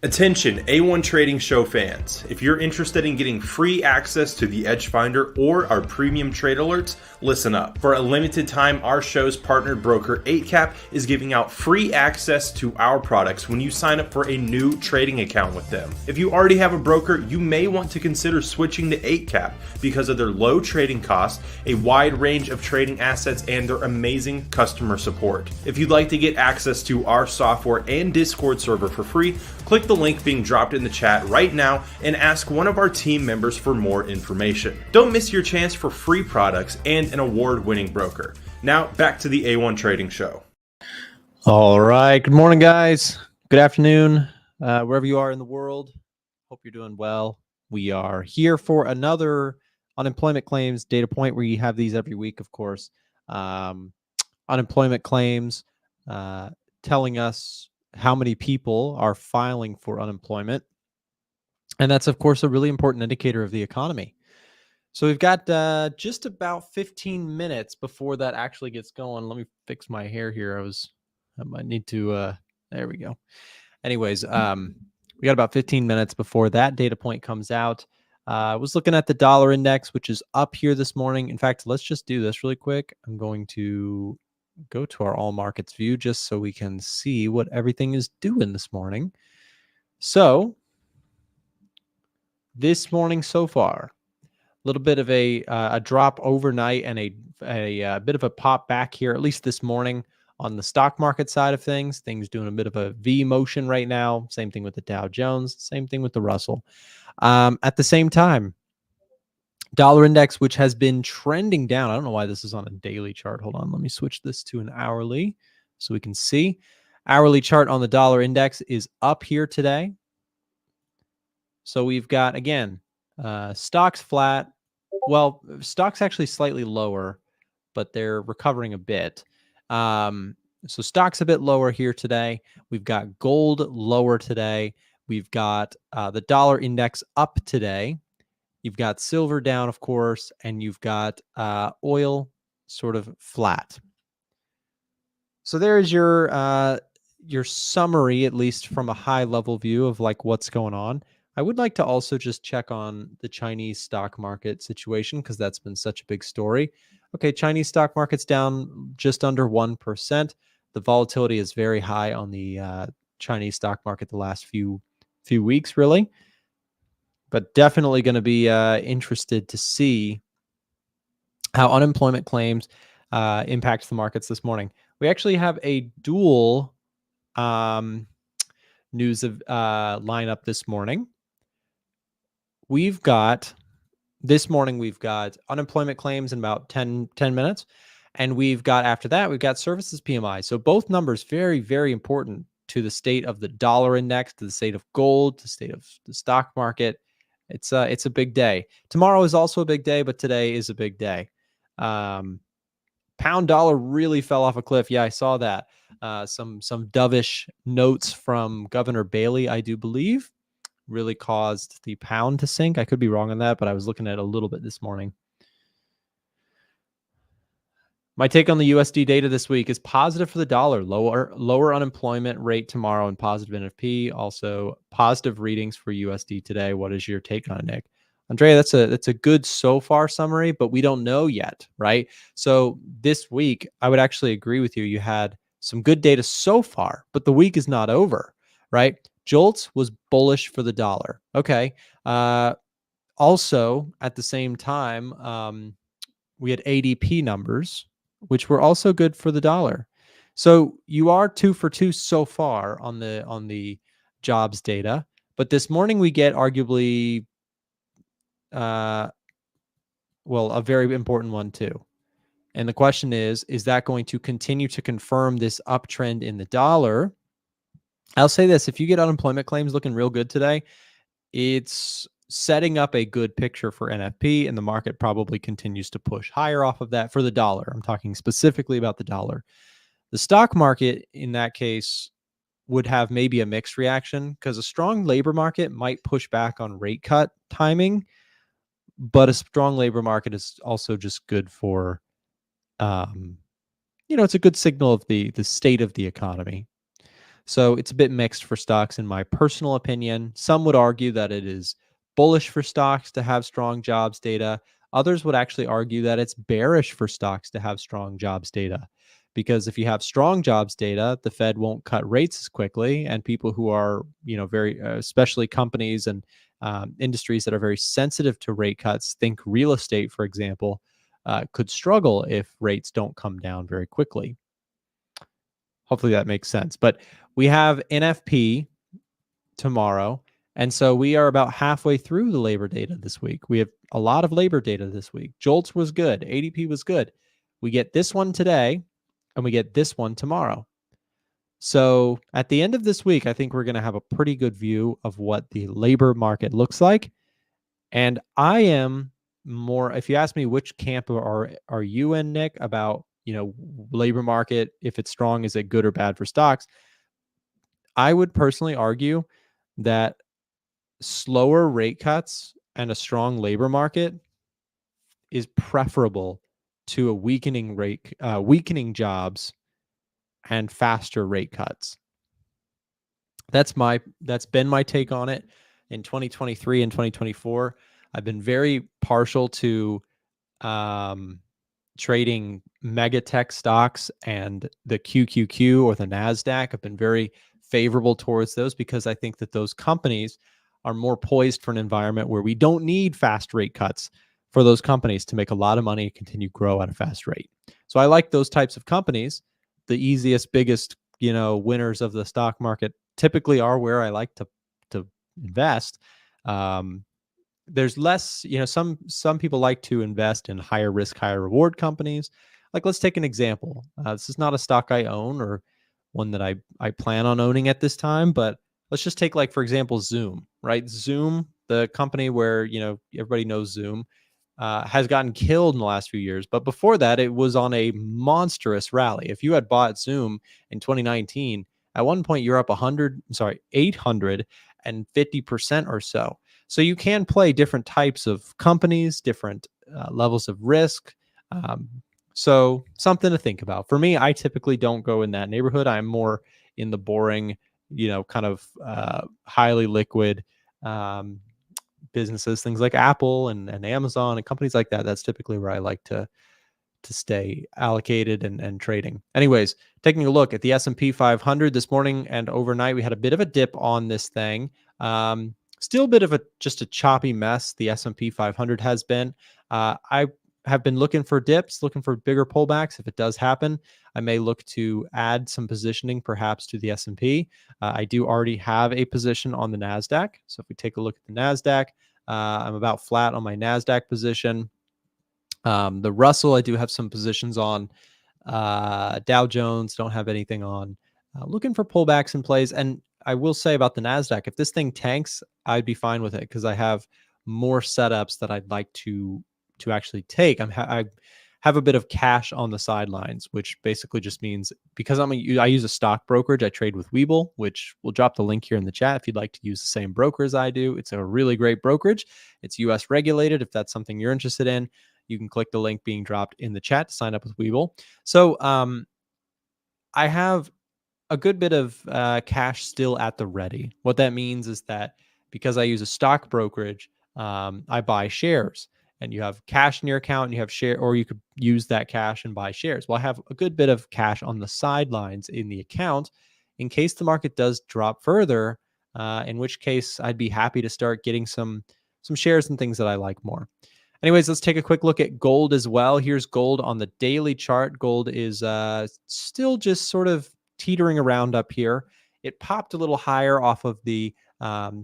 Attention A1 Trading Show fans. If you're interested in getting free access to the Edge Finder or our premium trade alerts, listen up. For a limited time, our show's partnered broker 8cap is giving out free access to our products when you sign up for a new trading account with them. If you already have a broker, you may want to consider switching to 8cap because of their low trading costs, a wide range of trading assets, and their amazing customer support. If you'd like to get access to our software and Discord server for free, click the link being dropped in the chat right now and ask one of our team members for more information. Don't miss your chance for free products and an award-winning broker. Now, back to the A1 Trading Show. All right. Good morning, guys. Good afternoon, wherever you are in the world. Hope you're doing well. We are here for another unemployment claims data point. We have these every week, of course. Unemployment claims telling us how many people are filing for unemployment. And that's, of course, a really important indicator of the economy. So we've got just about 15 minutes before that actually gets going. Let me fix my hair here. I might need to, there we go. Anyways, we got about 15 minutes before that data point comes out. I was looking at the dollar index, which is up here this morning. In fact, let's just do this really quick. I'm going to go to our all markets view just so we can see what everything is doing this morning. So this morning so far, a little bit of a drop overnight and a bit of a pop back here, at least this morning on the stock market side of things. Things doing a bit of a V motion right now. Same thing with the Dow Jones. Same thing with the Russell. At the same time, dollar index, which has been trending down. I don't know why this is on a daily chart. Hold on. Let me switch this to an hourly so we can see. Hourly chart on the dollar index is up here today. So we've got, again, stocks flat. Well, stocks actually slightly lower, but they're recovering a bit. So stocks a bit lower here today. We've got gold lower today. We've got the dollar index up today. You've got silver down, of course, and you've got oil sort of flat. So there's your summary, at least from a high level view of like what's going on. I would like to also just check on the Chinese stock market situation because that's been such a big story. Okay, Chinese stock market's down just under 1%. The volatility is very high on the Chinese stock market the last few weeks, really. But definitely going to be interested to see how unemployment claims impact the markets this morning. We actually have a dual news of lineup this morning. This morning we've got unemployment claims in about 10 minutes. And we've got, after that, we've got services PMI. So both numbers very, very important to the state of the dollar index, to the state of gold, to the state of the stock market. It's a big day. Tomorrow is also a big day, but today is a big day. Pound dollar really fell off a cliff. Yeah, I saw that. Some dovish notes from Governor Bailey, I do believe, really caused the pound to sink. I could be wrong on that, but I was looking at it a little bit this morning. My take on the USD data this week is positive for the dollar, lower unemployment rate tomorrow and positive NFP, also positive readings for USD today. What is your take on it, Nick? Andrea, that's a good so far summary, but we don't know yet, right? So this week, I would actually agree with you. You had some good data so far, but the week is not over, right? Jolts was bullish for the dollar. Okay. Also, at the same time, we had ADP numbers, which were also good for the dollar. So you are 2 for 2 so far on the jobs data. But this morning we get arguably, a very important one too. And the question is that going to continue to confirm this uptrend in the dollar? I'll say this, if you get unemployment claims looking real good today, it's setting up a good picture for NFP, and the market probably continues to push higher off of that for the dollar. I'm talking specifically about the dollar. The stock market, in that case, would have maybe a mixed reaction because a strong labor market might push back on rate cut timing, but a strong labor market is also just good for, it's a good signal of the state of the economy. So it's a bit mixed for stocks, in my personal opinion. Some would argue that it is bullish for stocks to have strong jobs data. Others would actually argue that it's bearish for stocks to have strong jobs data. Because if you have strong jobs data, the Fed won't cut rates as quickly, and people who are, very, especially companies and industries that are very sensitive to rate cuts, think real estate, for example, could struggle if rates don't come down very quickly. Hopefully that makes sense. But we have NFP tomorrow. And so we are about halfway through the labor data this week. We have a lot of labor data this week. JOLTS was good. ADP was good. We get this one today and we get this one tomorrow. So at the end of this week, I think we're going to have a pretty good view of what the labor market looks like. And I am more, if you ask me which camp are you in, Nick, about, labor market, if it's strong, is it good or bad for stocks? I would personally argue that slower rate cuts and a strong labor market is preferable to a weakening jobs and faster rate cuts. That's been my take on it in 2023 and 2024. I've been very partial to trading mega tech stocks and the QQQ or the NASDAQ. I've been very favorable towards those because I think that those companies are more poised for an environment where we don't need fast rate cuts for those companies to make a lot of money and continue to grow at a fast rate. So I like those types of companies. The easiest, biggest, winners of the stock market typically are where I like to invest. There's less, some people like to invest in higher risk, higher reward companies. Like, let's take an example. This is not a stock I own or one that I plan on owning at this time, but let's just take, like, for example, Zoom, right? Zoom, the company where, everybody knows Zoom, has gotten killed in the last few years. But before that, it was on a monstrous rally. If you had bought Zoom in 2019, at one point you're up 850% or so. So you can play different types of companies, different levels of risk. So something to think about. For me, I typically don't go in that neighborhood. I'm more in the boring, kind of highly liquid businesses, things like Apple and Amazon and companies like that. That's typically where I like to stay allocated and trading. Anyways, taking a look at the S&P 500 this morning and overnight, we had a bit of a dip on this thing. Still a bit of just a choppy mess. The S&P 500 has been. I have been looking for dips, looking for bigger pullbacks. If it does happen, I may look to add some positioning perhaps to the S&P. I do already have a position on the NASDAQ. So if we take a look at the NASDAQ, I'm about flat on my NASDAQ position. The Russell, I do have some positions on. Dow Jones, don't have anything on. Looking for pullbacks and plays. And I will say about the NASDAQ, if this thing tanks, I'd be fine with it because I have more setups that I'd like to actually take. I have a bit of cash on the sidelines, which basically just means because I use a stock brokerage, I trade with Webull, which we'll drop the link here in the chat if you'd like to use the same broker as I do. It's a really great brokerage. It's US regulated. If that's something you're interested in, you can click the link being dropped in the chat to sign up with Webull. So I have a good bit of cash still at the ready. What that means is that because I use a stock brokerage, I buy shares. And you have cash in your account and you have share, or you could use that cash and buy shares. Well, I have a good bit of cash on the sidelines in the account in case the market does drop further, in which case I'd be happy to start getting some shares and things that I like more. Anyways, let's take a quick look at gold as well. Here's gold on the daily chart. Gold is still just sort of teetering around up here. It popped a little higher off of the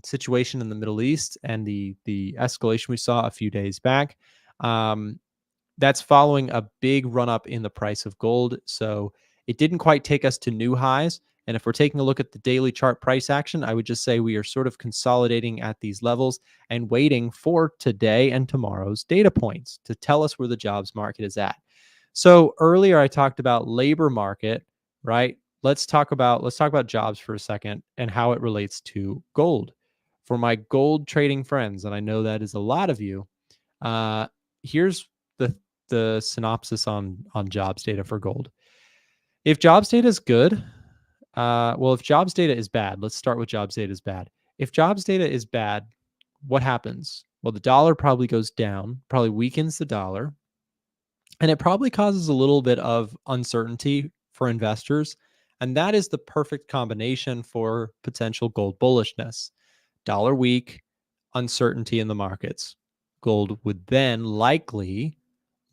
situation in the Middle East and the escalation we saw a few days back. That's following a big run up in the price of gold. So it didn't quite take us to new highs. And if we're taking a look at the daily chart price action, I would just say we are sort of consolidating at these levels and waiting for today and tomorrow's data points to tell us where the jobs market is at. So earlier I talked about labor market, right? Let's talk about jobs for a second and how it relates to gold. For my gold trading friends, and I know that is a lot of you, here's the synopsis on jobs data for gold. If jobs data is good, Well, if jobs data is bad, let's start with jobs data is bad. If jobs data is bad, what happens? Well, the dollar probably goes down, probably weakens the dollar, and it probably causes a little bit of uncertainty for investors. And that is the perfect combination for potential gold bullishness. Dollar weak, uncertainty in the markets. Gold would then likely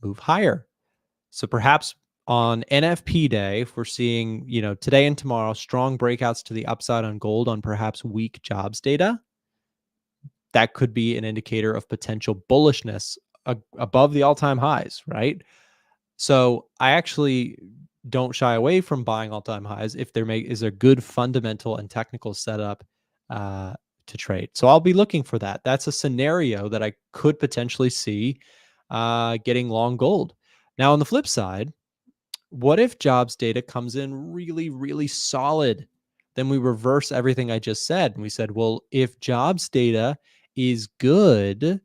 move higher. So perhaps on NFP day, if we're seeing, today and tomorrow, strong breakouts to the upside on gold on perhaps weak jobs data, that could be an indicator of potential bullishness above the all-time highs, right? So I actually don't shy away from buying all-time highs if there is a good fundamental and technical setup to trade. So I'll be looking for that. That's a scenario that I could potentially see getting long gold. Now, on the flip side, what if jobs data comes in really, really solid? Then we reverse everything I just said. And we said, well, if jobs data is good,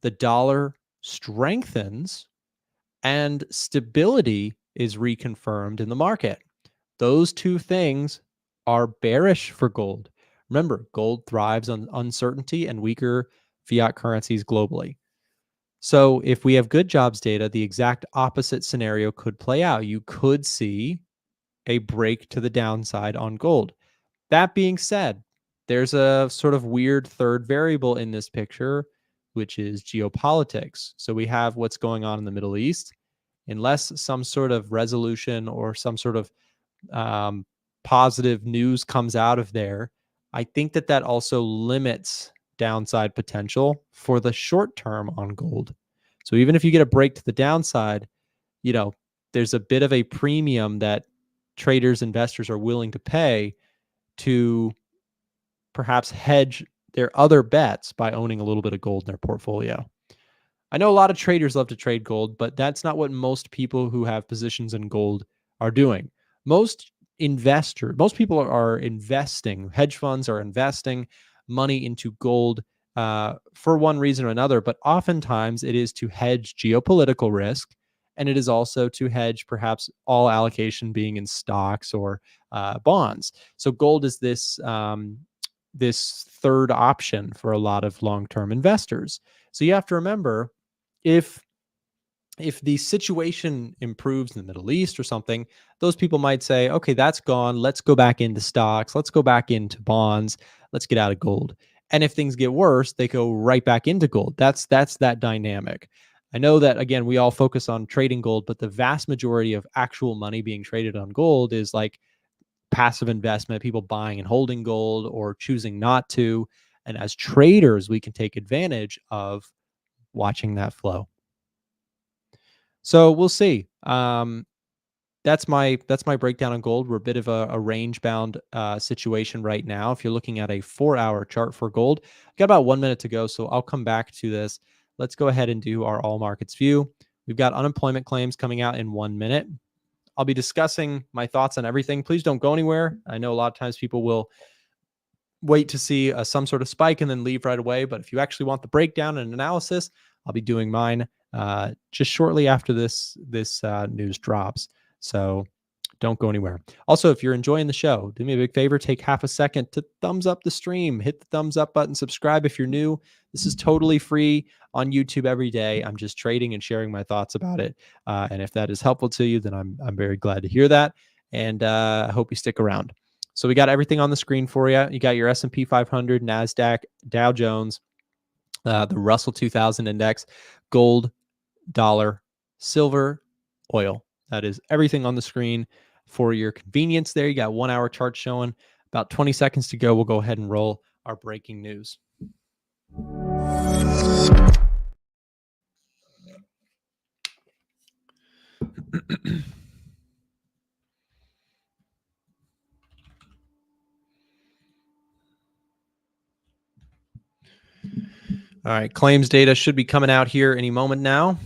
the dollar strengthens and stability is reconfirmed in the market. Those two things are bearish for gold. Remember, gold thrives on uncertainty and weaker fiat currencies globally. So if we have good jobs data, the exact opposite scenario could play out. You could see a break to the downside on gold. That being said, there's a sort of weird third variable in this picture, which is geopolitics. So we have what's going on in the Middle East. Unless some sort of resolution or some sort of positive news comes out of there, I think that also limits downside potential for the short term on gold. So even if you get a break to the downside, there's a bit of a premium that traders, investors are willing to pay to perhaps hedge their other bets by owning a little bit of gold in their portfolio. I know a lot of traders love to trade gold, but that's not what most people who have positions in gold are doing. Most people are investing, hedge funds are investing money into gold for one reason or another, but oftentimes it is to hedge geopolitical risk, and it is also to hedge perhaps all allocation being in stocks or bonds. So gold is this third option for a lot of long-term investors. So you have to remember, if the situation improves in the Middle East or something, those people might say, okay, that's gone. Let's go back into stocks. Let's go back into bonds. Let's get out of gold. And if things get worse, they go right back into gold. That's that dynamic. I know that, again, we all focus on trading gold, but the vast majority of actual money being traded on gold is like passive investment, people buying and holding gold or choosing not to. And as traders, we can take advantage of watching that flow. So we'll see. That's my breakdown on gold. We're a bit of a range bound situation right now. If you're looking at a 4-hour chart for gold, got about 1 minute to go, so I'll come back to this. Let's go ahead and do our all markets view. We've got unemployment claims coming out in 1 minute. I'll be discussing my thoughts on everything. Please don't go anywhere. I know a lot of times people will wait to see some sort of spike and then leave right away. But if you actually want the breakdown and analysis, I'll be doing mine just shortly after this news drops. So don't go anywhere. Also, if you're enjoying the show, do me a big favor, take half a second to thumbs up the stream, hit the thumbs up button, subscribe if you're new. This is totally free on YouTube every day. I'm just trading and sharing my thoughts about it. And if that is helpful to you, then I'm very glad to hear that. And I hope you stick around. So we got everything on the screen for you. You got your S&P 500, NASDAQ, Dow Jones, the Russell 2000 index, gold, dollar, silver, oil. That is everything on the screen for your convenience there. You got 1 hour chart showing. About 20 seconds to go. We'll go ahead and roll our breaking news. All right, claims data should be coming out here any moment now.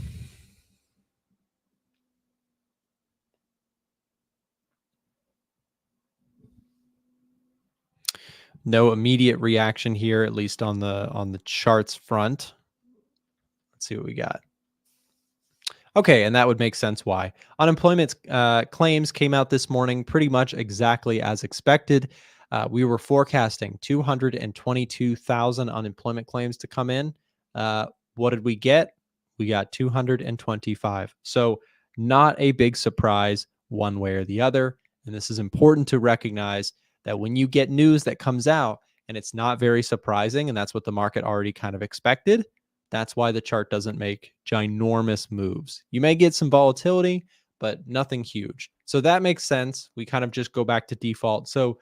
No immediate reaction here, at least on the charts front. Let's see what we got. Okay, and that would make sense why. Unemployment claims came out this morning pretty much exactly as expected. We were forecasting 222,000 unemployment claims to come in. What did we get? We got 225. So not a big surprise one way or the other. And this is important to recognize that when you get news that comes out and it's not very surprising, and that's what the market already kind of expected, that's why the chart doesn't make ginormous moves. You may get some volatility, but nothing huge. So that makes sense. We kind of just go back to default. So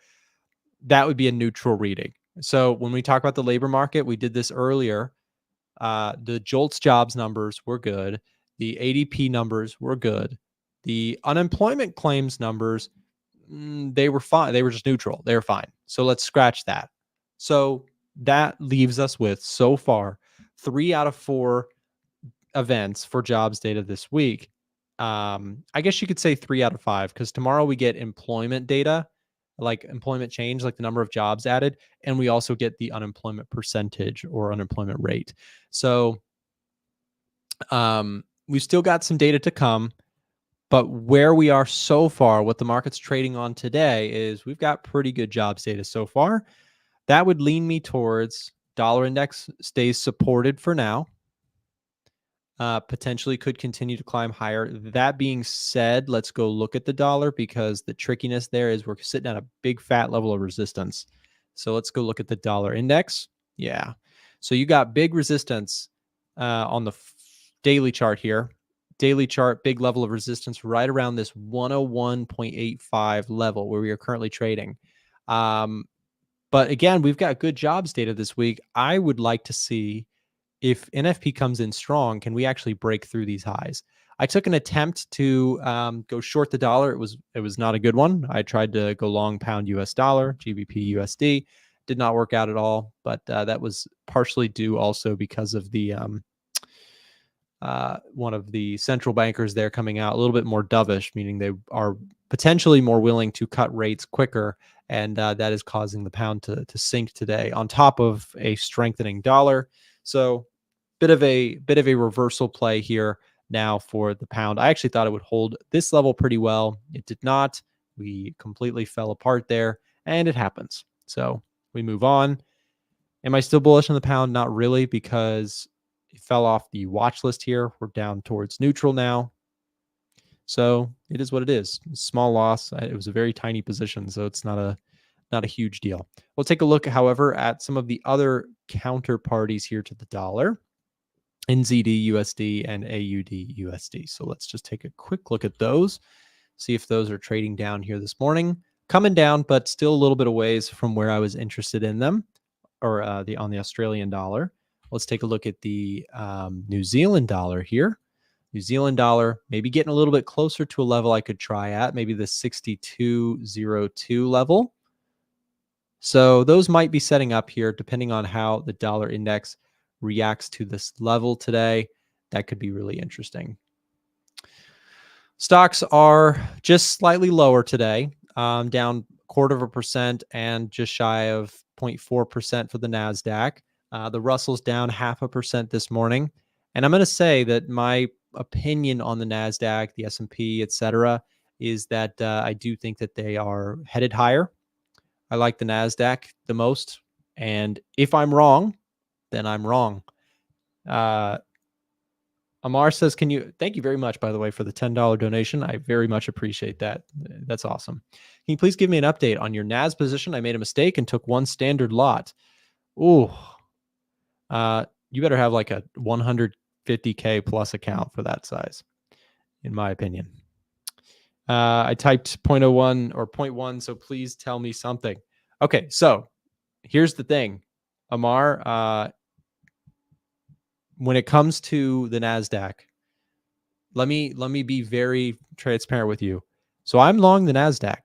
that would be a neutral reading. So when we talk about the labor market, we did this earlier. The JOLTS jobs numbers were good. The ADP numbers were good. The unemployment claims numbers, they were fine. They were just neutral. They were fine. So let's scratch that. So that leaves us with, so far, 3 out of 4 events for jobs data this week. I guess you could say 3 out of 5, because tomorrow we get employment data, like employment change, like the number of jobs added, and we also get the unemployment percentage or unemployment rate. So we've still got some data to come, but where we are so far, what the market's trading on today is we've got pretty good jobs data so far. That would lean me towards dollar index stays supported for now. Potentially could continue to climb higher. That being said, let's go look at the dollar, because the trickiness there is we're sitting at a big fat level of resistance. So let's go look at the dollar index. Yeah. So you got big resistance on the daily chart here. Daily chart, big level of resistance right around this 101.85 level where we are currently trading. But again, we've got good jobs data this week. I would like to see if NFP comes in strong, can we actually break through these highs? I took an attempt to go short the dollar. It was not a good one. I tried to go long pound US dollar, GBP USD. Did not work out at all, but that was partially due also because of the one of the central bankers there coming out a little bit more dovish, meaning they are potentially more willing to cut rates quicker, and that is causing the pound to sink today on top of a strengthening dollar. So bit of a reversal play here now for the pound. I actually thought it would hold this level pretty well. It did not. We completely fell apart there, and it happens. So we move on. Am I still bullish on the pound? Not really, because it fell off the watch list here. We're down towards neutral now. So it is what it is. Small loss. It was a very tiny position, so it's not a huge deal. We'll take a look, however, at some of the other counterparties here to the dollar. NZD USD and AUD USD. So let's just take a quick look at those, see if those are trading down here this morning. Coming down, but still a little bit of ways from where I was interested in them, or on the Australian dollar. Let's take a look at the New Zealand dollar here. New Zealand dollar maybe getting a little bit closer to a level I could try at, maybe the 62.02 level. So those might be setting up here depending on how the dollar index reacts to this level today. That could be really interesting. Stocks are just slightly lower today, down 0.25% and just shy of 0.4% for the NASDAQ. The Russell's down 0.5% this morning. And I'm going to say that my opinion on the NASDAQ, the S&P, etc., is that I do think that they are headed higher. I like the NASDAQ the most. And if I'm wrong, then I'm wrong. Amar says, thank you very much, by the way, for the $10 donation. I very much appreciate that. That's awesome. Can you please give me an update on your NAS position? I made a mistake and took one standard lot. Ooh, you better have like a 150K plus account for that size, in my opinion. I typed 0.01 or 0.1, so please tell me something. Okay, so here's the thing, Amar. When it comes to the NASDAQ, let me be very transparent with you. So I'm long the NASDAQ,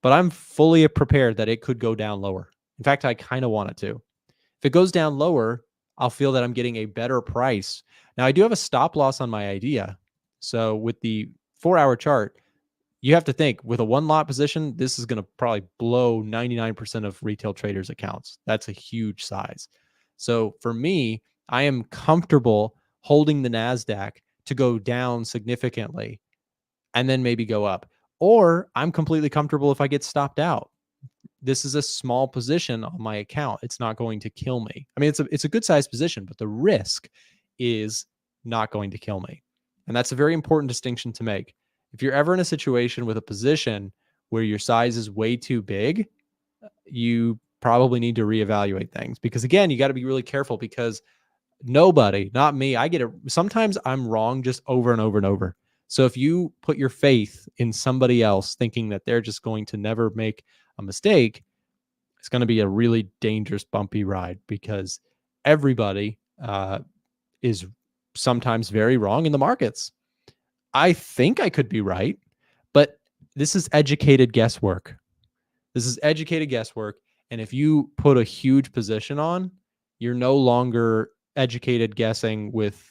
but I'm fully prepared that it could go down lower. In fact, I kind of want it to. If it goes down lower, I'll feel that I'm getting a better price. Now, I do have a stop loss on my idea. So with the 4-hour chart, you have to think with a one lot position, this is going to probably blow 99% of retail traders' accounts. That's a huge size. So for me, I am comfortable holding the NASDAQ to go down significantly and then maybe go up. Or I'm completely comfortable if I get stopped out. This is a small position on my account. It's not going to kill me. I mean, it's a good sized position, but the risk is not going to kill me. And that's a very important distinction to make. If you're ever in a situation with a position where your size is way too big, you probably need to reevaluate things, because again, you got to be really careful, because nobody, not me, I get it. Sometimes I'm wrong just over and over and over. So if you put your faith in somebody else thinking that they're just going to never make a mistake, it's going to be a really dangerous, bumpy ride, because everybody is sometimes very wrong in the markets. I think I could be right, but this is educated guesswork. This is educated guesswork. And if you put a huge position on, you're no longer educated guessing with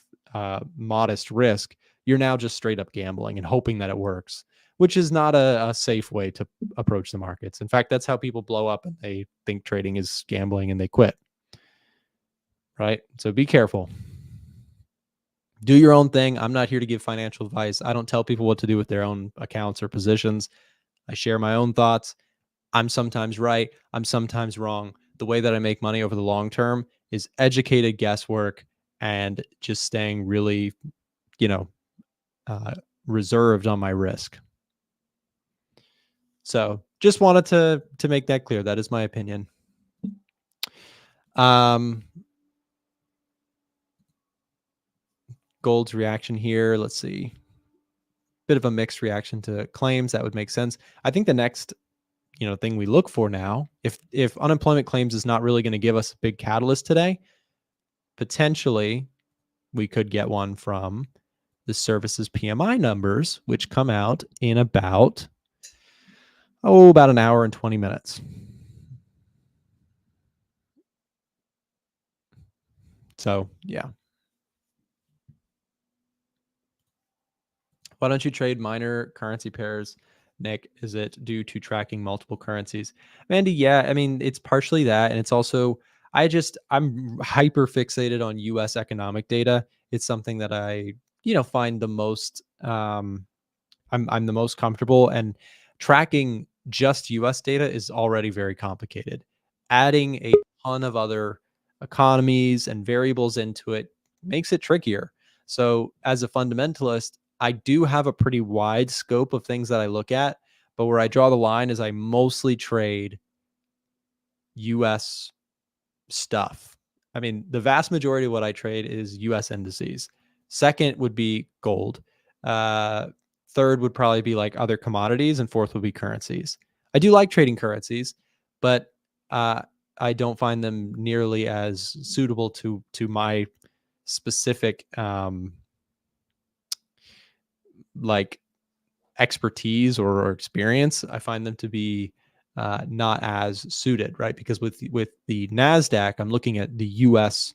modest risk. You're now just straight up gambling and hoping that it works, which is not a safe way to approach the markets. In fact, that's how people blow up, and they think trading is gambling and they quit. Right? So be careful. Do your own thing. I'm not here to give financial advice. I don't tell people what to do with their own accounts or positions. I share my own thoughts. I'm sometimes right. I'm sometimes wrong. The way that I make money over the long term is educated guesswork and just staying really, reserved on my risk. So just wanted to make that clear. That is my opinion. Gold's reaction here. Let's see. Bit of a mixed reaction to claims. That would make sense. I think the next thing we look for now, if unemployment claims is not really going to give us a big catalyst today, potentially we could get one from the services PMI numbers, which come out in about an hour and 20 minutes. So yeah. Why don't you trade minor currency pairs, Nick? Is it due to tracking multiple currencies? Mandy, yeah, I mean, it's partially that. And it's also, I'm hyper fixated on US economic data. It's something that I, find the most, I'm the most comfortable, and tracking just US data is already very complicated. Adding a ton of other economies and variables into it makes it trickier. So as a fundamentalist, I do have a pretty wide scope of things that I look at, but where I draw the line is I mostly trade US stuff. I mean, the vast majority of what I trade is US indices. Second would be gold. Third would probably be like other commodities, and fourth would be currencies. I do like trading currencies, but I don't find them nearly as suitable to my specific like expertise or experience. I find them to be not as suited, right? Because with the NASDAQ, I'm looking at the US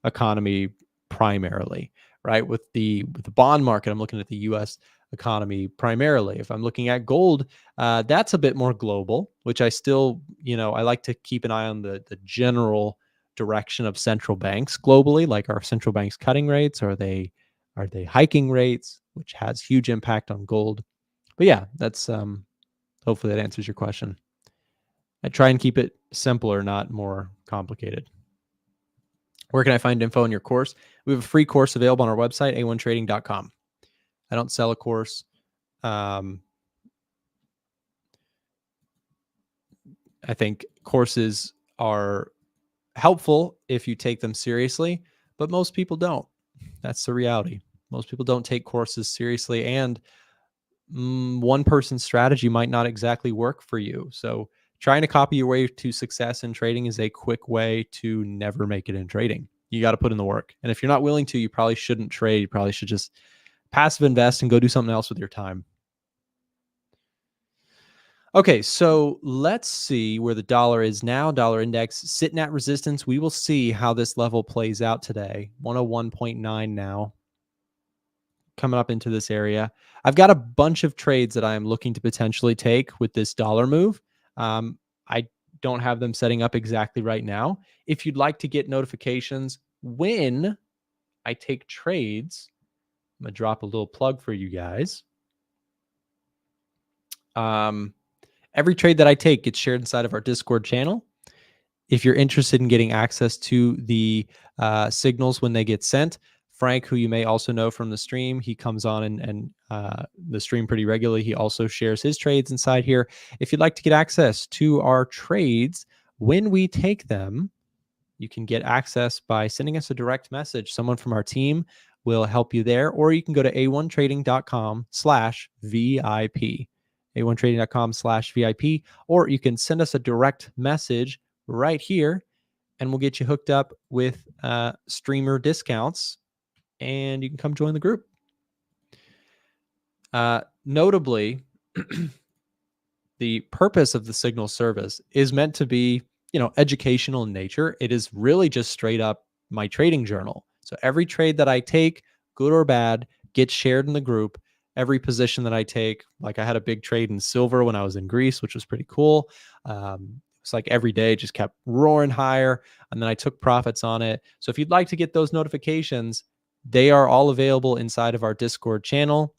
economy primarily, right? With the bond market, I'm looking at the US economy primarily. If I'm looking at gold, that's a bit more global, which I still, I like to keep an eye on the general direction of central banks globally. Like, are central banks cutting rates? Are they hiking rates, which has huge impact on gold? But yeah, that's hopefully that answers your question. I try and keep it simpler, not more complicated. Where can I find info on your course? We have a free course available on our website, a1trading.com. I don't sell a course. I think courses are helpful if you take them seriously, but most people don't. That's the reality. Most people don't take courses seriously, and one person's strategy might not exactly work for you. So trying to copy your way to success in trading is a quick way to never make it in trading. You got to put in the work. And if you're not willing to, you probably shouldn't trade. You probably should just passive invest and go do something else with your time. Okay, so let's see where the dollar is now. Dollar index sitting at resistance. We will see how this level plays out today. 101.9 now. Coming up into this area. I've got a bunch of trades that I am looking to potentially take with this dollar move. I don't have them setting up exactly right now. If you'd like to get notifications when I take trades, I'm going to drop a little plug for you guys. Every trade that I take gets shared inside of our Discord channel. If you're interested in getting access to the signals when they get sent, Frank, who you may also know from the stream, he comes on and the stream pretty regularly. He also shares his trades inside here. If you'd like to get access to our trades when we take them, you can get access by sending us a direct message. Someone from our team will help you there, or you can go to a1trading.com/VIP, a1trading.com/VIP, or you can send us a direct message right here, and we'll get you hooked up with streamer discounts, and you can come join the group. Notably, the purpose of the signal service is meant to be, educational in nature. It is really just straight up my trading journal. So every trade that I take, good or bad, gets shared in the group. Every position that I take, like I had a big trade in silver when I was in Greece, which was pretty cool. It's like every day just kept roaring higher, and then I took profits on it. So if you'd like to get those notifications, they are all available inside of our Discord channel.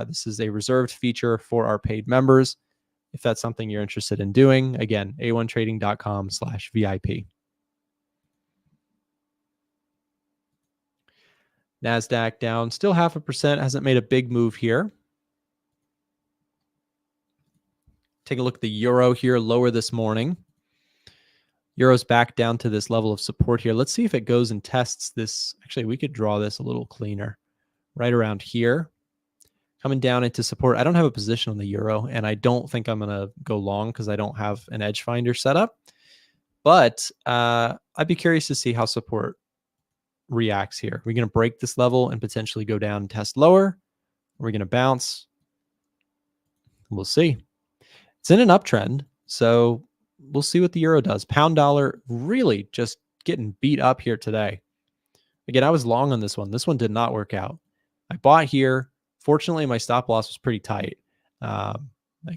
This is a reserved feature for our paid members. If that's something you're interested in doing, again, a1trading.com/VIP. NASDAQ down, still 0.5%, hasn't made a big move here. Take a look at the euro here, lower this morning. Euro's back down to this level of support here. Let's see if it goes and tests this. Actually, we could draw this a little cleaner. Right around here. Coming down into support. I don't have a position on the euro, and I don't think I'm going to go long because I don't have an edge finder set up. But I'd be curious to see how support reacts here. We're going to break this level and potentially go down and test lower. We're going to bounce. We'll see. It's in an uptrend, so we'll see what the euro does. Pound dollar really just getting beat up here today. Again, I was long on this one. This one did not work out. I bought here. Fortunately, my stop loss was pretty tight. I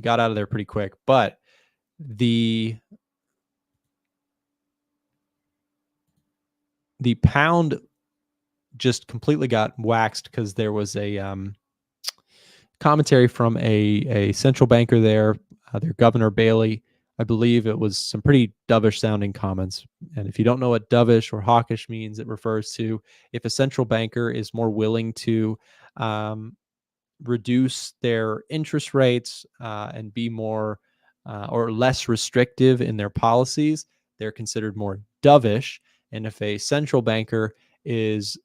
got out of there pretty quick, but the pound just completely got waxed because there was a commentary from a central banker there, their Governor Bailey. I believe it was some pretty dovish sounding comments. And if you don't know what dovish or hawkish means, it refers to if a central banker is more willing to reduce their interest rates and be more or less restrictive in their policies, they're considered more dovish. And if a central banker is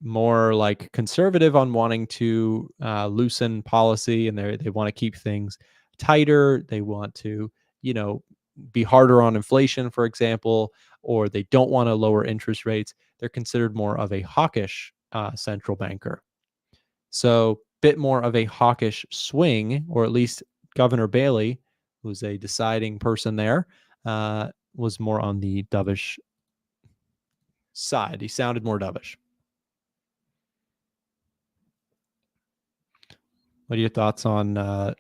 more like conservative on wanting to loosen policy and they want to keep things tighter, they want to, be harder on inflation, for example, or they don't want to lower interest rates, they're considered more of a hawkish central banker. So bit more of a hawkish swing, or at least Governor Bailey, who's a deciding person there, was more on the dovish side. He sounded more dovish. What are your thoughts on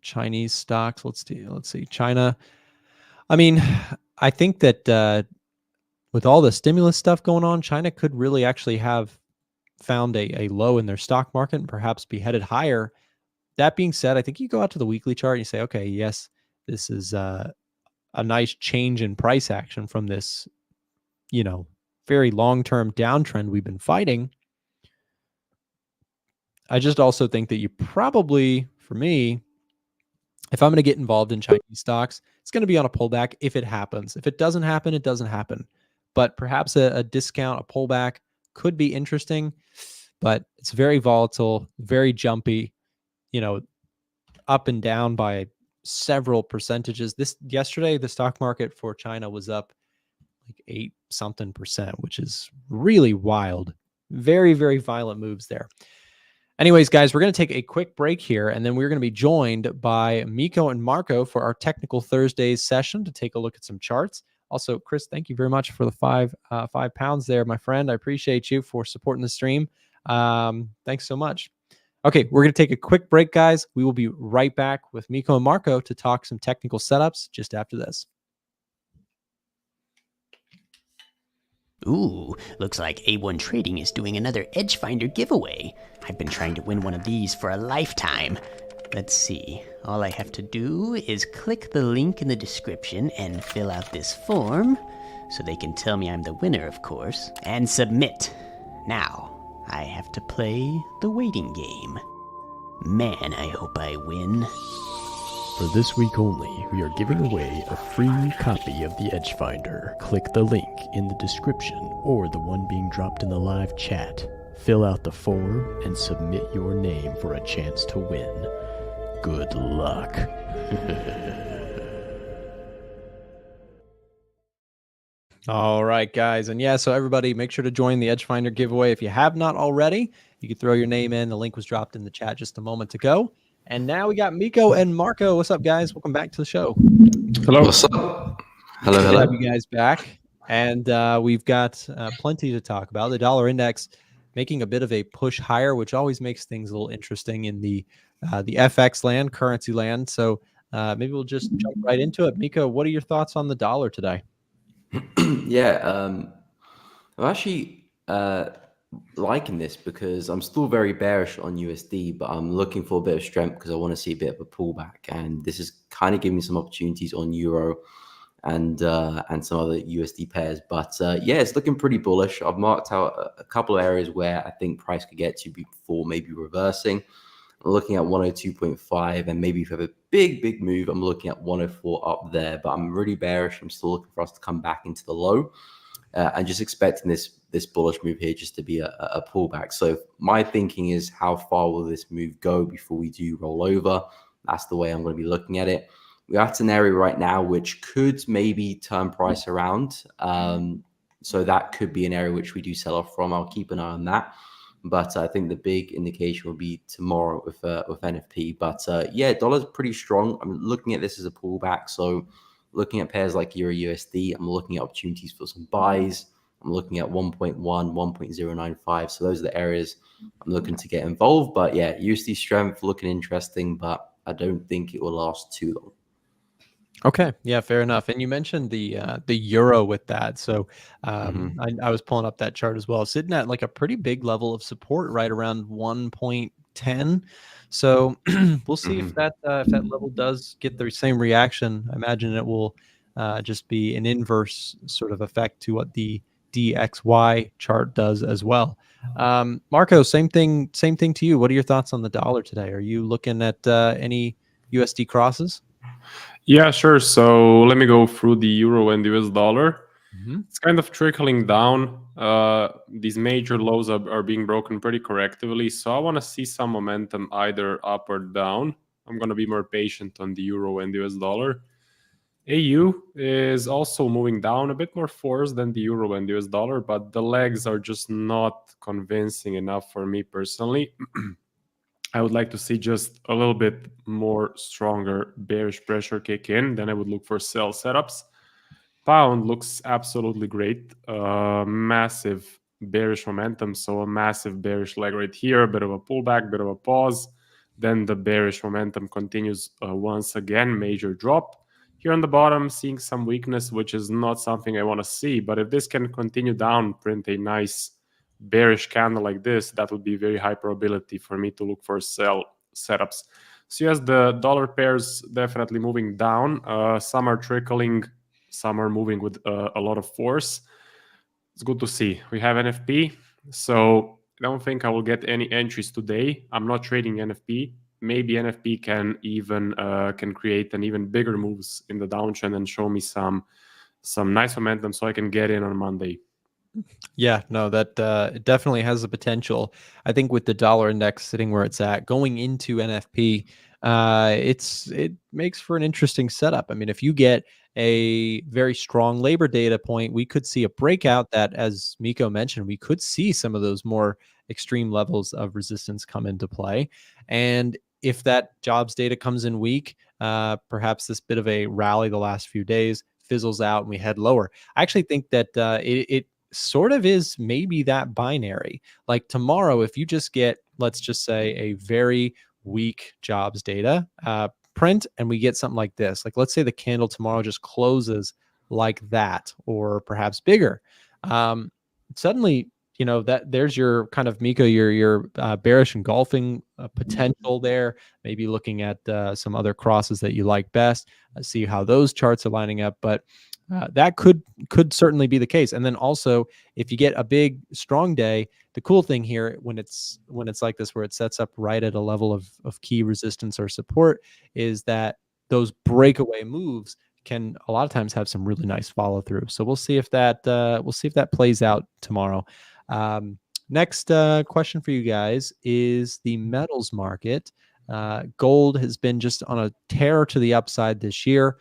Chinese stocks? Let's see. China. I mean, I think that with all the stimulus stuff going on, China could really actually have found a low in their stock market and perhaps be headed higher. That being said, I think you go out to the weekly chart and you say, okay, yes, this is a nice change in price action from this, very long-term downtrend we've been fighting. I just also think that you probably, for me, if I'm going to get involved in Chinese stocks, it's going to be on a pullback if it happens. If it doesn't happen, it doesn't happen. But perhaps a discount, a pullback could be interesting, but it's very volatile, very jumpy, up and down by several percentages. Yesterday, the stock market for China was up like 8-something%, which is really wild. Very, very violent moves there. Anyways, guys, we're going to take a quick break here, and then we're going to be joined by Miko and Marco for our Technical Thursdays session to take a look at some charts. Also, Chris, thank you very much for the £5 there, my friend. I appreciate you for supporting the stream. Thanks so much. Okay, we're going to take a quick break, guys. We will be right back with Miko and Marco to talk some technical setups just after this. Ooh, looks like A1 Trading is doing another Edgefinder giveaway. I've been trying to win one of these for a lifetime. Let's see. All I have to do is click the link in the description and fill out this form, so they can tell me I'm the winner, of course, and submit. Now, I have to play the waiting game. Man, I hope I win. For this week only, we are giving away a free copy of the Edgefinder. Click the link in the description or the one being dropped in the live chat. Fill out the form and submit your name for a chance to win. Good luck. All right, guys. And yeah, so everybody make sure to join the Edgefinder giveaway. If you have not already, you can throw your name in. The link was dropped in the chat just a moment ago. And now we got Miko and Marco. What's up, guys? Welcome back to the show. Hello. What's up? Hello, Good to hello. have you guys back. And we've got plenty to talk about. The dollar index making a bit of a push higher, which always makes things a little interesting in the FX land, currency land. So maybe we'll just jump right into it. Miko, what are your thoughts on the dollar today? Yeah, I'm actually liking this because I'm still very bearish on USD, but I'm looking for a bit of strength because I want to see a bit of a pullback. And this is kind of giving me some opportunities on Euro and some other USD pairs. But yeah, it's looking pretty bullish. I've marked out a couple of areas where I think price could get to before maybe reversing. I'm looking at 102.5, and maybe if you have a big move, I'm looking at 104 up there. But I'm really bearish. I'm still looking for us to come back into the low, and just expecting this bullish move here just to be a pullback. So my thinking is, how far will this move go before we do roll over? That's the way I'm going to be looking at it. We're at an area right now which could maybe turn price around. So that could be an area which we do sell off from. I'll keep an eye on that. But I think the big indication will be tomorrow with NFP. But yeah, dollar's pretty strong. I'm looking at this as a pullback. So looking at pairs like Euro USD, I'm looking at opportunities for some buys. I'm looking at 1.1, 1.095. So those are the areas I'm looking to get involved. But yeah, USD strength looking interesting, but I don't think it will last too long. Okay, yeah, fair enough. And you mentioned the euro with that. So I was pulling up that chart as well, sitting at like a pretty big level of support, right around 1.10. So we'll see if that level does get the same reaction. I imagine it will just be an inverse sort of effect to what the DXY chart does as well. Marco, same thing to you. What are your thoughts on the dollar today? Are you looking at any USD crosses? Yeah, sure. So let me go through the euro and the US dollar. It's kind of trickling down. These major lows are being broken pretty correctively. So I want to see some momentum either up or down. I'm going to be more patient on the euro and the US dollar. AU is also moving down a bit more force than the euro and the US dollar, but the legs are just not convincing enough for me personally. I would like to see just a little bit more stronger bearish pressure kick in. Then I would look for sell setups. Pound looks absolutely great. Massive bearish momentum. So a massive bearish leg right here. A bit of a pullback, bit of a pause. Then the bearish momentum continues once again. Major drop. Here on the bottom, seeing some weakness, which is not something I want to see. But if this can continue down, print a nice bearish candle like this, that would be very high probability for me to look for sell setups. So yes, the dollar pairs definitely moving down. Some are trickling, some are moving with a lot of force. It's good to see. We have NFP, so I don't think I will get any entries today. I'm not trading NFP. Maybe NFP can even can create an even bigger moves in the downtrend and show me some nice momentum so I can get in on Monday. Yeah, no, that it definitely has the potential. I think with the dollar index sitting where it's at, going into NFP, it makes for an interesting setup. I mean, if you get a very strong labor data point, we could see a breakout that, as Miko mentioned, we could see some of those more extreme levels of resistance come into play. And if that jobs data comes in weak, perhaps this bit of a rally the last few days fizzles out and we head lower. I actually think that it sort of is maybe that binary. Like tomorrow, if you just get, let's just say, a very weak jobs data print, and we get something like this, like let's say the candle tomorrow just closes like that, or perhaps bigger, Suddenly, that there's your kind of Miko, your bearish engulfing potential there. Maybe looking at some other crosses that you like best, see how those charts are lining up. But that could certainly be the case. And then also, if you get a big strong day, the cool thing here when it's like this, where it sets up right at a level of key resistance or support, is that those breakaway moves can a lot of times have some really nice follow through. So we'll see if that plays out tomorrow. Next question for you guys is the metals market. Gold has been just on a tear to the upside this year,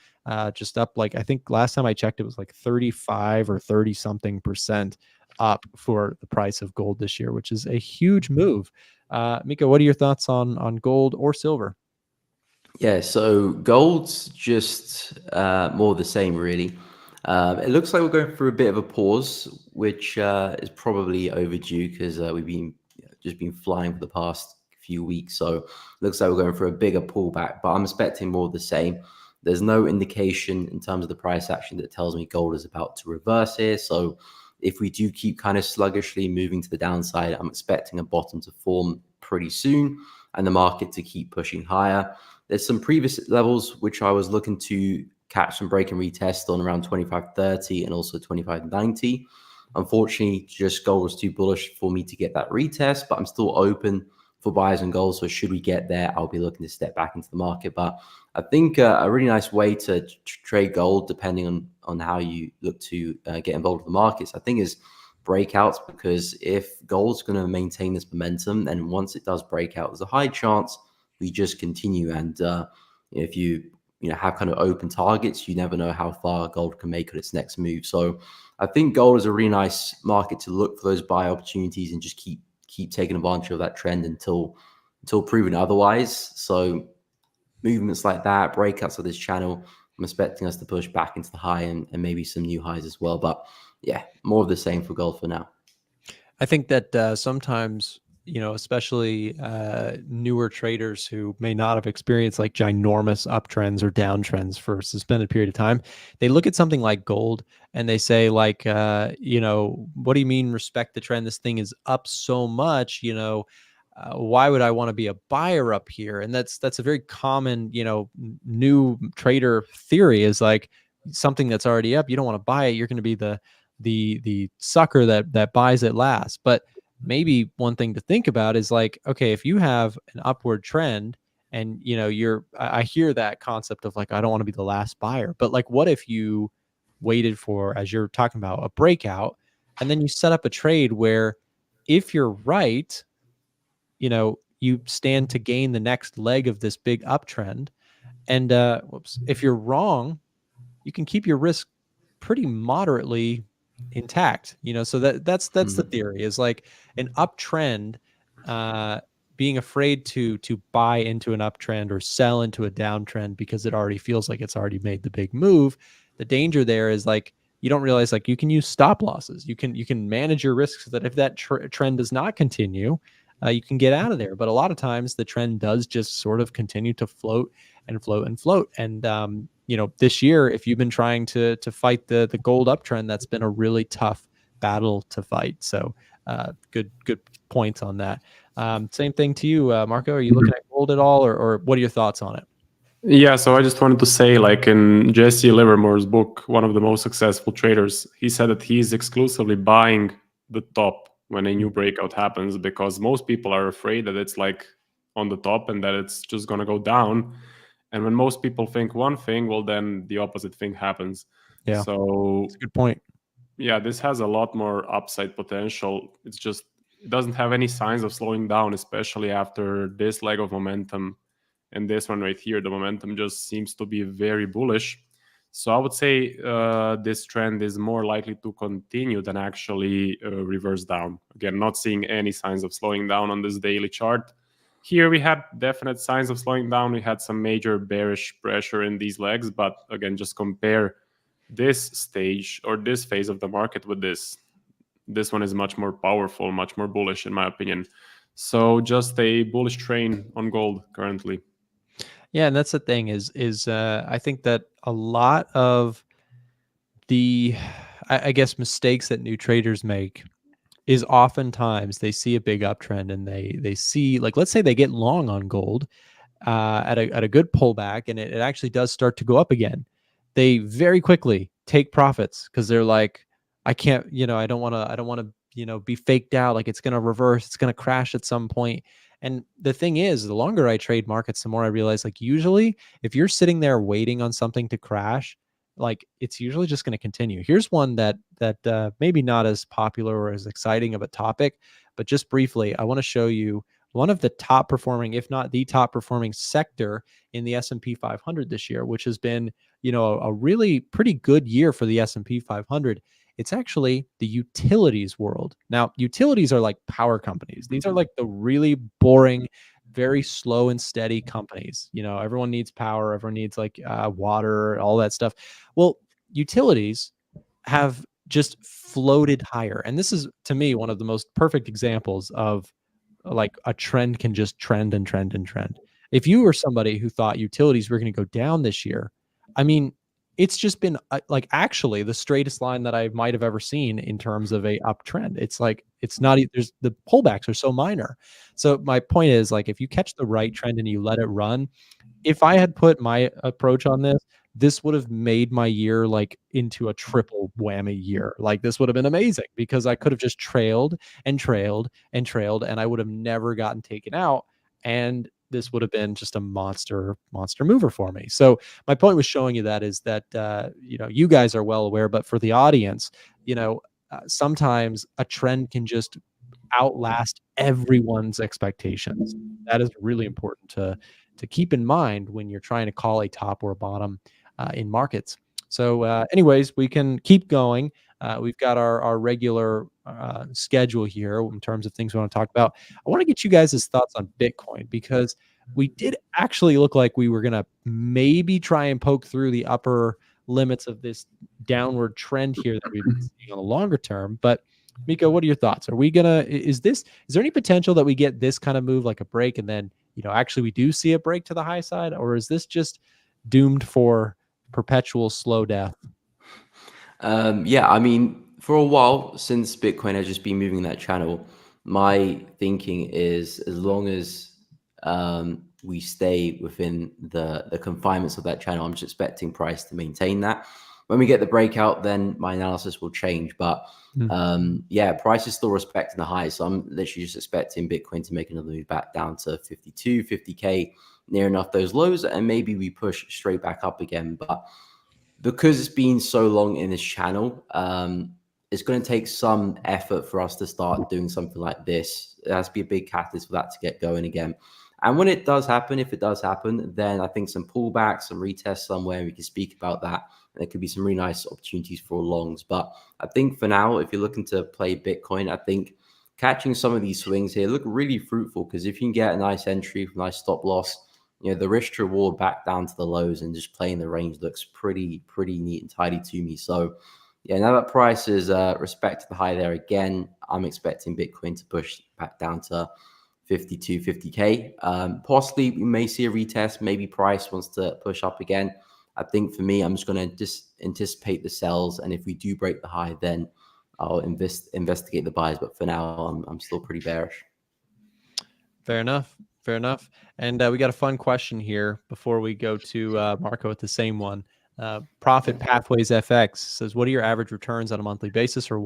just up, like, I think last time I checked, it was like 35 or 30 something percent up for the price of gold this year, which is a huge move. Mika, what are your thoughts on gold or silver? Yeah, so gold's just more of the same, really. It looks like we're going through a bit of a pause, which is probably overdue because we've been just been flying for the past few weeks. So it looks like we're going for a bigger pullback, but I'm expecting more of the same. There's no indication in terms of the price action that tells me gold is about to reverse here. So if we do keep kind of sluggishly moving to the downside, I'm expecting a bottom to form pretty soon and the market to keep pushing higher. There's some previous levels which I was looking to catch some break and retest on around 25.30 and also 25.90. Unfortunately, just gold was too bullish for me to get that retest, but I'm still open for buyers and gold. So should we get there, I'll be looking to step back into the market. But I think a really nice way to trade gold, depending on how you look to get involved with the markets, I think is breakouts, because if gold's going to maintain this momentum, and once it does break out, there's a high chance we just continue. And if you have kind of open targets, you never know how far gold can make on its next move. So I think gold is a really nice market to look for those buy opportunities and just keep taking advantage of that trend until proven otherwise. So movements like that, breakouts of this channel, I'm expecting us to push back into the high and maybe some new highs as well. But yeah, more of the same for gold for now. I think that sometimes, especially newer traders who may not have experienced like ginormous uptrends or downtrends for a suspended period of time, they look at something like gold and they say like, what do you mean respect the trend? This thing is up so much, why would I want to be a buyer up here? And that's a very common, new trader theory, is like something that's already up, you don't want to buy it. You're going to be the sucker that buys it last. But maybe one thing to think about is like, okay, if you have an upward trend and I hear that concept of like, I don't want to be the last buyer, but like, what if you waited for, as you're talking about, a breakout, and then you set up a trade where if you're right, you stand to gain the next leg of this big uptrend. And if you're wrong, you can keep your risk pretty moderately intact, so that's the theory, is like an uptrend, being afraid to buy into an uptrend or sell into a downtrend because it already feels like it's already made the big move. The danger there is like, you don't realize like you can use stop losses. You can manage your risks so that if that trend does not continue, you can get out of there. But a lot of times the trend does just sort of continue to float and float and float. And this year, if you've been trying to fight the gold uptrend, that's been a really tough battle to fight. So good points on that. Same thing to you, Marco. Are you looking at gold at all, or what are your thoughts on it? Yeah, so I just wanted to say, like in Jesse Livermore's book, one of the most successful traders, he said that he's exclusively buying the top when a new breakout happens, because most people are afraid that it's like on the top and that it's just going to go down. And when most people think one thing, well, then the opposite thing happens. Yeah, so that's a good point. Yeah, this has a lot more upside potential. It doesn't have any signs of slowing down, especially after this leg of momentum. And this one right here, the momentum just seems to be very bullish. So I would say this trend is more likely to continue than actually reverse down. Again, not seeing any signs of slowing down on this daily chart. Here we had definite signs of slowing down. We had some major bearish pressure in these legs. But again, just compare this stage or this phase of the market with this. This one is much more powerful, much more bullish in my opinion. So just a bullish train on gold currently. Yeah, and that's the thing is I think that a lot of the I guess mistakes that new traders make is oftentimes they see a big uptrend and they see, like, let's say they get long on gold at a good pullback, and it actually does start to go up again. They very quickly take profits because they're like, I can't, I don't want to, be faked out. Like, it's going to reverse, it's going to crash at some point. And the thing is, the longer I trade markets, the more I realize, like, usually if you're sitting there waiting on something to crash, like, it's usually just going to continue. Here's one that maybe not as popular or as exciting of a topic, but just briefly, I want to show you one of the top performing, if not the top performing sector in the S&P 500 this year, which has been, a really pretty good year for the S&P 500. It's actually the utilities world. Now, utilities are like power companies. These are like the really boring, very slow and steady companies. Everyone needs power. Everyone needs like water, all that stuff. Well, utilities have just floated higher. And this is, to me, one of the most perfect examples of like a trend can just trend and trend and trend. If you were somebody who thought utilities were going to go down this year, I mean, it's just been like actually the straightest line that I might have ever seen in terms of a uptrend. It's like, it's not, there's the pullbacks are so minor. So my point is, like, if you catch the right trend and you let it run, if I had put my approach on this would have made my year like into a triple whammy year. Like, this would have been amazing because I could have just trailed and trailed and trailed, and I would have never gotten taken out. And this would have been just a monster mover for me. So my point was showing you that is that, you guys are well aware, but for the audience, sometimes a trend can just outlast everyone's expectations. That is really important to keep in mind when you're trying to call a top or a bottom in markets. So anyways, we can keep going. We've got our regular schedule here in terms of things we want to talk about. I want to get you guys' thoughts on Bitcoin, because we did actually look like we were going to maybe try and poke through the upper limits of this downward trend here that we've been seeing on the longer term. But Miko, what are your thoughts? Is there any potential that we get this kind of move, like a break, and then, actually we do see a break to the high side? Or is this just doomed for perpetual slow death? Yeah, I mean, for a while, since Bitcoin has just been moving in that channel, my thinking is, as long as we stay within the confinements of that channel, I'm just expecting price to maintain that. When we get the breakout, then my analysis will change. But yeah, price is still respecting the highs. So I'm literally just expecting Bitcoin to make another move back down to 52, 50K, near enough those lows, and maybe we push straight back up again. But because it's been so long in this channel, it's going to take some effort for us to start doing something like this. It has to be a big catalyst for that to get going again. And when it does happen, if it does happen, then I think some pullbacks, some retests somewhere, we can speak about that. And there could be some really nice opportunities for longs. But I think for now, if you're looking to play Bitcoin, I think catching some of these swings here look really fruitful, because if you can get a nice entry, nice stop loss, the risk to reward back down to the lows and just playing the range looks pretty neat and tidy to me. So yeah, now that price is respect the high there again, I'm expecting Bitcoin to push back down to 52, 50K. Possibly we may see a retest. Maybe price wants to push up again. I think for me, I'm just going to just anticipate the sells. And if we do break the high, then I'll investigate the buys. But for now, I'm still pretty bearish. Fair enough. And we got a fun question here before we go to Marco with the same one. Profit Pathways FX says, what are your average returns on a monthly basis? Or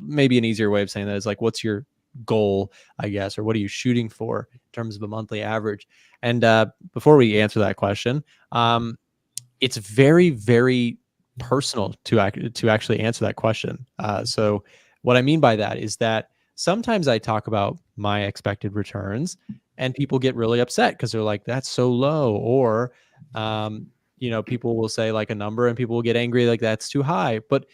maybe an easier way of saying that is like, what's your goal, I guess, or what are you shooting for in terms of a monthly average? And before we answer that question, it's very, very personal to actually answer that question. So what I mean by that is that sometimes I talk about my expected returns and people get really upset because they're like, that's so low. Or, people will say like a number and people will get angry, like that's too high. But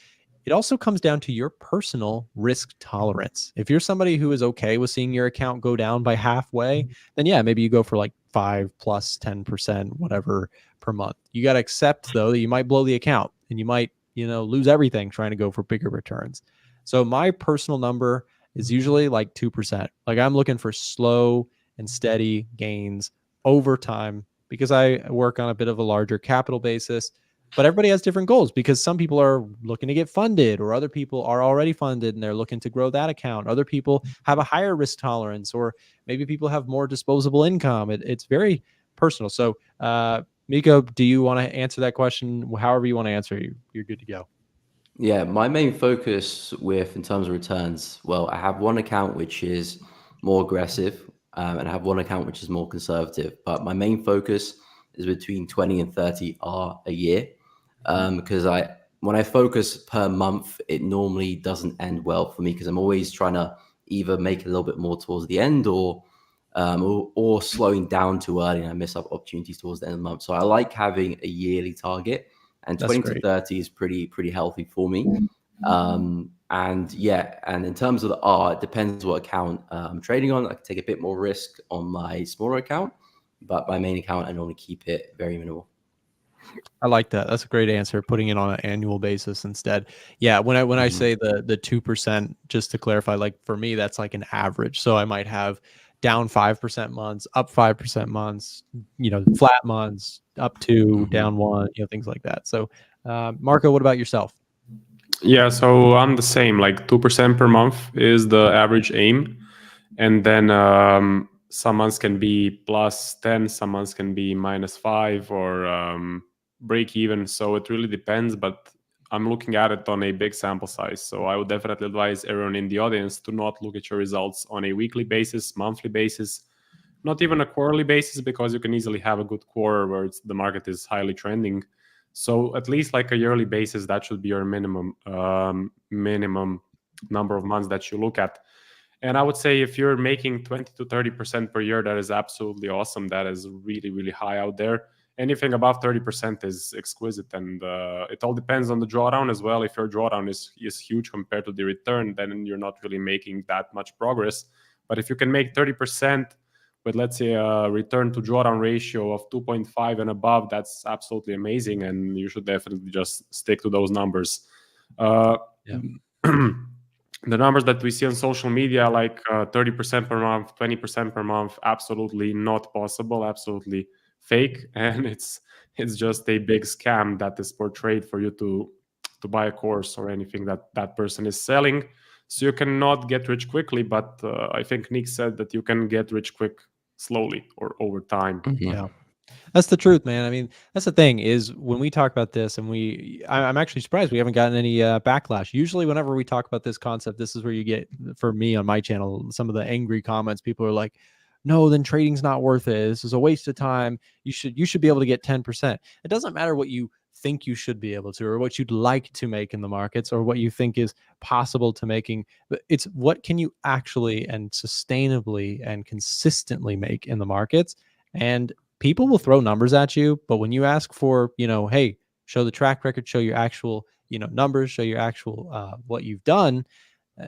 it also comes down to your personal risk tolerance. If you're somebody who is okay with seeing your account go down by halfway, then yeah, maybe you go for like 5 plus 10%, whatever per month. You got to accept though that you might blow the account and you might, lose everything trying to go for bigger returns. So my personal number is usually like 2%. Like I'm looking for slow and steady gains over time because I work on a bit of a larger capital basis. But everybody has different goals because some people are looking to get funded, or other people are already funded and they're looking to grow that account. Other people have a higher risk tolerance, or maybe people have more disposable income. It's very personal. So, Miko, do you want to answer that question? However you want to answer, you're good to go. Yeah, my main focus in terms of returns, well, I have one account which is more aggressive, and I have one account which is more conservative. But my main focus is between 20 and 30 R a year, because when I focus per month, it normally doesn't end well for me because I'm always trying to either make a little bit more towards the end, or slowing down too early, and I miss up opportunities towards the end of the month. So I like having a yearly target, and That's 20 great. to 30 is pretty healthy for me. And in terms of the R, it depends what account I'm trading on. I can take a bit more risk on my smaller account, but my main account, I normally keep it very minimal. I like that. That's a great answer. Putting it on an annual basis instead. Yeah. When I say the 2%, just to clarify, like for me, that's like an average. So I might have down 5% months, up 5% months, flat months, up 2, down 1, things like that. So, Marco, what about yourself? Yeah, so I'm the same. Like 2% per month is the average aim, and then some months can be plus 10, some months can be minus 5, or break even. So it really depends, but I'm looking at it on a big sample size. So I would definitely advise everyone in the audience to not look at your results on a weekly basis, monthly basis, not even a quarterly basis, because you can easily have a good quarter where the market is highly trending. So at least like a yearly basis, that should be your minimum number of months that you look at. And I would say if you're making 20 to 30% per year, that is absolutely awesome. That is really, really high out there. Anything above 30% is exquisite. And it all depends on the drawdown as well. If your drawdown is huge compared to the return, then you're not really making that much progress. But if you can make 30% with, let's say, a return to drawdown ratio of 2.5 and above, that's absolutely amazing. And you should definitely just stick to those numbers. The numbers that we see on social media, like 30% per month, 20% per month, absolutely not possible, absolutely fake. And it's just a big scam that is portrayed for you to buy a course or anything that person is selling. So you cannot get rich quickly, but I think Nick said that you can get rich quick slowly or over time. Yeah. That's the truth, man. I mean, that's the thing is when we talk about this, and I'm actually surprised we haven't gotten any backlash. Usually whenever we talk about this concept, this is where you get, for me on my channel, some of the angry comments. People are like, no, then trading's not worth it. This is a waste of time. You should be able to get 10%. It doesn't matter what you think you should be able to, or what you'd like to make in the markets, or what you think is possible to making. But it's what can you actually and sustainably and consistently make in the markets. And people will throw numbers at you, but when you ask for, hey, show the track record, show your actual, numbers, show your actual what you've done,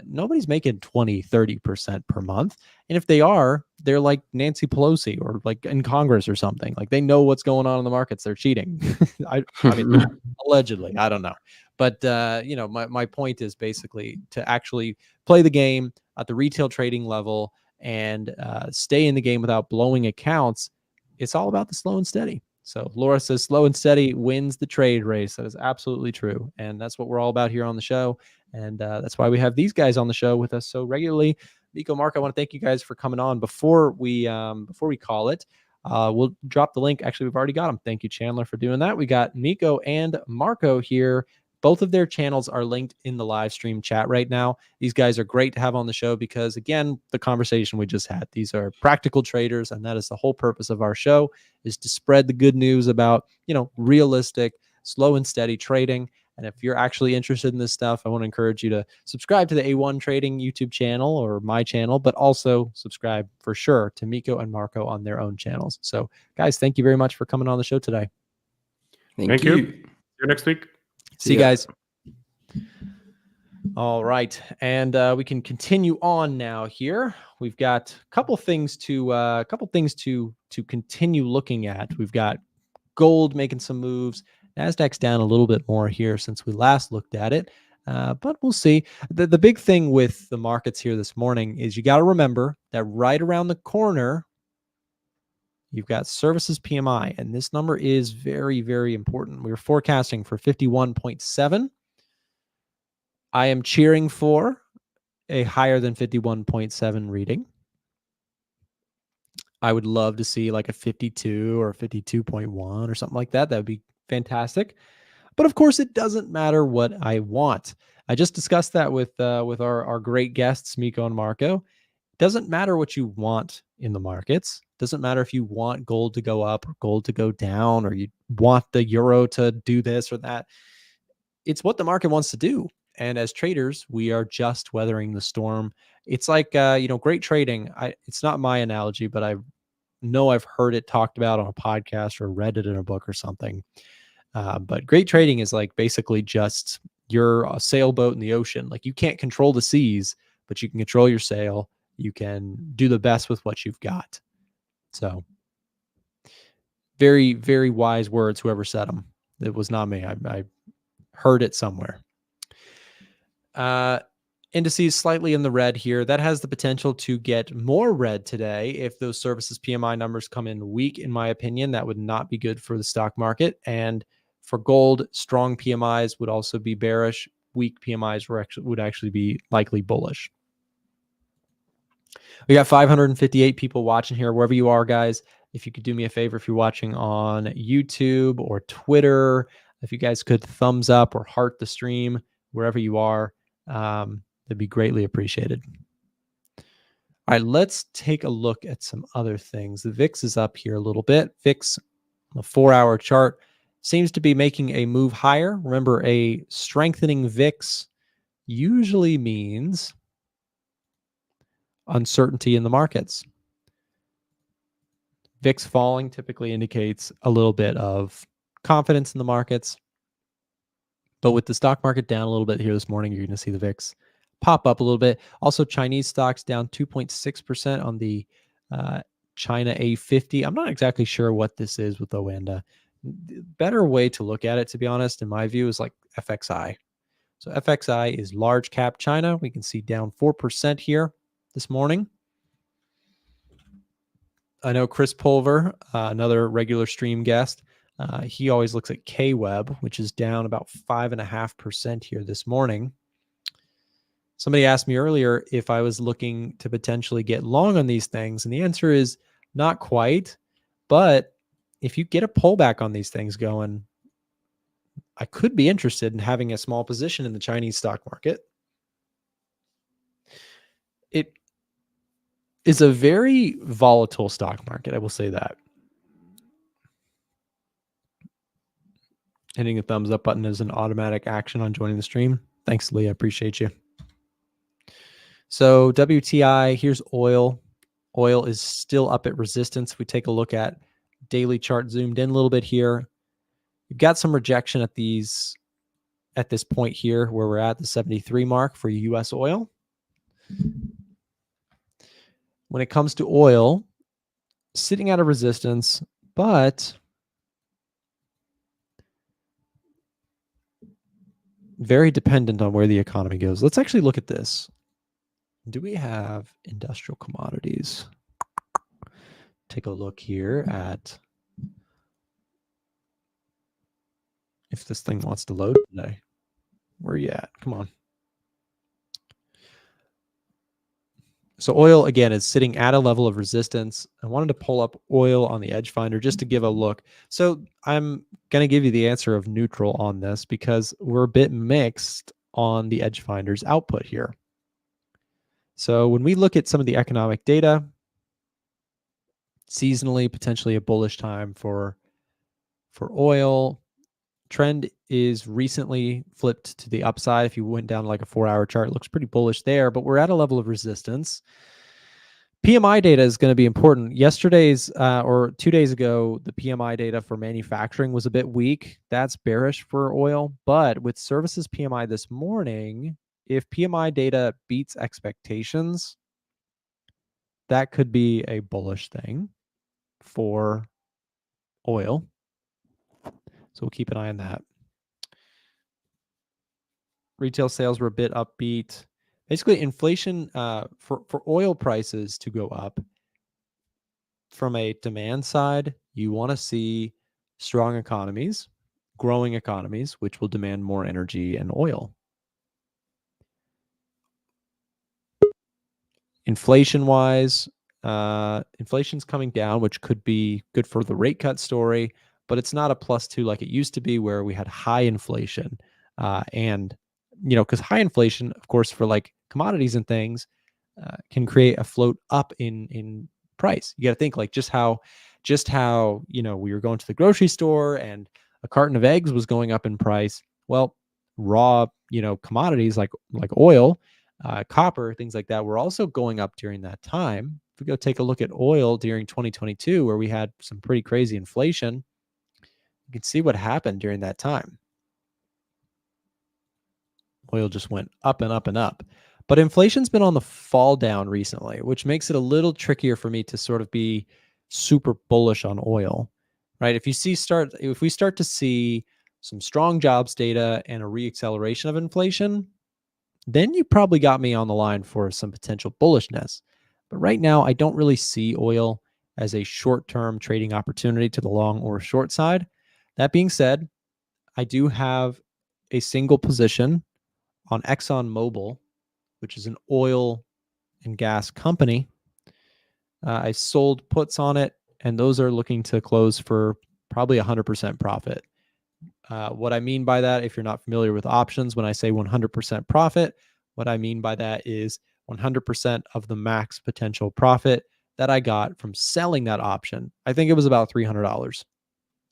nobody's making 20, 30% per month. And if they are, they're like Nancy Pelosi or like in Congress or something. Like they know what's going on in the markets. They're cheating. I mean, allegedly, I don't know. But, my point is basically to actually play the game at the retail trading level and stay in the game without blowing accounts. It's all about the slow and steady. So Laura says slow and steady wins the trade race. That is absolutely true. And that's what we're all about here on the show. And that's why we have these guys on the show with us so regularly. Miko, Mark, I want to thank you guys for coming on. Before we call it, we'll drop the link. Actually, we've already got them. Thank you, Chandler, for doing that. We got Miko and Marco here. Both of their channels are linked in the live stream chat right now. These guys are great to have on the show because, again, the conversation we just had, these are practical traders, and that is the whole purpose of our show, is to spread the good news about, realistic, slow and steady trading. And if you're actually interested in this stuff, I want to encourage you to subscribe to the A1 Trading YouTube channel or my channel, but also subscribe for sure to Miko and Marco on their own channels. So, guys, thank you very much for coming on the show today. Thank you. See you next week. See you guys. All right, and we can continue on now. Here we've got a couple things to continue looking at. We've got gold making some moves. Nasdaq's down a little bit more here since we last looked at it, but we'll see. The big thing with the markets here this morning is you got to remember that right around the corner, you've got services PMI, and this number is very, very important. We were forecasting for 51.7. I am cheering for a higher than 51.7 reading. I would love to see like a 52 or 52.1 or something like that. That would be fantastic. But of course, it doesn't matter what I want. I just discussed that with our great guests, Miko and Marco. It doesn't matter what you want in the markets. It doesn't matter if you want gold to go up or gold to go down, or you want the euro to do this or that. It's what the market wants to do. And as traders, we are just weathering the storm. It's like, great trading. It's not my analogy, but I know I've heard it talked about on a podcast or read it in a book or something. But great trading is like basically just you're a sailboat in the ocean. Like, you can't control the seas, but you can control your sail. You can do the best with what you've got. So very, very wise words, whoever said them. It was not me. I heard it somewhere. Indices slightly in the red here. That has the potential to get more red today if those services PMI numbers come in weak, in my opinion. That would not be good for the stock market. And for gold, strong PMIs would also be bearish. Weak PMIs would actually be likely bullish. We got 558 people watching here, wherever you are, guys. If you could do me a favor, if you're watching on YouTube or Twitter, if you guys could thumbs up or heart the stream, wherever you are, that'd be greatly appreciated. All right, let's take a look at some other things. The VIX is up here a little bit. VIX, on the 4-hour chart, seems to be making a move higher. Remember, a strengthening VIX usually means uncertainty in the markets. VIX falling typically indicates a little bit of confidence in the markets. But with the stock market down a little bit here this morning, you're going to see the VIX pop up a little bit. Also, Chinese stocks down 2.6% on the China A50. I'm not exactly sure what this is with Oanda. Better way to look at it, to be honest, in my view, is like FXI. So FXI is large cap China. We can see down 4% here this morning. I know Chris Pulver, another regular stream guest, he always looks at KWeb, which is down about 5.5% here this morning. Somebody asked me earlier if I was looking to potentially get long on these things, and the answer is not quite. But if you get a pullback on these things going, I could be interested in having a small position in the Chinese stock market. It is a very volatile stock market, I will say that. Hitting the thumbs up button is an automatic action on joining the stream. Thanks, Lee. I appreciate you. So WTI, here's oil. Oil is still up at resistance. If we take a look at daily chart zoomed in a little bit here, you've got some rejection at this point here where we're at the 73 mark for US oil. When it comes to oil, sitting at a resistance, but very dependent on where the economy goes. Let's actually look at this. Do we have industrial commodities? Take a look here at if this thing wants to load today. Where are you at? Come on. So oil, again, is sitting at a level of resistance. I wanted to pull up oil on the Edge Finder just to give a look. So I'm going to give you the answer of neutral on this because we're a bit mixed on the Edge Finder's output here. So when we look at some of the economic data, seasonally, potentially a bullish time for oil. Trend is recently flipped to the upside. If you went down like a 4-hour chart, it looks pretty bullish there, but we're at a level of resistance. PMI data is going to be important. Yesterday's or 2 days ago, the PMI data for manufacturing was a bit weak. That's bearish for oil. But with services PMI this morning, if PMI data beats expectations, that could be a bullish thing for oil. So we'll keep an eye on that. Retail sales were a bit upbeat. Basically, inflation for oil prices to go up, from a demand side, you want to see strong economies, growing economies, which will demand more energy and oil. Inflation-wise, inflation's coming down, which could be good for the rate cut story, but it's not a +2 like it used to be, where we had high inflation. And, because high inflation, of course, for like commodities and things, can create a float up in price. You got to think like just how we were going to the grocery store and a carton of eggs was going up in price. Well, raw commodities like oil, copper, things like that were also going up during that time. If we go take a look at oil during 2022, where we had some pretty crazy inflation, you can see what happened during that time. Oil just went up and up and up. But inflation's been on the fall down recently, which makes it a little trickier for me to sort of be super bullish on oil, right? If we start to see some strong jobs data and a reacceleration of inflation, then you probably got me on the line for some potential bullishness. But right now, I don't really see oil as a short-term trading opportunity to the long or short side. That being said, I do have a single position on ExxonMobil, which is an oil and gas company. I sold puts on it, and those are looking to close for probably 100% profit. What I mean by that, if you're not familiar with options, when I say 100% profit, what I mean by that is 100% of the max potential profit that I got from selling that option. I think it was about $300,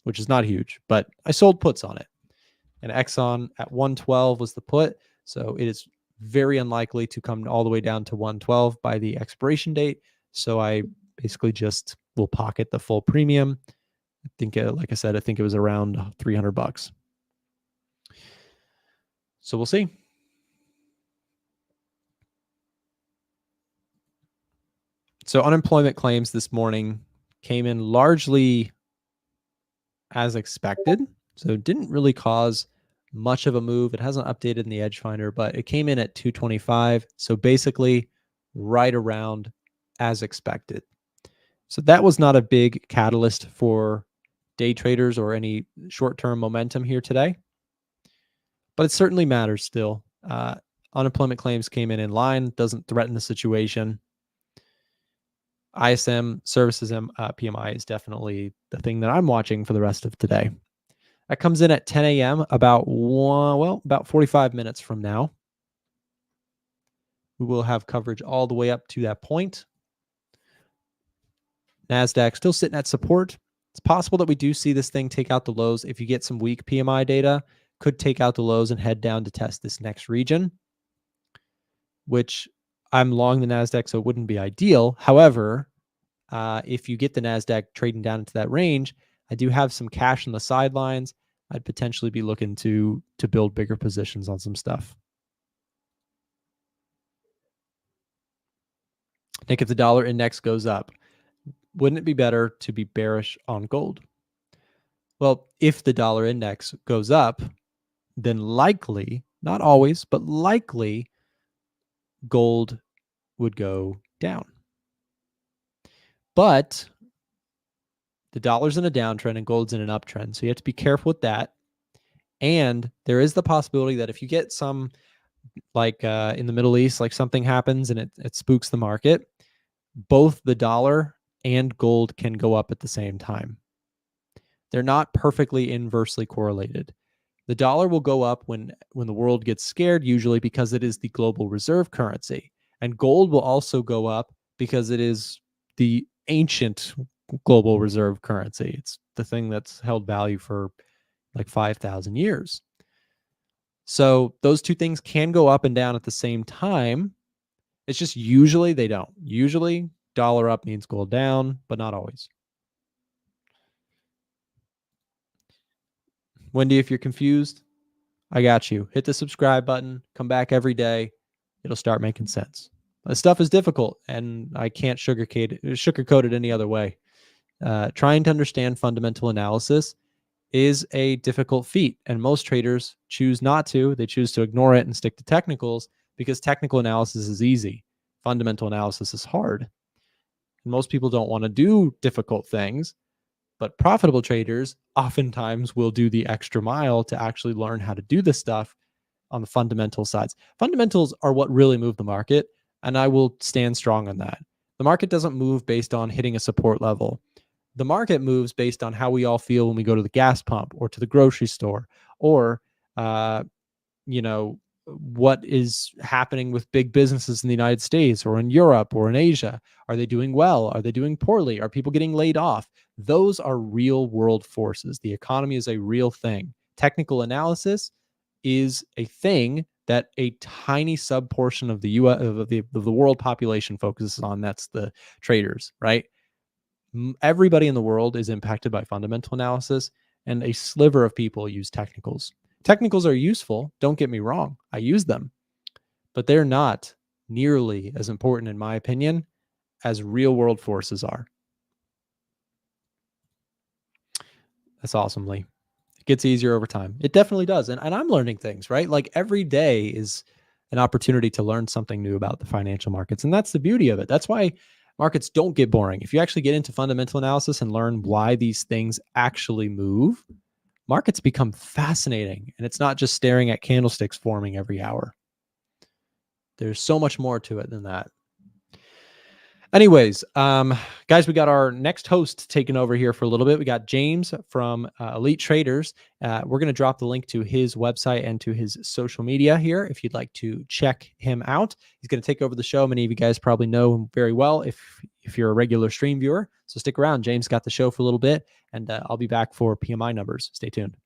which is not huge, but I sold puts on it. And Exxon at 112 was the put, so it is very unlikely to come all the way down to 112 by the expiration date. So I basically just will pocket the full premium. I think, like I said, I think it was around $300. So we'll see. So unemployment claims this morning came in largely as expected. So it didn't really cause much of a move. It hasn't updated in the Edge Finder, but it came in at 225. So basically right around as expected. So that was not a big catalyst for day traders or any short-term momentum here today, but it certainly matters still. Unemployment claims came in line, doesn't threaten the situation. ISM services PMI is definitely the thing that I'm watching for the rest of today. That comes in at 10 a.m. about 45 minutes from now. We will have coverage all the way up to that point. NASDAQ still sitting at support. It's possible that we do see this thing take out the lows. If you get some weak PMI data, could take out the lows and head down to test this next region, which I'm long the NASDAQ, so it wouldn't be ideal. However, if you get the NASDAQ trading down into that range, I do have some cash on the sidelines. I'd potentially be looking to build bigger positions on some stuff. I think if the dollar index goes up, wouldn't it be better to be bearish on gold? Well, if the dollar index goes up, then likely, not always, but likely, gold would go down. But the dollar's in a downtrend and gold's in an uptrend. So you have to be careful with that. And there is the possibility that if you get some, like in the Middle East, like something happens and it spooks the market, both the dollar and gold can go up at the same time. They're not perfectly inversely correlated. The dollar will go up when the world gets scared, usually because it is the global reserve currency. And gold will also go up because it is the ancient global reserve currency. It's the thing that's held value for like 5,000 years. So those two things can go up and down at the same time. It's just usually they don't. Usually dollar up means gold down, but not always. Wendy, if you're confused, I got you. Hit the subscribe button. Come back every day. It'll start making sense. This stuff is difficult, and I can't sugarcoat it any other way. Trying to understand fundamental analysis is a difficult feat, and most traders choose not to. They choose to ignore it and stick to technicals because technical analysis is easy. Fundamental analysis is hard. Most people don't want to do difficult things, but profitable traders oftentimes will do the extra mile to actually learn how to do this stuff on the fundamental sides. Fundamentals are what really move the market, and I will stand strong on that. The market doesn't move based on hitting a support level. The market moves based on how we all feel when we go to the gas pump or to the grocery store, or what is happening with big businesses in the United States or in Europe or in Asia. Are they doing well? Are they doing poorly? Are people getting laid off? Those are real world forces. The economy is a real thing. Technical analysis is a thing that a tiny sub portion of the US of the world population focuses on. That's the traders, right? Everybody in the world is impacted by fundamental analysis, and a sliver of people use technicals. Technicals are useful, don't get me wrong. I use them, but they're not nearly as important, in my opinion, as real world forces are. That's awesome, Lee. It gets easier over time. It definitely does. And I'm learning things, right? Like every day is an opportunity to learn something new about the financial markets. And that's the beauty of it. That's why markets don't get boring. If you actually get into fundamental analysis and learn why these things actually move, markets become fascinating. And it's not just staring at candlesticks forming every hour. There's so much more to it than that. Anyways, guys, we got our next host taking over here for a little bit. We got James from Elite Traders. We're going to drop the link to his website and to his social media here if you'd like to check him out. He's going to take over the show. Many of you guys probably know him very well if you're a regular stream viewer. So stick around. James got the show for a little bit, and I'll be back for PMI numbers. Stay tuned.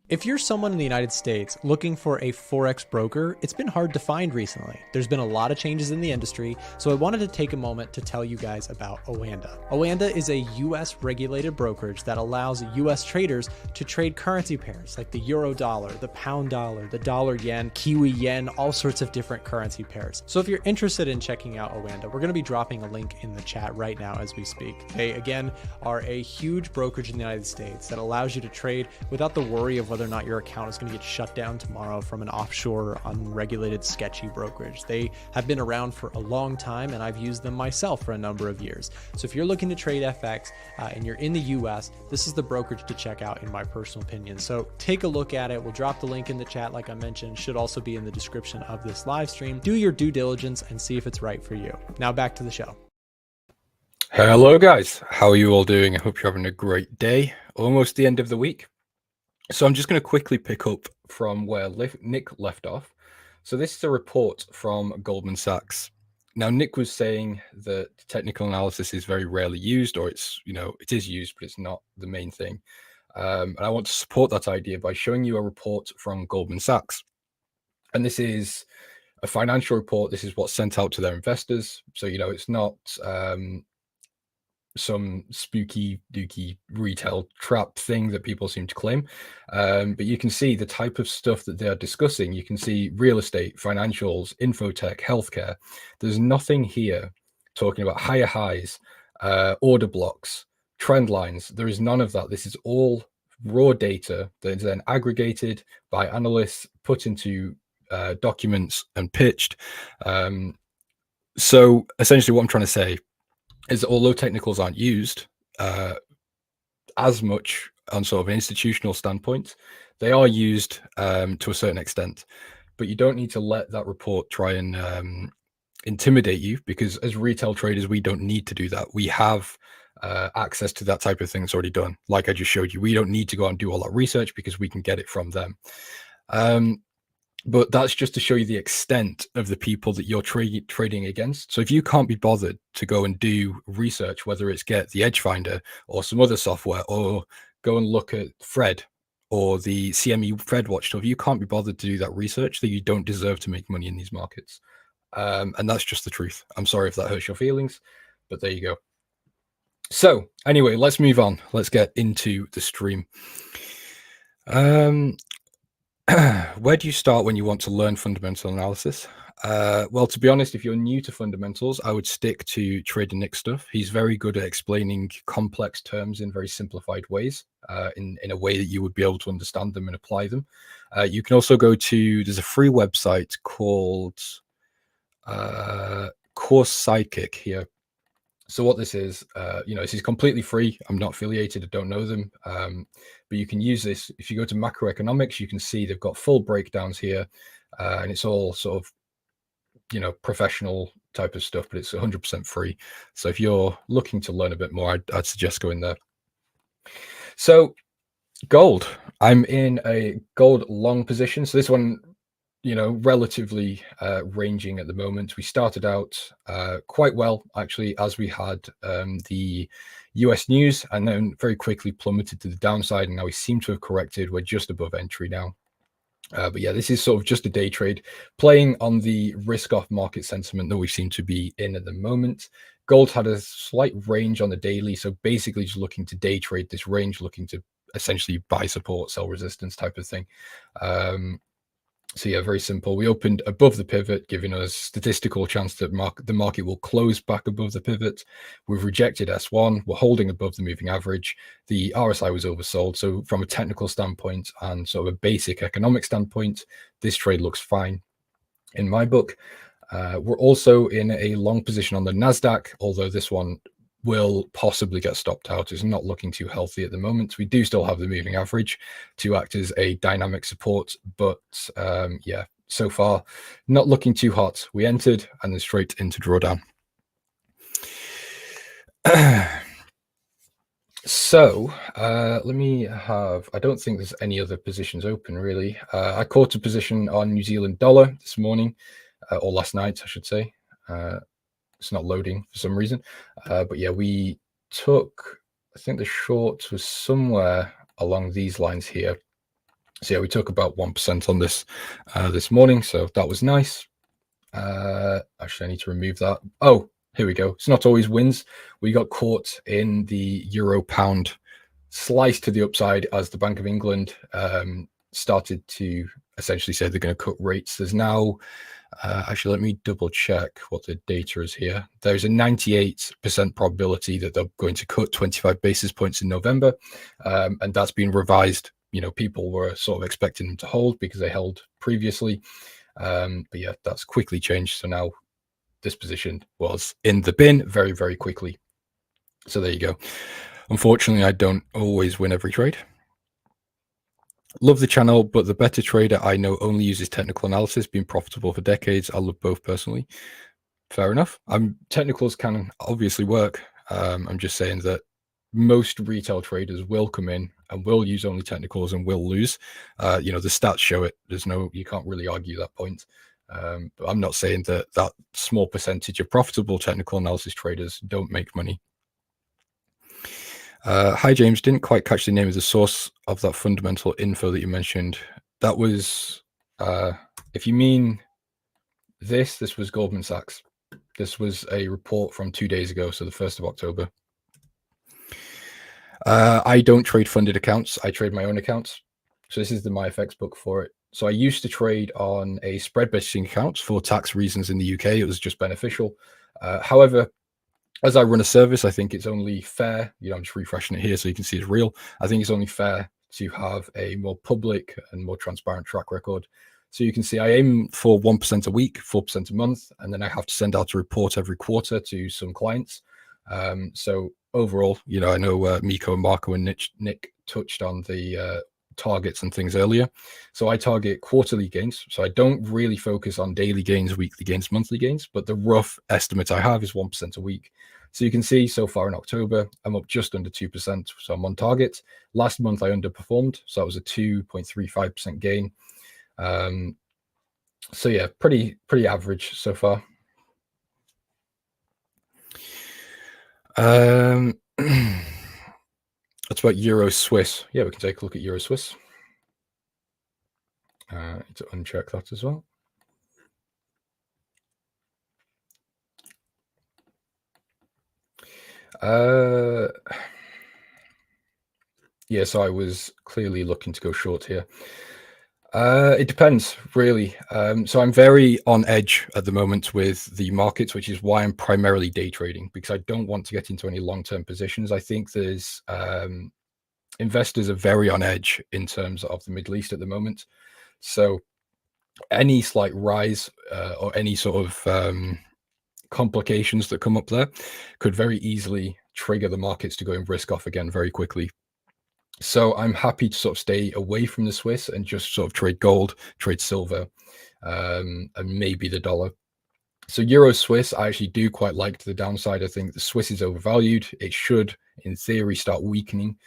If you're someone in the United States looking for a Forex broker, it's been hard to find recently. There's been a lot of changes in the industry, so I wanted to take a moment to tell you guys about Oanda. Oanda is a US regulated brokerage that allows US traders to trade currency pairs like the euro dollar, the pound dollar, the dollar yen, Kiwi yen, all sorts of different currency pairs. So if you're interested in checking out Oanda, we're going to be dropping a link in the chat right now as we speak. They, again, are a huge brokerage in the United States that allows you to trade without the worry of whether or not your account is going to get shut down tomorrow from an offshore, unregulated, sketchy brokerage. They have been around for a long time, and I've used them myself for a number of years. So if you're looking to trade FX and you're in the US, this is the brokerage to check out, in my personal opinion. So take a look at it. We'll drop the link in the chat, like I mentioned, should also be in the description of this live stream. Do your due diligence and see if it's right for you. Now back to the show. Hello guys, how are you all doing? I hope you're having a great day. Almost the end of the week. So I'm just going to quickly pick up from where Nick left off. So this is a report from Goldman Sachs. Now, Nick was saying that technical analysis is very rarely used, or it's, it is used, but it's not the main thing. And I want to support that idea by showing you a report from Goldman Sachs. And this is a financial report. This is what's sent out to their investors. So, it's not some spooky dooky retail trap thing that people seem to claim, but you can see the type of stuff that they're discussing. You can see real estate, financials, infotech, healthcare. There's nothing here talking about higher highs, order blocks, trend lines. There is none of that. This is all raw data that is then aggregated by analysts, put into documents and pitched. So essentially what I'm trying to say is that although technicals aren't used as much on sort of an institutional standpoint, they are used to a certain extent. But you don't need to let that report try and intimidate you, because as retail traders, we don't need to do that. We have access to that type of thing that's already done. Like I just showed you, we don't need to go out and do all that research because we can get it from them. But that's just to show you the extent of the people that you're trading against. So if you can't be bothered to go and do research, whether it's get the Edge Finder or some other software, or go and look at Fred or the CME Fred Watch, so if you can't be bothered to do that research, then you don't deserve to make money in these markets. And that's just the truth. I'm sorry if that hurts your feelings, but there you go. So anyway, let's move on. Let's get into the stream. Where do you start when you want to learn fundamental analysis? Well, to be honest, if you're new to fundamentals, I would stick to Trader Nick stuff. He's very good at explaining complex terms in very simplified ways, in a way that you would be able to understand them and apply them. You can also go to, there's a free website called Course Sidekick here. So what this is, this is completely free. I'm not affiliated. I don't know them. But you can use this. If you go to macroeconomics, you can see they've got full breakdowns here. And it's all sort of, professional type of stuff, but it's 100% free. So if you're looking to learn a bit more, I'd suggest going there. So gold, I'm in a gold long position. So this one, relatively ranging at the moment. We started out quite well, actually, as we had the US news, and then very quickly plummeted to the downside. And now we seem to have corrected. We're just above entry now. But yeah, this is sort of just a day trade, playing on the risk-off market sentiment that we seem to be in at the moment. Gold had a slight range on the daily, so basically just looking to day trade this range, looking to essentially buy support, sell resistance type of thing. So yeah, very simple. We opened above the pivot, giving us statistical chance that the market will close back above the pivot. We've rejected S1. We're holding above the moving average. The RSI was oversold. So from a technical standpoint and sort of a basic economic standpoint, this trade looks fine in my book. We're also in a long position on the NASDAQ, although this one will possibly get stopped out. It's not looking too healthy at the moment. We do still have the moving average to act as a dynamic support, but yeah, so far not looking too hot. We entered and then straight into drawdown. So let me have, I don't think there's any other positions open really. I caught a position on New Zealand dollar this morning, or last night, I should say. It's not loading for some reason. But yeah, we took, I think the short was somewhere along these lines here. So yeah, we took about 1% on this this morning. So that was nice. Actually, I need to remove that. Oh, here we go. It's not always wins. We got caught in the euro pound slice to the upside as the Bank of England started to essentially say they're going to cut rates. There's now actually, let me double check what the data is here. There's a 98% probability that they're going to cut 25 basis points in November. And that's been revised. People were sort of expecting them to hold because they held previously. But yeah, that's quickly changed. So now this position was in the bin very, very quickly. So there you go. Unfortunately, I don't always win every trade. Love the channel, but the better trader I know only uses technical analysis, been profitable for decades. I love both personally. Fair enough. Technicals can obviously work. I'm just saying that most retail traders will come in and will use only technicals and will lose. The stats show it. You can't really argue that point. But I'm not saying that small percentage of profitable technical analysis traders don't make money. Hi, James. Didn't quite catch the name of the source of that fundamental info that you mentioned. That was, if you mean this was Goldman Sachs. This was a report from 2 days ago, so the 1st of October. I don't trade funded accounts. I trade my own accounts. So this is the MyFX book for it. So I used to trade on a spread-based account for tax reasons in the UK. It was just beneficial. However, as I run a service, I think it's only fair, I'm just refreshing it here so you can see it's real. I think it's only fair to have a more public and more transparent track record. So you can see I aim for 1% a week, 4% a month, and then I have to send out a report every quarter to some clients. So overall, I know Miko and Marco and Nick touched on the targets and things earlier. So I target quarterly gains. So I don't really focus on daily gains, weekly gains, monthly gains, but the rough estimate I have is 1% a week. So you can see so far in October, I'm up just under 2%. So I'm on target. Last month I underperformed. So that was a 2.35% gain. So yeah, pretty average so far. That's about Euro Swiss. Yeah, we can take a look at Euro Swiss. Need to uncheck that as well. Yeah, so I was clearly looking to go short here. It depends, really. So I'm very on edge at the moment with the markets, which is why I'm primarily day trading, because I don't want to get into any long-term positions. I think there's investors are very on edge in terms of the Middle East at the moment. So any slight rise or any sort of complications that come up there could very easily trigger the markets to go and risk off again very quickly. So I'm happy to sort of stay away from the Swiss and just sort of trade gold, trade silver, and maybe the dollar. So Euro Swiss, I actually do quite like to the downside. I think the Swiss is overvalued. It should, in theory, start weakening.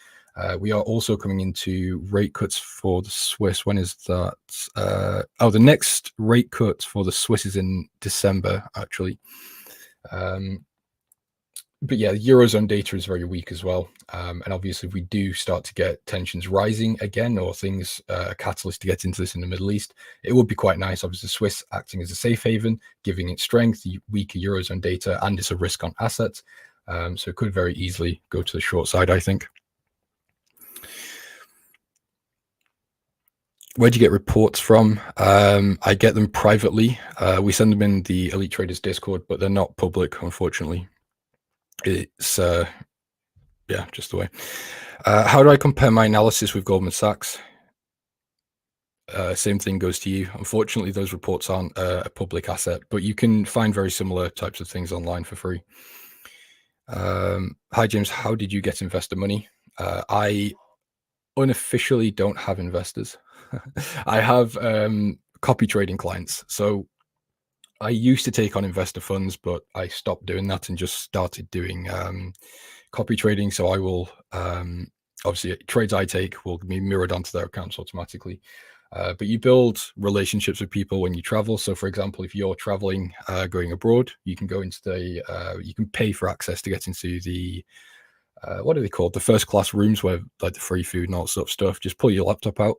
We are also coming into rate cuts for the Swiss. When is that? The next rate cut for the Swiss is in December, actually. But yeah, the Eurozone data is very weak as well. And obviously, if we do start to get tensions rising again, or things, a catalyst to get into this in the Middle East, it would be quite nice. Obviously, Swiss acting as a safe haven, giving it strength, the weaker Eurozone data, and it's a risk on assets. So it could very easily go to the short side, I think. Where do you get reports from? I get them privately. We send them in the Elite Traders Discord, but they're not public, unfortunately. It's yeah, just the way. How do I compare my analysis with Goldman Sachs? Same thing goes to you. Unfortunately, those reports aren't a public asset, but you can find very similar types of things online for free. Hi, James. How did you get investor money? I unofficially don't have investors. I have copy trading clients. So I used to take on investor funds, but I stopped doing that and just started doing copy trading. So I will obviously trades I take will be mirrored onto their accounts automatically. But you build relationships with people when you travel. So for example, if you're traveling, going abroad, you can go into the, you can pay for access to get into the, what are they called? The first class rooms where like the free food and all that sort of stuff. Just pull your laptop out,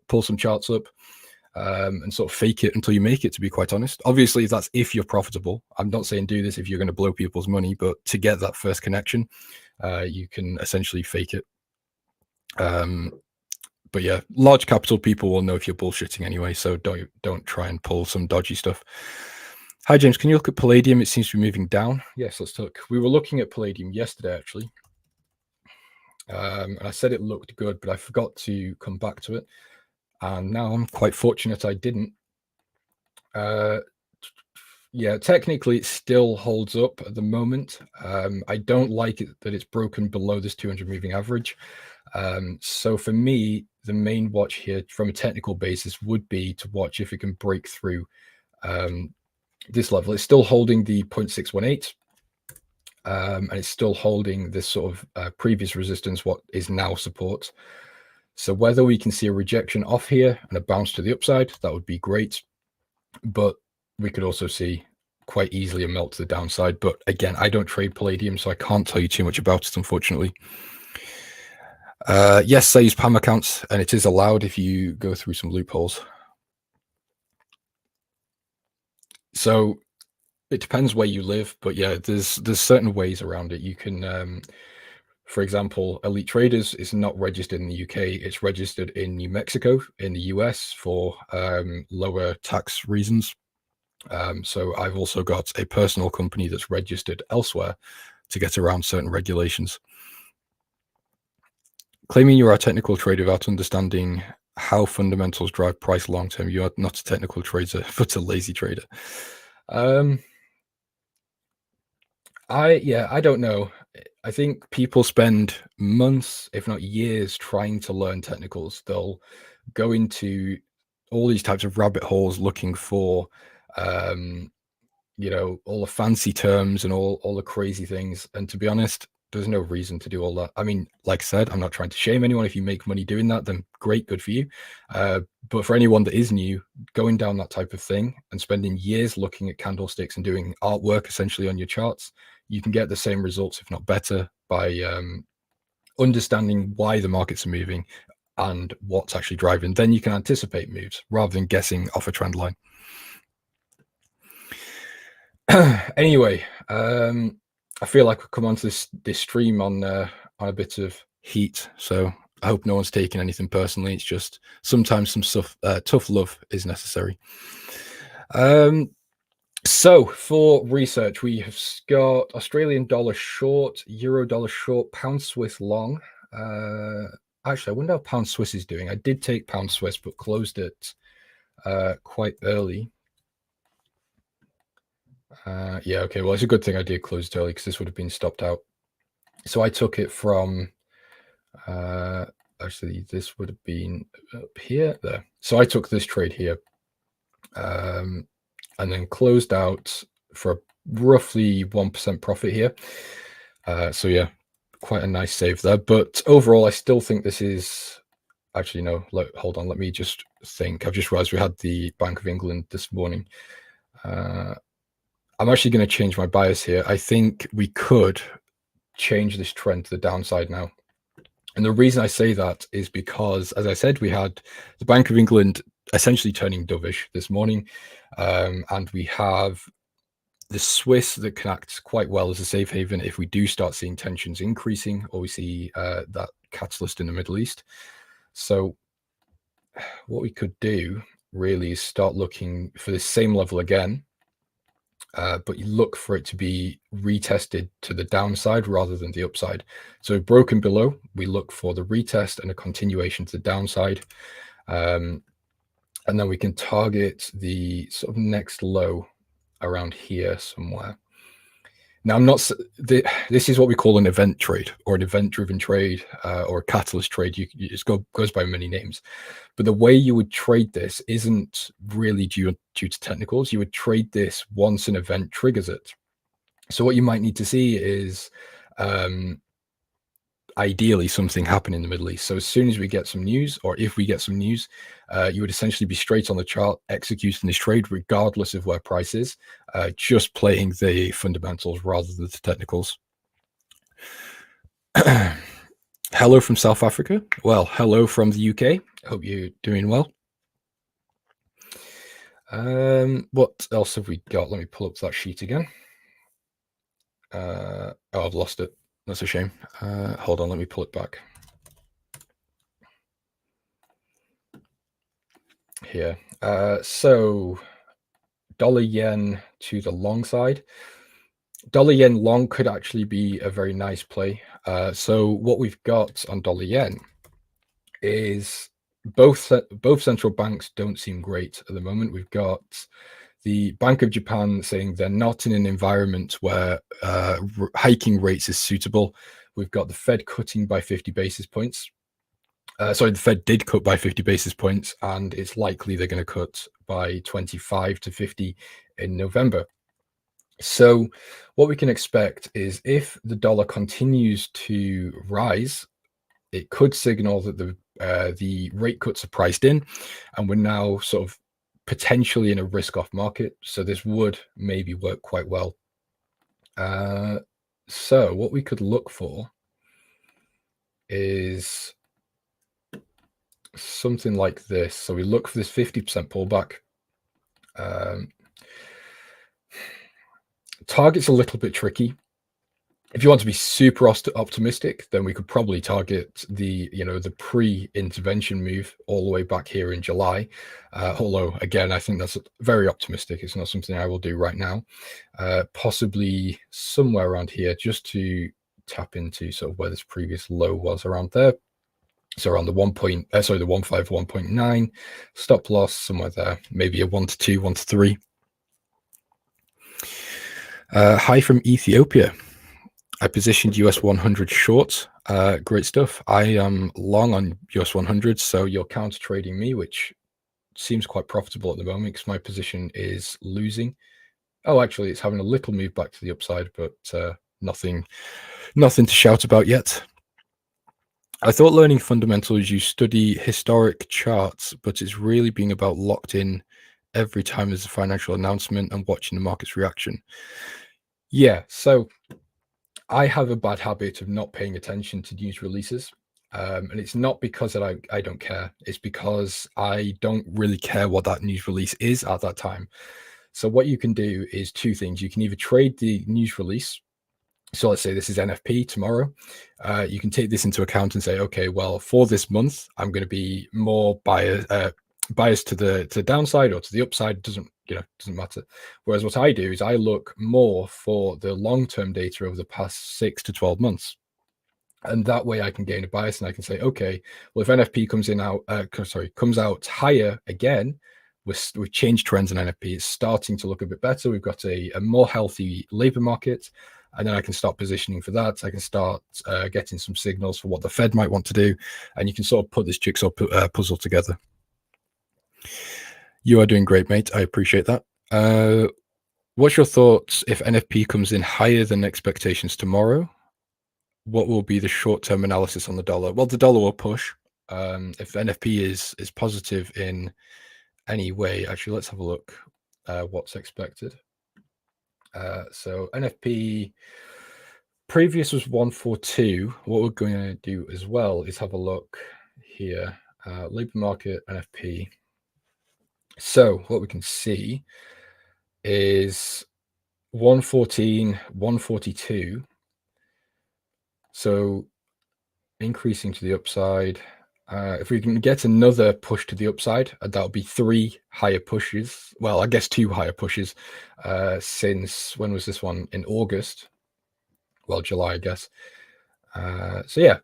pull some charts up, and sort of fake it until you make it, to be quite honest. Obviously, that's if you're profitable. I'm not saying do this if you're going to blow people's money, but to get that first connection, you can essentially fake it. But yeah, large capital people will know if you're bullshitting anyway, so don't try and pull some dodgy stuff. Hi, James. Can you look at Palladium? It seems to be moving down. Yes, let's look. We were looking at Palladium yesterday, actually. And I said it looked good, but I forgot to come back to it. And now I'm quite fortunate I didn't. Yeah, technically it still holds up at the moment. I don't like it that it's broken below this 200 moving average. So for me, the main watch here from a technical basis would be to watch if it can break through this level. It's still holding the 0.618. And it's still holding this sort of previous resistance, what is now support. So whether we can see a rejection off here and a bounce to the upside, that would be great. But we could also see quite easily a melt to the downside. But again, I don't trade Palladium, so I can't tell you too much about it, unfortunately. Yes, I use PAM accounts, and it is allowed if you go through some loopholes. So it depends where you live, but yeah, there's certain ways around it. You can, for example, Elite Traders is not registered in the UK. It's registered in New Mexico, in the US, for lower tax reasons. So I've also got a personal company that's registered elsewhere to get around certain regulations. Claiming you are a technical trader without understanding how fundamentals drive price long term, you are not a technical trader, but a lazy trader. I don't know. I think people spend months, if not years, trying to learn technicals. They'll go into all these types of rabbit holes looking for, you know, all the fancy terms and all the crazy things. And to be honest, there's no reason to do all that. I mean, like I said, I'm not trying to shame anyone. If you make money doing that, then great, good for you. But for anyone that is new, going down that type of thing and spending years looking at candlesticks and doing artwork essentially on your charts, you can get the same results, if not better, by understanding why the markets are moving and what's actually driving. Then you can anticipate moves rather than guessing off a trend line. Anyway, I feel like I've come onto this stream on a bit of heat, so I hope no one's taking anything personally. It's just sometimes some stuff, tough love is necessary. So for research, we have got Australian dollar short, euro dollar short, pound Swiss long. Actually, I wonder how pound Swiss is doing. I did take pound Swiss, but closed it quite early. Yeah, okay. Well, it's a good thing I did close it early because this would have been stopped out. So I took it from, actually, this would have been up here, there. So I took this trade here and then closed out for a roughly 1% profit here. So yeah, quite a nice save there. But overall, I still think this is, actually, no, hold on. Let me just think. I've just realized we had the Bank of England this morning. I'm actually going to change my bias here. I think we could change this trend to the downside now. And the reason I say that is because, as I said, we had the Bank of England essentially turning dovish this morning. And we have the Swiss that can act quite well as a safe haven if we do start seeing tensions increasing, or we see that catalyst in the Middle East. So what we could do really is start looking for the same level again. But you look for it to be retested to the downside rather than the upside. So broken below, we look for the retest and a continuation to the downside. And then we can target the sort of next low around here somewhere. Now, this is what we call an event trade or an event-driven trade or a catalyst trade. It goes by many names. But the way you would trade this isn't really due to technicals. You would trade this once an event triggers it. So what you might need to see is ideally something happen in the Middle East. So as soon as we get some news, or if we get some news, you would essentially be straight on the chart executing this trade regardless of where price is, just playing the fundamentals rather than the technicals. Hello from South Africa. Well, hello from the UK. Hope you're doing well. What else have we got? Let me pull up that sheet again. Oh, I've lost it. That's a shame. Hold on, let me pull it back. Here. So dollar yen to the long side. Dollar yen long could actually be a very nice play. So what we've got on dollar yen is both central banks don't seem great at the moment. We've got the Bank of Japan saying they're not in an environment where hiking rates is suitable. We've got the Fed cutting by 50 basis points. Sorry, the Fed did cut by 50 basis points, and it's likely they're going to cut by 25 to 50 in November. So what we can expect is if the dollar continues to rise, it could signal that the rate cuts are priced in, and we're now sort of potentially in a risk-off market. So this would maybe work quite well. So what we could look for is something like this. So we look for this 50% pullback. Target's a little bit tricky. If you want to be super optimistic, then we could probably target the pre-intervention move all the way back here in July. Although, again, I think that's very optimistic. It's not something I will do right now. Possibly somewhere around here, just to tap into sort of where this previous low was around there. So around the 151.9 stop loss somewhere there, maybe a 1 to 2, 1 to 3. Hi from Ethiopia. I positioned US 100 short. Great stuff. I am long on US 100, so you're counter trading me, which seems quite profitable at the moment because my position is losing. Oh, actually, it's having a little move back to the upside, but nothing to shout about yet. I thought learning fundamentals, you study historic charts, but it's really being about locked in every time there's a financial announcement and watching the market's reaction. Yeah, so I have a bad habit of not paying attention to news releases. And it's not because that I don't care. It's because I don't really care what that news release is at that time. So what you can do is two things. You can either trade the news release. So let's say this is NFP tomorrow. You can take this into account and say, okay, well, for this month, I'm going to be more biased to the downside or to the upside. Doesn't matter. Whereas what I do is I look more for the long-term data over the past 6 to 12 months. And that way I can gain a bias and I can say, okay, well, if NFP comes out higher again, we've changed trends in NFP. It's starting to look a bit better. We've got a more healthy labor market, and then I can start positioning for that. I can start getting some signals for what the Fed might want to do, and you can sort of put this jigsaw puzzle together. You are doing great, mate. I appreciate that. What's your thoughts if NFP comes in higher than expectations tomorrow? What will be the short-term analysis on the dollar? Well, the dollar will push. If NFP is positive in any way, actually, let's have a look what's expected. So NFP previous was 142. What we're going to do as well is have a look here. Labor market, NFP. So what we can see is 114, 142. So increasing to the upside. If we can get another push to the upside, that would be 3 higher pushes. Well, I guess 2 higher pushes since, when was this one? In August. Well, July, I guess. So yeah,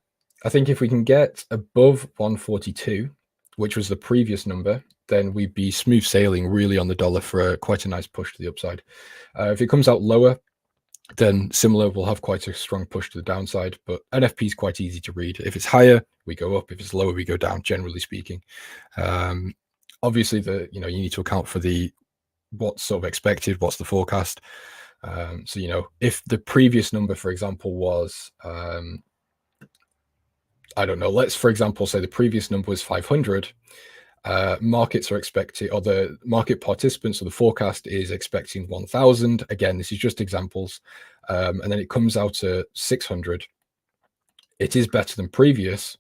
I think if we can get above 142, which was the previous number, then we'd be smooth sailing really on the dollar for quite a nice push to the upside. If it comes out lower, then similar, we'll have quite a strong push to the downside, but NFP is quite easy to read. If it's higher, we go up. If it's lower, we go down, generally speaking. Obviously, you need to account for what's sort of expected, what's the forecast. So, if the previous number, for example, was, I don't know, let's, for example, say the previous number was 500, markets are expecting, or the market participants or the forecast is expecting 1,000. Again, this is just examples. And then it comes out at 600. It is better than previous,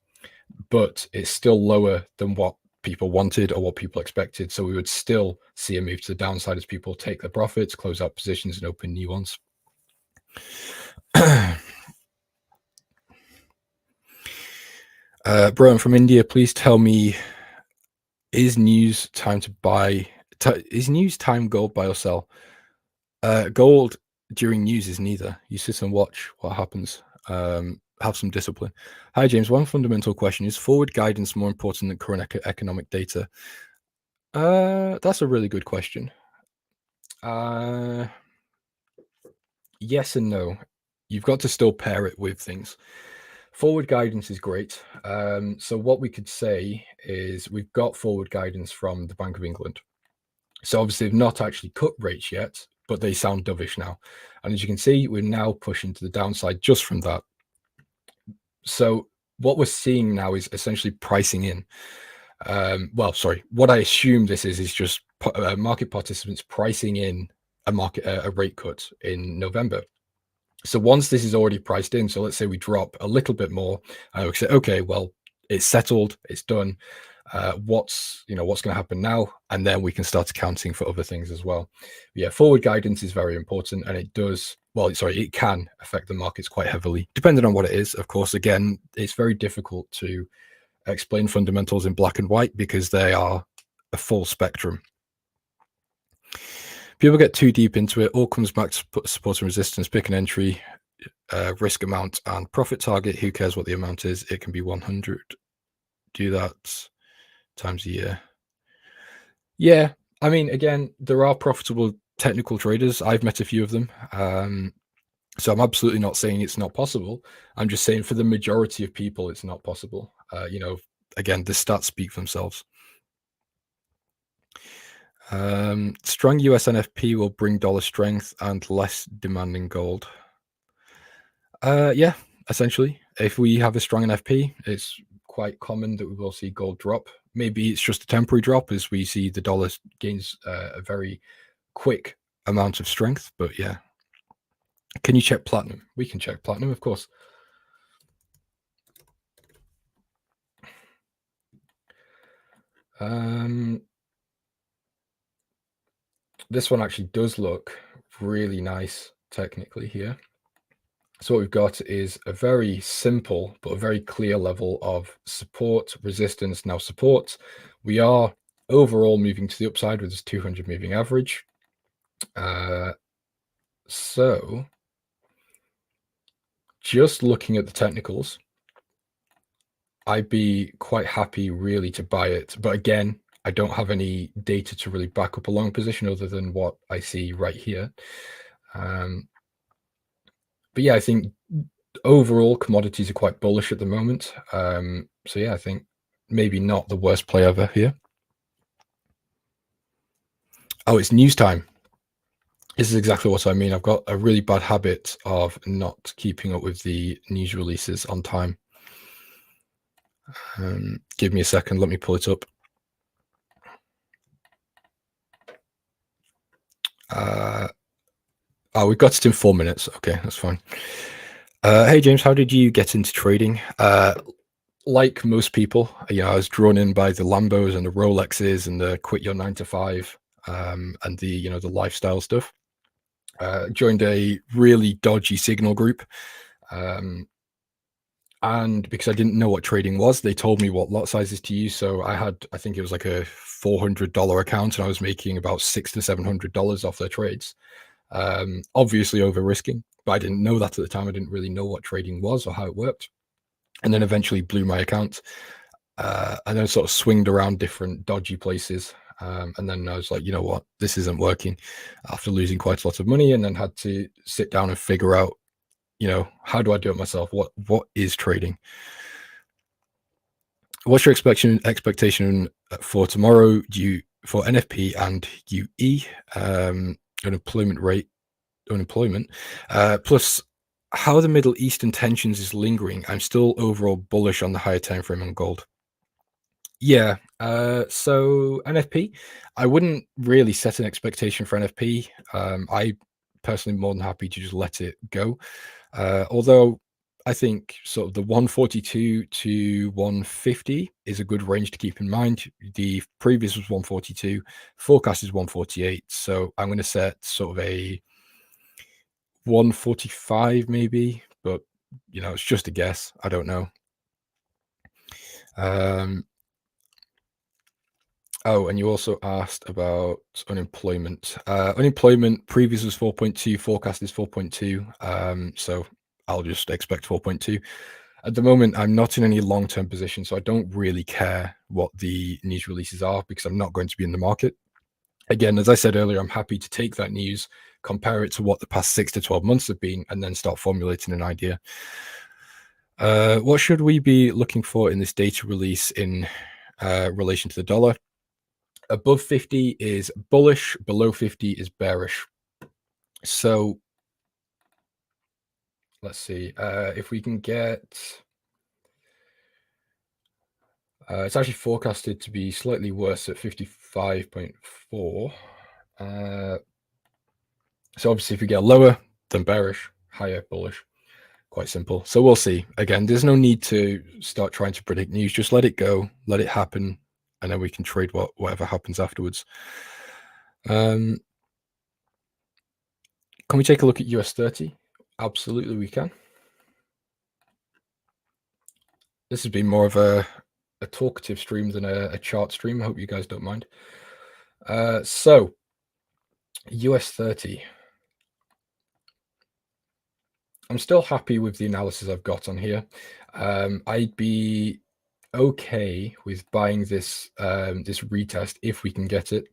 but it's still lower than what people wanted or what people expected. So we would still see a move to the downside as people take their profits, close out positions, and open new ones. Brian from India, please tell me, is news time to buy? Is news time gold buy or sell? Gold during news is neither. You sit and watch what happens. Have some discipline. Hi, James. One fundamental question: is forward guidance more important than current economic data? That's a really good question. Yes and no. You've got to still pair it with things. Forward guidance is great. So what we could say is we've got forward guidance from the Bank of England. So obviously they've not actually cut rates yet, but they sound dovish now. And as you can see, we're now pushing to the downside just from that. So what we're seeing now is essentially pricing in. What I assume this is just market participants pricing in a rate cut in November. So once this is already priced in, so let's say we drop a little bit more, we say, okay, well, it's settled, it's done. What's going to happen now? And then we can start accounting for other things as well. But yeah, forward guidance is very important, and it can affect the markets quite heavily, depending on what it is. Of course, again, it's very difficult to explain fundamentals in black and white because they are a full spectrum. People get too deep into it. All comes back to support and resistance. Pick an entry, risk amount, and profit target. Who cares what the amount is? It can be 100. Do that times a year. Yeah, I mean, again, there are profitable technical traders. I've met a few of them. So I'm absolutely not saying it's not possible. I'm just saying for the majority of people, it's not possible. Again, the stats speak for themselves. Strong US NFP will bring dollar strength and less demanding gold. Yeah, essentially. If we have a strong NFP, it's quite common that we will see gold drop. Maybe it's just a temporary drop as we see the dollar gains a very quick amount of strength. But yeah. Can you check platinum? We can check platinum, of course. This one actually does look really nice technically here. So what we've got is a very simple but a very clear level of support, resistance. Now support, we are overall moving to the upside with this 200 moving average. So just looking at the technicals, I'd be quite happy really to buy it. But again, I don't have any data to really back up a long position other than what I see right here. But yeah, I think overall commodities are quite bullish at the moment. So yeah, I think maybe not the worst play ever here. Oh, it's news time. This is exactly what I mean. I've got a really bad habit of not keeping up with the news releases on time. Give me a second. Let me pull it up. Oh, we've got it in 4 minutes. Okay, that's fine. Hey, James, how did you get into trading? Like most people, I was drawn in by the Lambos and the Rolexes and the quit your 9 to 5 and the the lifestyle stuff. Joined a really dodgy signal group. And because I didn't know what trading was, they told me what lot sizes to use. So I think it was like a $400 account, and I was making about $600 to $700 off their trades. Obviously over risking, but I didn't know that at the time. I didn't really know what trading was or how it worked. And then eventually blew my account. And then sort of swinged around different dodgy places. And then I was like, you know what, this isn't working, after losing quite a lot of money, and then had to sit down and figure out, how do I do it myself? What is trading? What's your expectation for tomorrow? For NFP and UE, unemployment, plus how the Middle Eastern tensions is lingering? I'm still overall bullish on the higher time frame on gold. Yeah. So NFP, I wouldn't really set an expectation for NFP. I personally more than happy to just let it go. Although I think sort of the 142 to 150 is a good range to keep in mind. The previous was 142, forecast is 148. So I'm going to set sort of a 145 maybe, but it's just a guess. I don't know. Oh, and you also asked about unemployment. Unemployment previous was 4.2, forecast is 4.2. So I'll just expect 4.2. At the moment, I'm not in any long-term position, so I don't really care what the news releases are because I'm not going to be in the market. Again, as I said earlier, I'm happy to take that news, compare it to what the past 6 to 12 months have been, and then start formulating an idea. What should we be looking for in this data release in relation to the dollar? Above 50 is bullish, below 50 is bearish. So let's see if we can get. It's actually forecasted to be slightly worse at 55.4. So obviously, if we get lower, then bearish, higher, bullish. Quite simple. So we'll see. Again, there's no need to start trying to predict news. Just let it go, let it happen, and then we can trade whatever happens afterwards. Can we take a look at US 30? Absolutely, we can. This has been more of a talkative stream than a chart stream. I hope you guys don't mind. So, US 30. I'm still happy with the analysis I've got on here. I'd be okay with buying this this retest if we can get it.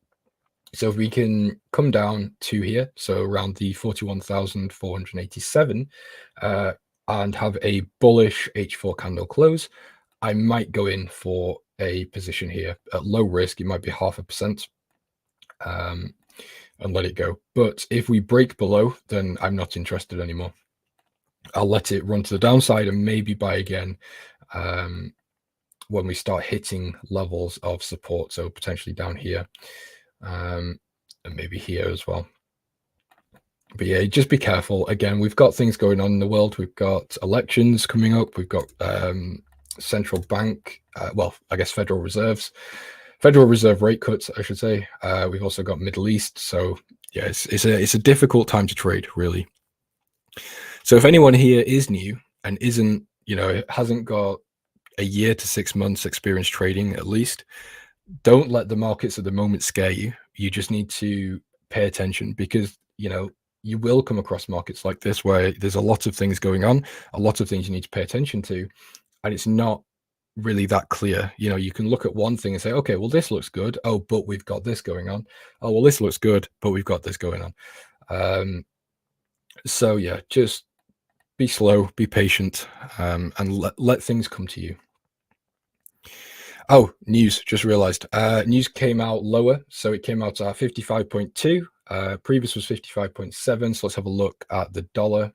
So if we can come down to here, so around the 41,487, and have a bullish H4 candle close, I might go in for a position here at low risk. It might be 0.5%, and let it go. But if we break below, then I'm not interested anymore. I'll let it run to the downside and maybe buy again when we start hitting levels of support. So potentially down here, and maybe here as well. But yeah, just be careful. Again, we've got things going on in the world. We've got elections coming up. We've got central bank, well, I guess Federal Reserve rate cuts, I should say. We've also got Middle East. So yeah, it's a difficult time to trade, really. So if anyone here is new and isn't, hasn't got a year to 6 months experience trading at least, don't let the markets at the moment scare you. You just need to pay attention because, you will come across markets like this where there's a lot of things going on, a lot of things you need to pay attention to. And it's not really that clear. You know, you can look at one thing and say, okay, well, this looks good. Oh, but we've got this going on. Oh, well, this looks good, but we've got this going on. So yeah, just be slow, be patient, and let things come to you. Oh, news, just realized. News came out lower. So it came out at 55.2. Previous was 55.7. So let's have a look at the dollar.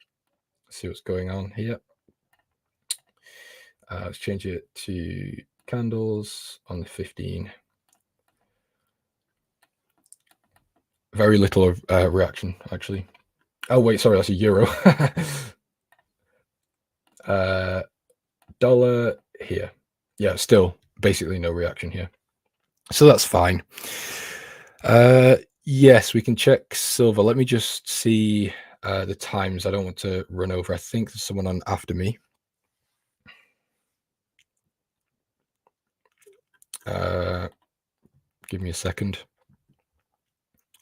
See what's going on here. Let's change it to candles on the 15. Very little reaction, actually. Oh, wait, sorry, that's a euro. Dollar here. Yeah, still basically no reaction here. So that's fine. Yes, we can check silver. Let me just see the times. I don't want to run over. I think there's someone on after me. Give me a second.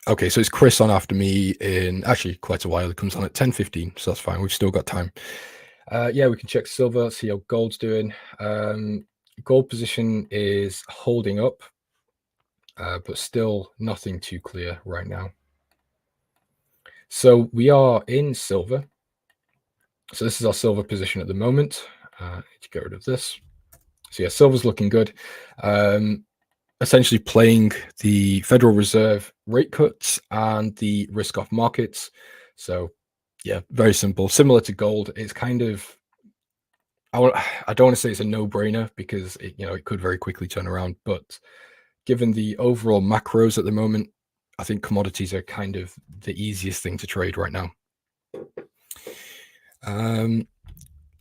Okay, so it's Chris on after me in actually quite a while. It comes on at 10:15, so that's fine. We've still got time. Yeah, we can check silver, see how gold's doing. Gold position is holding up, but still nothing too clear right now. So we are in silver. So this is our silver position at the moment. Need to get rid of this. So yeah, silver's looking good. Essentially playing the Federal Reserve rate cuts and the risk-off markets. So yeah, very simple. Similar to gold, it's kind of, I don't want to say it's a no-brainer because it could very quickly turn around. But given the overall macros at the moment, I think commodities are kind of the easiest thing to trade right now.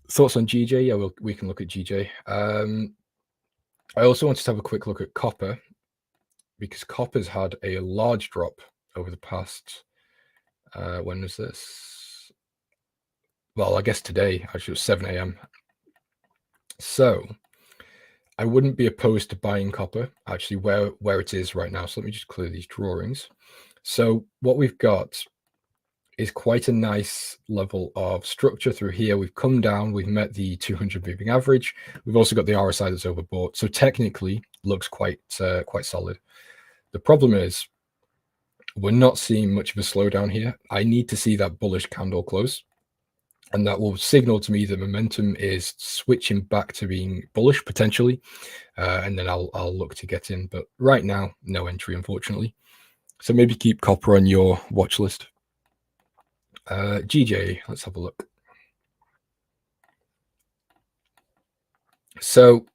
Thoughts on GJ? Yeah, we can look at GJ. I also wanted to have a quick look at copper because copper's had a large drop over the past, when was this? Well, I guess today, actually it was 7 a.m. So I wouldn't be opposed to buying copper actually where it is right now. So let me just clear these drawings. So what we've got is quite a nice level of structure through here. We've come down, we've met the 200 moving average. We've also got the RSI that's overbought. So technically looks quite solid. The problem is we're not seeing much of a slowdown here. I need to see that bullish candle close. And that will signal to me that momentum is switching back to being bullish potentially. And then I'll look to get in. But right now, no entry, unfortunately. So maybe keep copper on your watch list. GJ, let's have a look. So,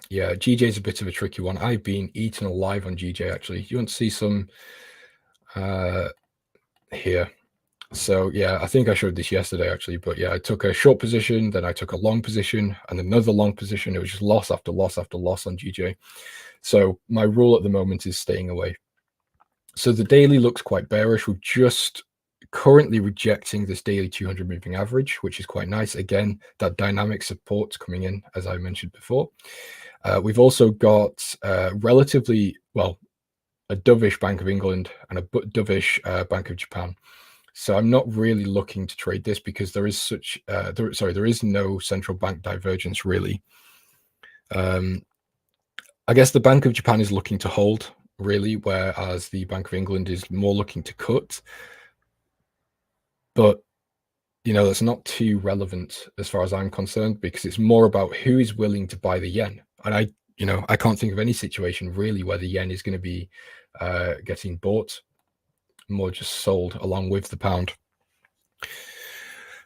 yeah, GJ is a bit of a tricky one. I've been eaten alive on GJ, actually. You want to see some here. So, yeah, I think I showed this yesterday, actually. But, yeah, I took a short position, then I took a long position, and another long position. It was just loss after loss after loss on GJ. So, my rule at the moment is staying away. So, the daily looks quite bearish. We've just currently rejecting this daily 200 moving average, which is quite nice. Again, that dynamic support coming in, as I mentioned before. We've also got relatively, well, a dovish Bank of England and a dovish Bank of Japan. So I'm not really looking to trade this because there is there is no central bank divergence really. I guess the Bank of Japan is looking to hold really, whereas the Bank of England is more looking to cut. But, that's not too relevant as far as I'm concerned because it's more about who is willing to buy the yen. And I can't think of any situation really where the yen is going to be getting bought, more just sold along with the pound.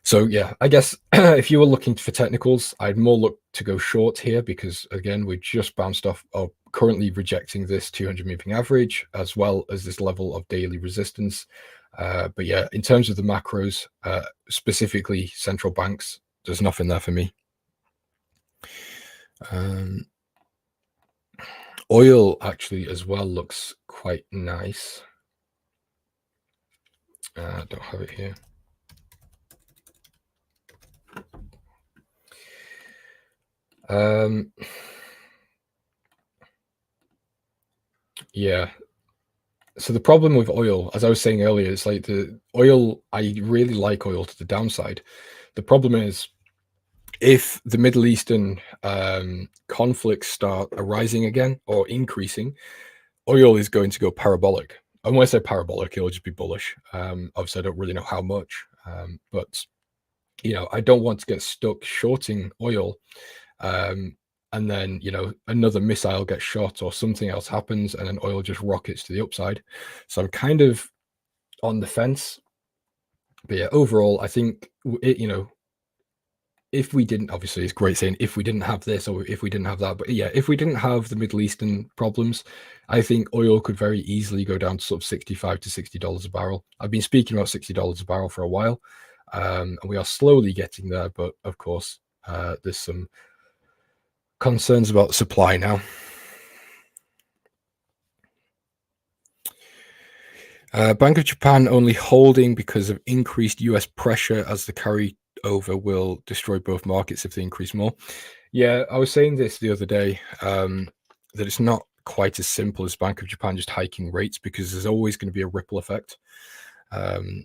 So, yeah, I guess if you were looking for technicals, I'd more look to go short here because, again, we just bounced off of currently rejecting this 200 moving average as well as this level of daily resistance. But yeah, in terms of the macros, specifically central banks, there's nothing there for me. Oil actually as well looks quite nice. I don't have it here. Yeah. So the problem with oil, as I was saying earlier, it's like the oil, I really like oil to the downside. The problem is if the Middle Eastern conflicts start arising again or increasing, oil is going to go parabolic. And when I say parabolic, it'll just be bullish. Obviously, I don't really know how much, but I don't want to get stuck shorting oil, and then another missile gets shot or something else happens, and then oil just rockets to the upside. So I'm kind of on the fence. But yeah, overall, I think if we didn't, obviously it's great saying if we didn't have this or if we didn't have that, but yeah, if we didn't have the Middle Eastern problems, I think oil could very easily go down to sort of $65 to $60 a barrel. I've been speaking about $60 a barrel for a while, and we are slowly getting there, but of course, there's some concerns about supply now. Bank of Japan only holding because of increased US pressure, as the carry over will destroy both markets if they increase more. Yeah, I was saying this the other day, that it's not quite as simple as Bank of Japan just hiking rates, because there's always going to be a ripple effect. So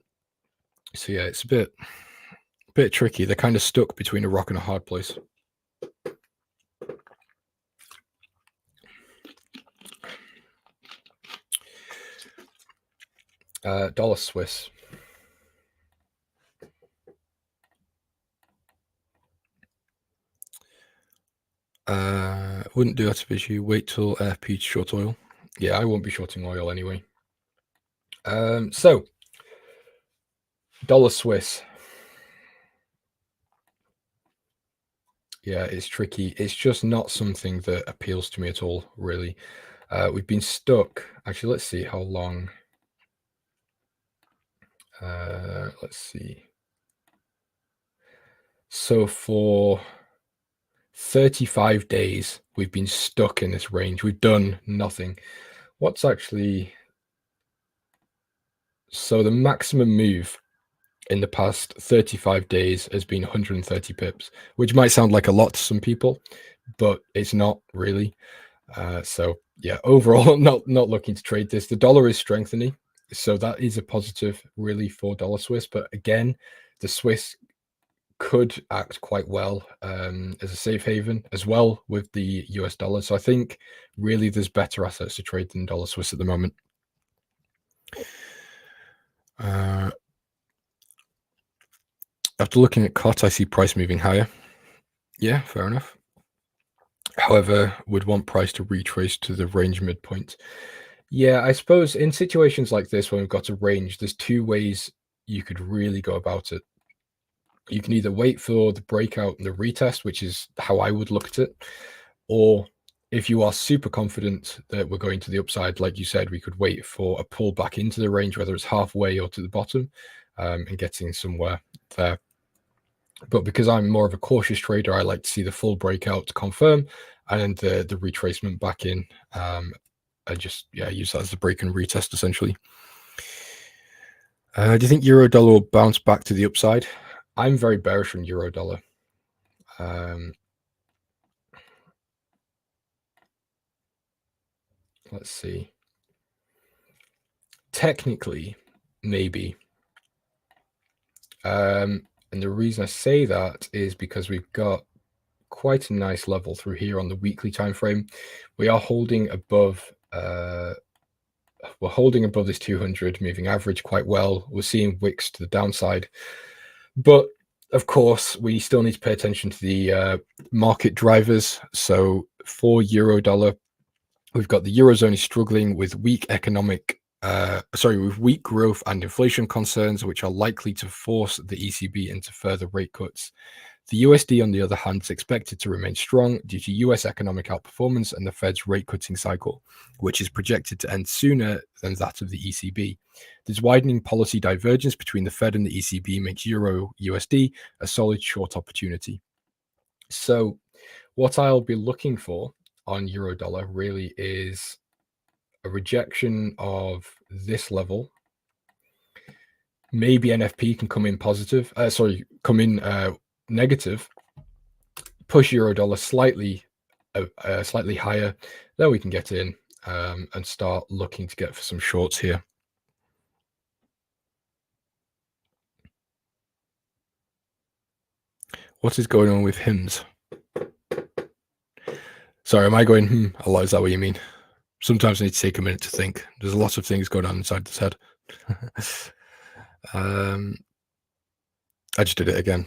yeah, it's a bit tricky. They're kind of stuck between a rock and a hard place. Dollar Swiss. Wouldn't do that if you wait till FP short oil. Yeah, I won't be shorting oil anyway. So dollar Swiss. Yeah, it's tricky. It's just not something that appeals to me at all, really. We've been stuck. Actually, let's see how long. Let's see. So for 35 days, we've been stuck in this range. We've done nothing. What's actually... So the maximum move in the past 35 days has been 130 pips, which might sound like a lot to some people, but it's not really. So yeah, overall, not looking to trade this. The dollar is strengthening, so that is a positive really for dollar Swiss. But again, the Swiss could act quite well as a safe haven as well with the US dollar. So I think really there's better assets to trade than dollar Swiss at the moment. After looking at COT, I see price moving higher. Yeah, fair enough. However, would want price to retrace to the range midpoint. Yeah, I suppose in situations like this, when we've got a range, there's two ways you could really go about it. You can either wait for the breakout and the retest, which is how I would look at it, or if you are super confident that we're going to the upside, like you said, we could wait for a pull back into the range, whether it's halfway or to the bottom, and getting somewhere there. But because I'm more of a cautious trader, I like to see the full breakout to confirm, and the retracement back in. I just use that as the break and retest essentially. Do you think euro dollar will bounce back to the upside? I'm very bearish on euro dollar. Let's see. Technically, maybe. And the reason I say that is because we've got quite a nice level through here on the weekly time frame. We are holding above we're holding above this 200 moving average quite well. We're seeing wicks to the downside, but of course we still need to pay attention to the market drivers. So for euro dollar, we've got the eurozone is struggling with weak with weak growth and inflation concerns, which are likely to force the ECB into further rate cuts. The USD, on the other hand, is expected to remain strong due to US economic outperformance and the Fed's rate cutting cycle, which is projected to end sooner than that of the ECB. This widening policy divergence between the Fed and the ECB makes Euro USD a solid short opportunity. So what I'll be looking for on euro dollar really is a rejection of this level. Maybe NFP can come in positive, negative, push euro dollar slightly higher, then we can get in and start looking to get for some shorts here. What is going on with hymns? Sorry, am I going a lot? Is that what you mean? Sometimes I need to take a minute to think. There's a lot of things going on inside this head. I just did it again.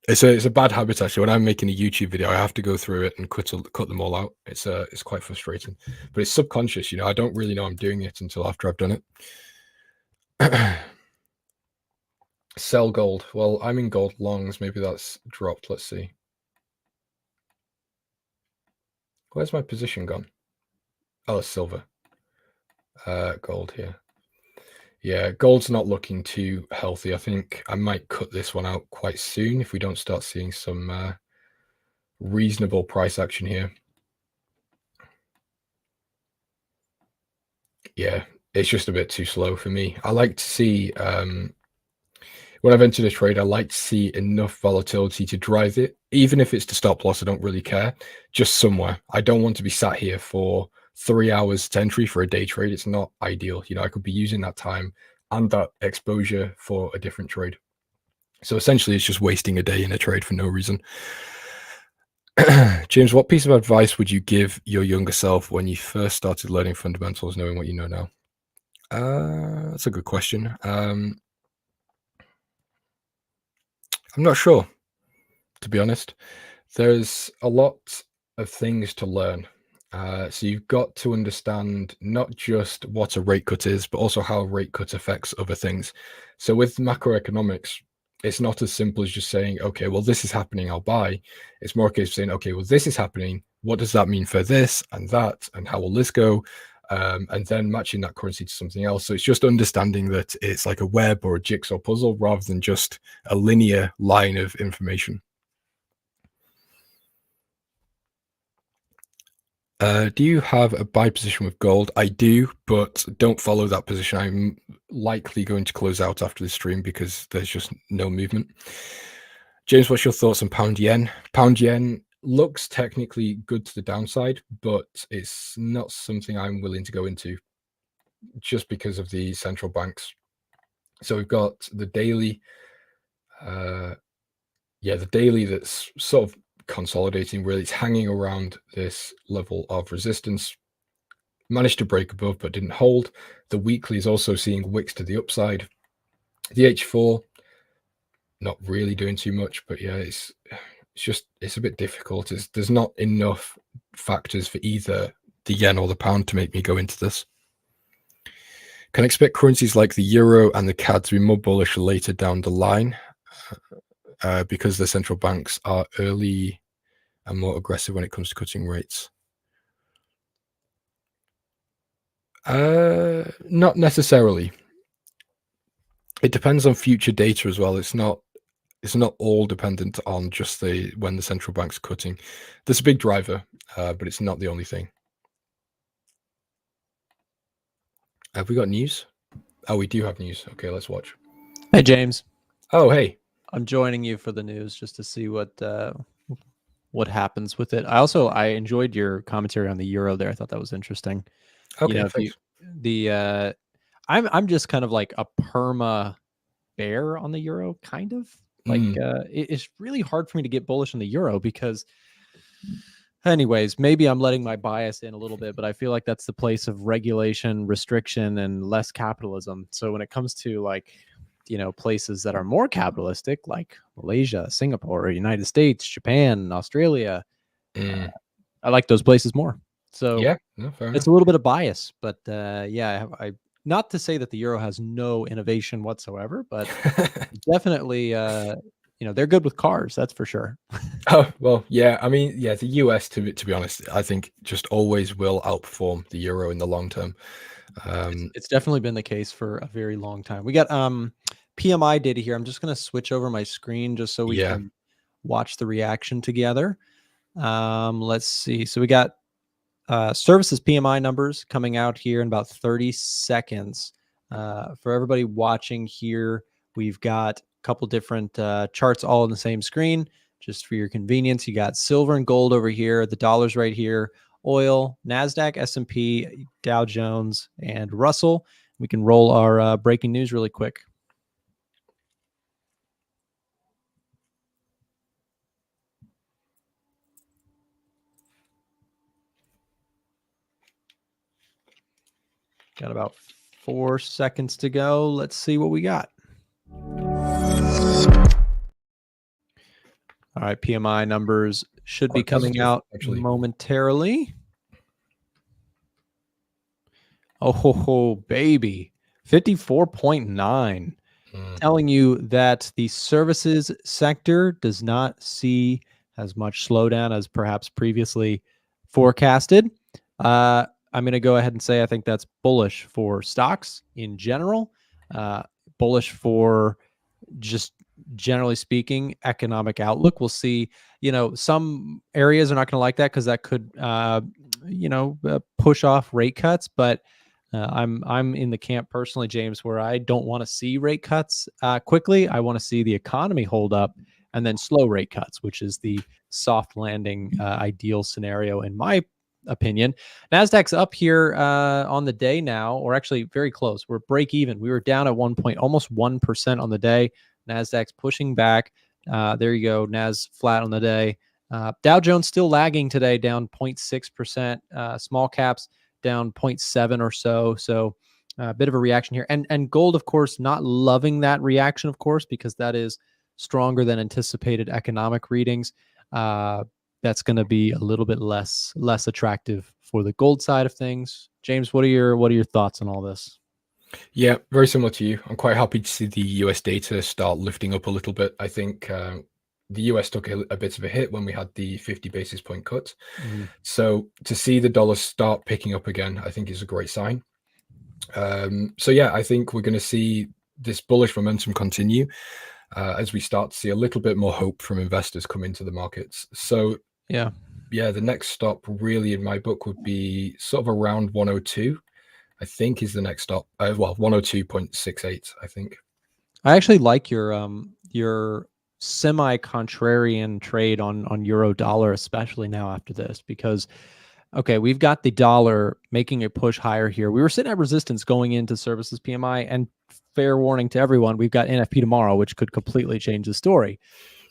It's a bad habit actually. When I'm making a YouTube video, I have to go through it and cut them all out. It's quite frustrating, but it's subconscious. I don't really know I'm doing it until after I've done it. Sell gold. Well, I'm in gold longs. Maybe that's dropped. Let's see. Where's my position gone? Oh, silver. Gold here. Yeah, gold's not looking too healthy. I think I might cut this one out quite soon if we don't start seeing some reasonable price action here. Yeah, it's just a bit too slow for me. I like to see, when I've entered a trade, I like to see enough volatility to drive it. Even if it's to stop loss, I don't really care. Just somewhere. I don't want to be sat here for 3 hours to entry for a day trade. It's not ideal. I could be using that time and that exposure for a different trade. So essentially, it's just wasting a day in a trade for no reason. James, what piece of advice would you give your younger self when you first started learning fundamentals, knowing what you know now? That's a good question. I'm not sure, to be honest. There's a lot of things to learn. So you've got to understand not just what a rate cut is, but also how a rate cut affects other things. So with macroeconomics, it's not as simple as just saying, okay, well, this is happening, I'll buy. It's more a case of saying, okay, well, this is happening. What does that mean for this and that? And how will this go? And then matching that currency to something else. So it's just understanding that it's like a web or a jigsaw puzzle rather than just a linear line of information. Do you have a buy position with gold? I do, but don't follow that position. I'm likely going to close out after the stream because there's just no movement. James, what's your thoughts on pound yen? Pound yen looks technically good to the downside, but it's not something I'm willing to go into just because of the central banks. So we've got the daily. The daily that's sort of consolidating, really. It's hanging around this level of resistance. Managed to break above but didn't hold. The weekly is also seeing wicks to the upside. The H4 not really doing too much, but yeah, it's a bit difficult. There's not enough factors for either the yen or the pound to make me go into this. Can I expect currencies like the euro and the CAD to be more bullish later down the line? Because the central banks are early and more aggressive when it comes to cutting rates? Not necessarily. It depends on future data as well. It's not all dependent on just when the central bank's cutting. There's a big driver, but it's not the only thing. Have we got news? Oh, we do have news. Okay, let's watch. Hey, James. Oh, hey. I'm joining you for the news just to see what happens with it. I enjoyed your commentary on the euro there. I thought that was interesting. Okay, thanks. I'm just kind of like a perma bear on the euro, kind of like it's really hard for me to get bullish on the euro because, anyways, maybe I'm letting my bias in a little bit, but I feel like that's the place of regulation, restriction, and less capitalism. So when it comes to places that are more capitalistic, like Malaysia, Singapore, United States, Japan, Australia, I like those places more. So yeah, no, fair enough. It's a little bit of bias, but I not to say that the euro has no innovation whatsoever, but definitely, they're good with cars. That's for sure. Oh, well, yeah. I mean, yeah, the US, to be honest, I think just always will outperform the euro in the long term. It's definitely been the case for a very long time. We got PMI data here. I'm just going to switch over my screen just so we can watch the reaction together. Let's see. So we got services PMI numbers coming out here in about 30 seconds. For everybody watching here, we've got a couple different charts all on the same screen. Just for your convenience, you got silver and gold over here, the dollars right here, oil, NASDAQ, S&P, Dow Jones, and Russell. We can roll our breaking news really quick. Got about 4 seconds to go. Let's see what we got. All right, PMI numbers should be coming out momentarily. Oh, baby. 54.9. Telling you that the services sector does not see as much slowdown as perhaps previously forecasted. I'm going to go ahead and say I think that's bullish for stocks in general, bullish for just generally speaking economic outlook. We'll see, some areas are not going to like that because that could, push off rate cuts, but I'm in the camp personally, James, where I don't want to see rate cuts quickly. I want to see the economy hold up and then slow rate cuts, which is the soft landing ideal scenario in my opinion. Nasdaq's up here on the day now, or actually very close. We're break even. We were down at almost 1% on the day. Nasdaq's pushing back. There you go. Nas flat on the day. Dow Jones still lagging today, down 0.6%. Small caps down 0.7 or so. So a bit of a reaction here. And gold, of course, not loving that reaction, of course, because that is stronger than anticipated economic readings. That's going to be a little bit less attractive for the gold side of things. James, what are your thoughts on all this? Yeah, very similar to you. I'm quite happy to see the US data start lifting up a little bit. I think the US took a bit of a hit when we had the 50 basis point cut. So to see the dollar start picking up again, I think is a great sign. So yeah, I think we're going to see this bullish momentum continue as we start to see a little bit more hope from investors come into the markets. So yeah, the next stop really in my book would be sort of around 102. I think is the next stop. 102.68. I think. I actually like your semi-contrarian trade on euro dollar, especially now after this, because okay, we've got the dollar making a push higher here. We were sitting at resistance going into services PMI, and fair warning to everyone, we've got NFP tomorrow, which could completely change the story.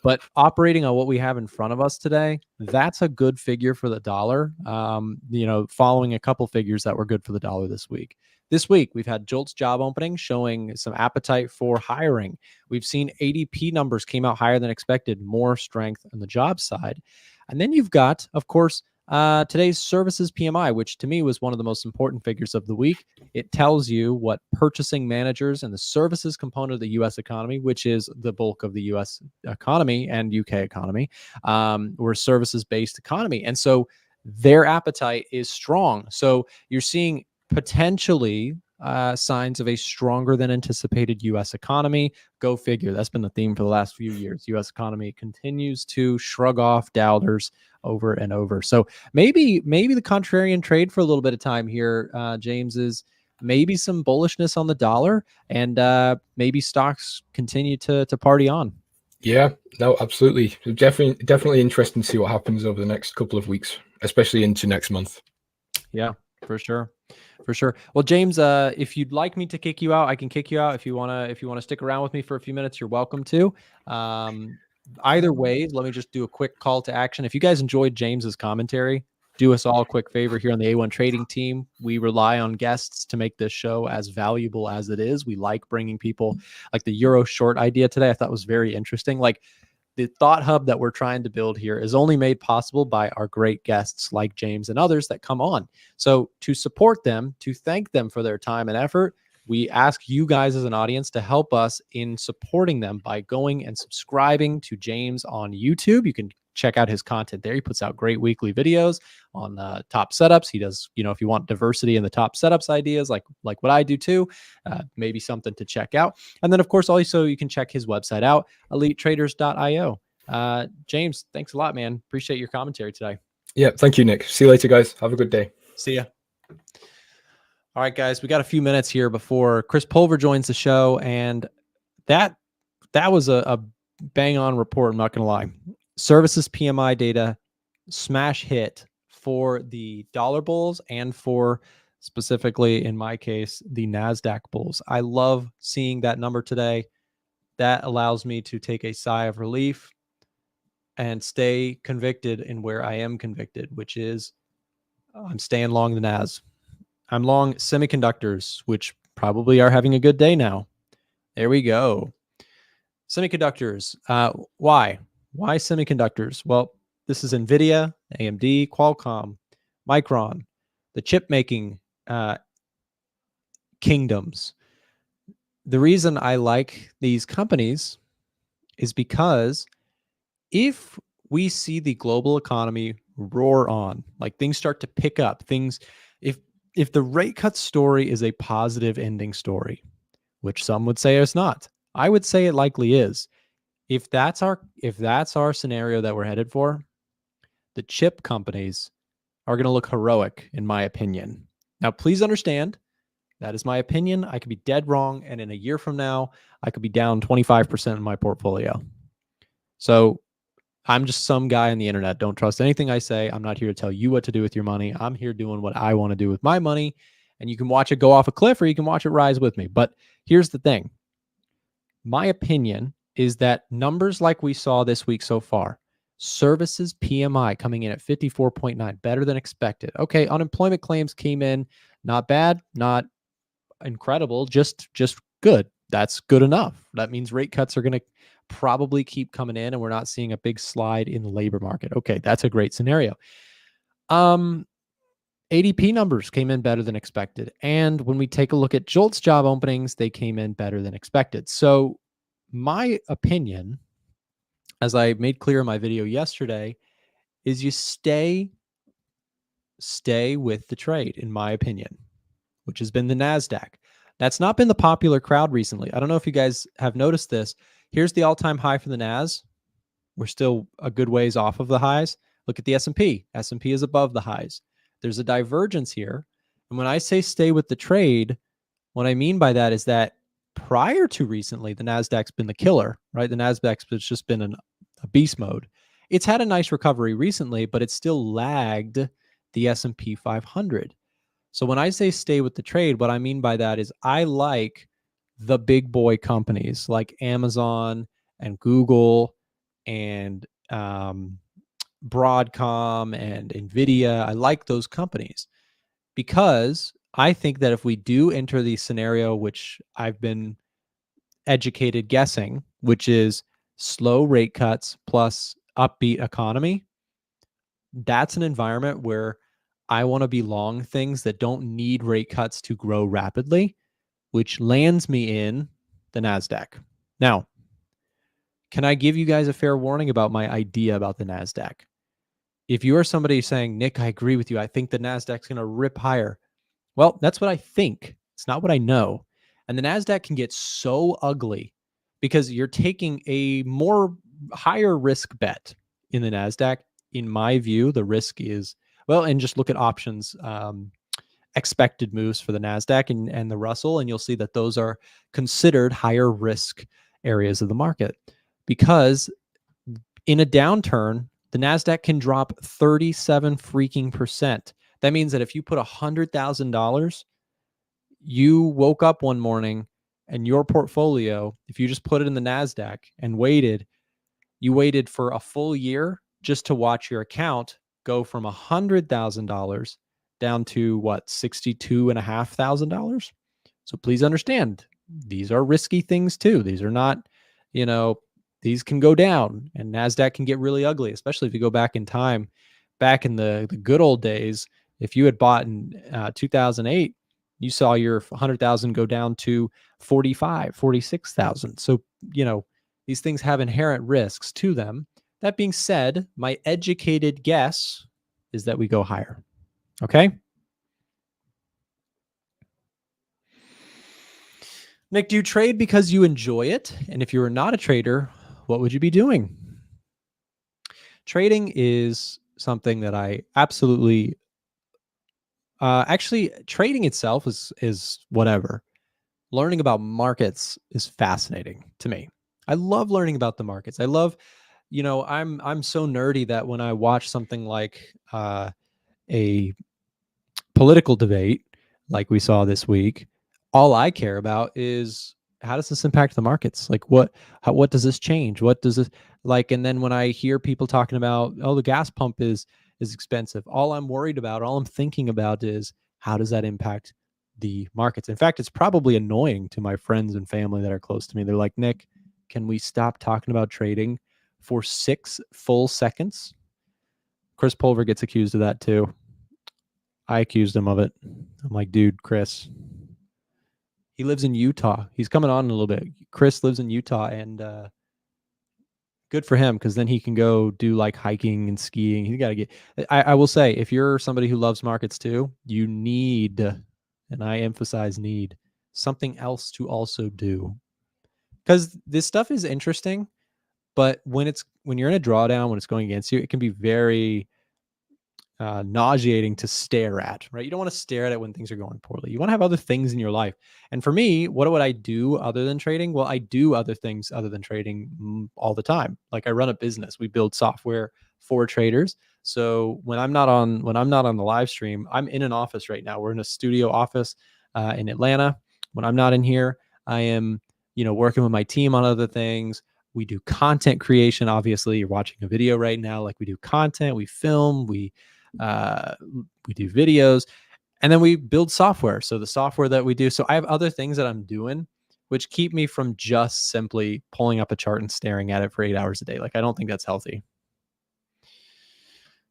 But operating on what we have in front of us today, that's a good figure for the dollar. Following a couple figures that were good for the dollar this week. This week, we've had JOLTS job opening showing some appetite for hiring. We've seen ADP numbers came out higher than expected, more strength on the job side. And then you've got, of course, today's services PMI, which to me was one of the most important figures of the week. It tells you what purchasing managers and the services component of the U.S. economy, which is the bulk of the U.S. economy and U.K. economy, we're a services-based economy. And so their appetite is strong. So you're seeing potentially signs of a stronger than anticipated U.S. economy. Go figure. That's been the theme for the last few years. U.S. economy continues to shrug off doubters over and over. So maybe the contrarian trade for a little bit of time here, James, is maybe some bullishness on the dollar, and maybe stocks continue to party on. Yeah, no, absolutely. Definitely interesting to see what happens over the next couple of weeks, especially into next month. Yeah, for sure. For sure. Well, James, if you'd like me to kick you out, I can kick you out. If you wanna stick around with me for a few minutes, you're welcome to. Either way, let me just do a quick call to action. If you guys enjoyed James's commentary, do us all a quick favor here on the A1 Trading team. We rely on guests to make this show as valuable as it is. We like bringing people like the Euro short idea today. I thought was very interesting. Like, the thought hub that we're trying to build here is only made possible by our great guests like James and others that come on. So to support them, to thank them for their time and effort, we ask you guys as an audience to help us in supporting them by going and subscribing to James on YouTube. You can check out his content there. He puts out great weekly videos on top setups. He does, if you want diversity in the top setups ideas, like what I do too, maybe something to check out. And then, of course, also you can check his website out, elitetraders.io. James, thanks a lot, man. Appreciate your commentary today. Yeah, thank you, Nick. See you later, guys. Have a good day. See ya. All right, guys, we got a few minutes here before Chris Pulver joins the show, and that was a bang-on report, I'm not going to lie. Services PMI data smash hit for the dollar bulls and for specifically, in my case, the NASDAQ bulls. I love seeing that number today. That allows me to take a sigh of relief and stay convicted in where I am convicted, which is I'm staying long the NAS. I'm long semiconductors, which probably are having a good day now. There we go. Semiconductors. Why? Why semiconductors? Well, this is NVIDIA, AMD, Qualcomm, Micron, the chip making kingdoms. The reason I like these companies is because if we see the global economy roar on, like things start to pick up, if the rate cut story is a positive ending story, which some would say it's not, I would say it likely is. If that's our scenario that we're headed for, the chip companies are going to look heroic, in my opinion. Now, please understand, that is my opinion. I could be dead wrong, and in a year from now, I could be down 25% in my portfolio. So I'm just some guy on the internet. Don't trust anything I say. I'm not here to tell you what to do with your money. I'm here doing what I want to do with my money, and you can watch it go off a cliff or you can watch it rise with me. But here's the thing. My opinion is that numbers like we saw this week so far, services PMI coming in at 54.9, better than expected. Okay, unemployment claims came in not bad, not incredible, just good. That's good enough. That means rate cuts are going to probably keep coming in and we're not seeing a big slide in the labor market. Okay, that's a great scenario. ADP numbers came in better than expected. And when we take a look at JOLTS job openings, they came in better than expected. So my opinion, as I made clear in my video yesterday, is you stay with the trade, in my opinion, which has been the NASDAQ. That's not been the popular crowd recently. I don't know if you guys have noticed this. Here's the all-time high for the NAS. We're still a good ways off of the highs. Look at the S&P. S&P is above the highs. There's a divergence here. And when I say stay with the trade, what I mean by that is that prior to recently, the NASDAQ's been the killer, right? The NASDAQ's just been in a beast mode. It's had a nice recovery recently, but it's still lagged the S&P 500. So when I say stay with the trade, what I mean by that is I like the big boy companies like Amazon and Google and Broadcom and NVIDIA. I like those companies because I think that if we do enter the scenario, which I've been educated guessing, which is slow rate cuts plus upbeat economy, that's an environment where I want to be long things that don't need rate cuts to grow rapidly, which lands me in the NASDAQ. Now, can I give you guys a fair warning about my idea about the NASDAQ? If you are somebody saying, Nick, I agree with you, I think the NASDAQ's going to rip higher. Well, that's what I think. It's not what I know. And the NASDAQ can get so ugly because you're taking a more higher risk bet in the NASDAQ. In my view, the risk is, well, and just look at options, expected moves for the NASDAQ and the Russell, and you'll see that those are considered higher risk areas of the market because in a downturn, the NASDAQ can drop 37 freaking percent. That means that if you put $100,000, you woke up one morning and your portfolio, if you just put it in the NASDAQ and you waited for a full year just to watch your account go from $100,000 down to what, $62,500. So please understand, these are risky things too. These are not, these can go down and NASDAQ can get really ugly, especially if you go back in time, back in the good old days. If you had bought in 2008, you saw your 100,000 go down to 45, 46,000. So, these things have inherent risks to them. That being said, my educated guess is that we go higher. Okay. Nick, do you trade because you enjoy it? And if you were not a trader, what would you be doing? Trading is something that I absolutely, actually trading itself is whatever. Learning about markets is fascinating to me. I love learning about the markets. I love, I'm so nerdy that when I watch something like a political debate, like we saw this week, all I care about is how does this impact the markets? Like what does this change? What does this like? And then when I hear people talking about, oh, the gas pump is expensive, all I'm worried about, all I'm thinking about is how does that impact the markets? In fact, it's probably annoying to my friends and family that are close to me. They're like, Nick, can we stop talking about trading for 6 full seconds? Chris Pulver gets accused of that too. I accused him of it. I'm like, dude, Chris, he lives in Utah. He's coming on in a little bit. Chris lives in Utah, and good for him, because then he can go do like hiking and skiing. He's got to get. I will say, if you're somebody who loves markets too, you need, and I emphasize need, something else to also do, because this stuff is interesting. But when you're in a drawdown, when it's going against you, it can be very nauseating to stare at, right? You don't want to stare at it when things are going poorly. You want to have other things in your life. And for me, what would I do other than trading? Well, I do other things other than trading all the time. Like I run a business. We build software for traders. So when I'm not on the live stream, I'm in an office right now. We're in a studio office in Atlanta. When I'm not in here, I am, working with my team on other things. We do content creation. Obviously, you're watching a video right now. Like we do content, we film, we do videos, and then we build software. So the software that we do, so I have other things that I'm doing which keep me from just simply pulling up a chart and staring at it for 8 hours a day. Like I don't think that's healthy.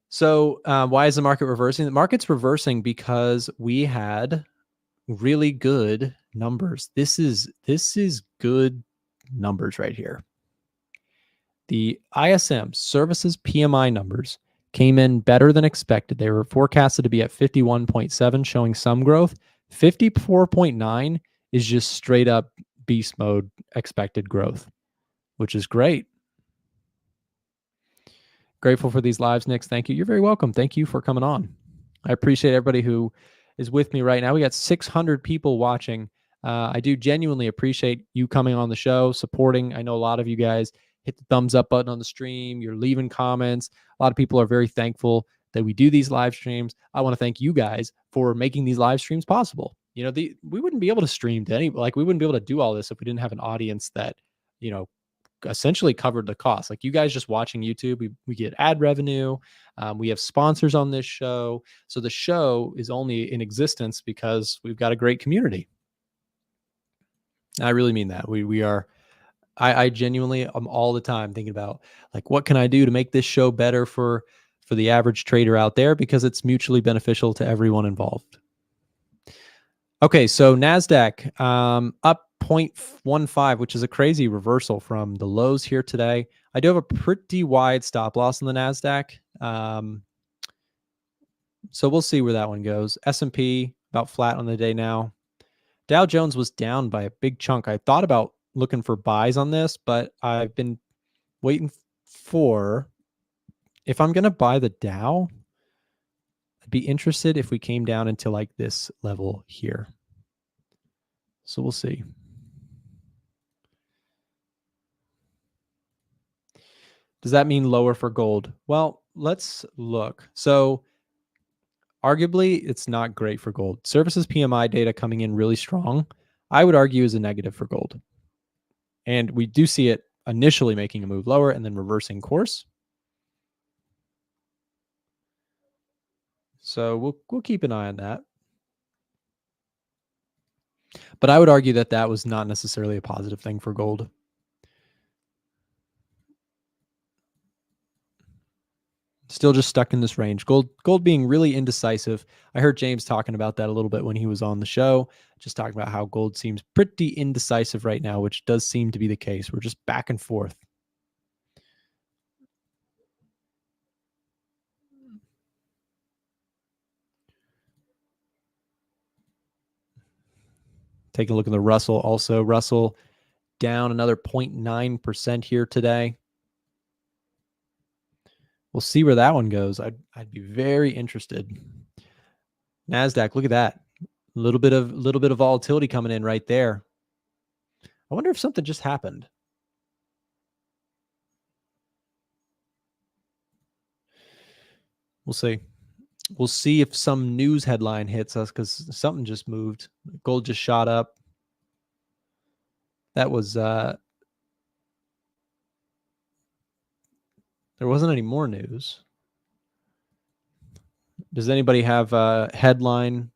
So why is the market reversing? The market's reversing because we had really good numbers. This is good numbers right here. The ISM services PMI numbers came in better than expected. They were forecasted to be at 51.7, showing some growth. 54.9 is just straight up beast mode expected growth, which is great. Grateful for these lives, Nick. Thank you. You're very welcome. Thank you for coming on. I appreciate everybody who is with me right now. We got 600 people watching. I do genuinely appreciate you coming on the show, supporting. I know a lot of you guys hit the thumbs up button on the stream. You're leaving comments. A lot of people are very thankful that we do these live streams. I want to thank you guys for making these live streams possible. We wouldn't be able to stream to we wouldn't be able to do all this if we didn't have an audience that, essentially covered the cost. Like you guys just watching YouTube, we get ad revenue. We have sponsors on this show. So the show is only in existence because we've got a great community. I really mean that. We are, I genuinely am all the time thinking about like, what can I do to make this show better for the average trader out there, because it's mutually beneficial to everyone involved. Okay, so NASDAQ up 0.15, which is a crazy reversal from the lows here today. I do have a pretty wide stop loss in the NASDAQ. So we'll see where that one goes. S&P about flat on the day now. Dow Jones was down by a big chunk. I thought about looking for buys on this, but I've been waiting for, if I'm going to buy the Dow, I'd be interested if we came down into like this level here. So we'll see. Does that mean lower for gold? Well, let's look. So arguably, it's not great for gold. Services PMI data coming in really strong, I would argue, is a negative for gold. And we do see it initially making a move lower and then reversing course. So we'll keep an eye on that. But I would argue that that was not necessarily a positive thing for gold. Still just stuck in this range. Gold being really indecisive. I heard James talking about that a little bit when he was on the show, just talking about how gold seems pretty indecisive right now, which does seem to be the case. We're just back and forth. Taking a look at the Russell also. Russell down another 0.9% here today. We'll see where that one goes. I'd be very interested. NASDAQ, look at that. A little bit of volatility coming in right there. I wonder if something just happened. We'll see. We'll see if some news headline hits us, because something just moved. Gold just shot up. That was there wasn't any more news. Does anybody have a headline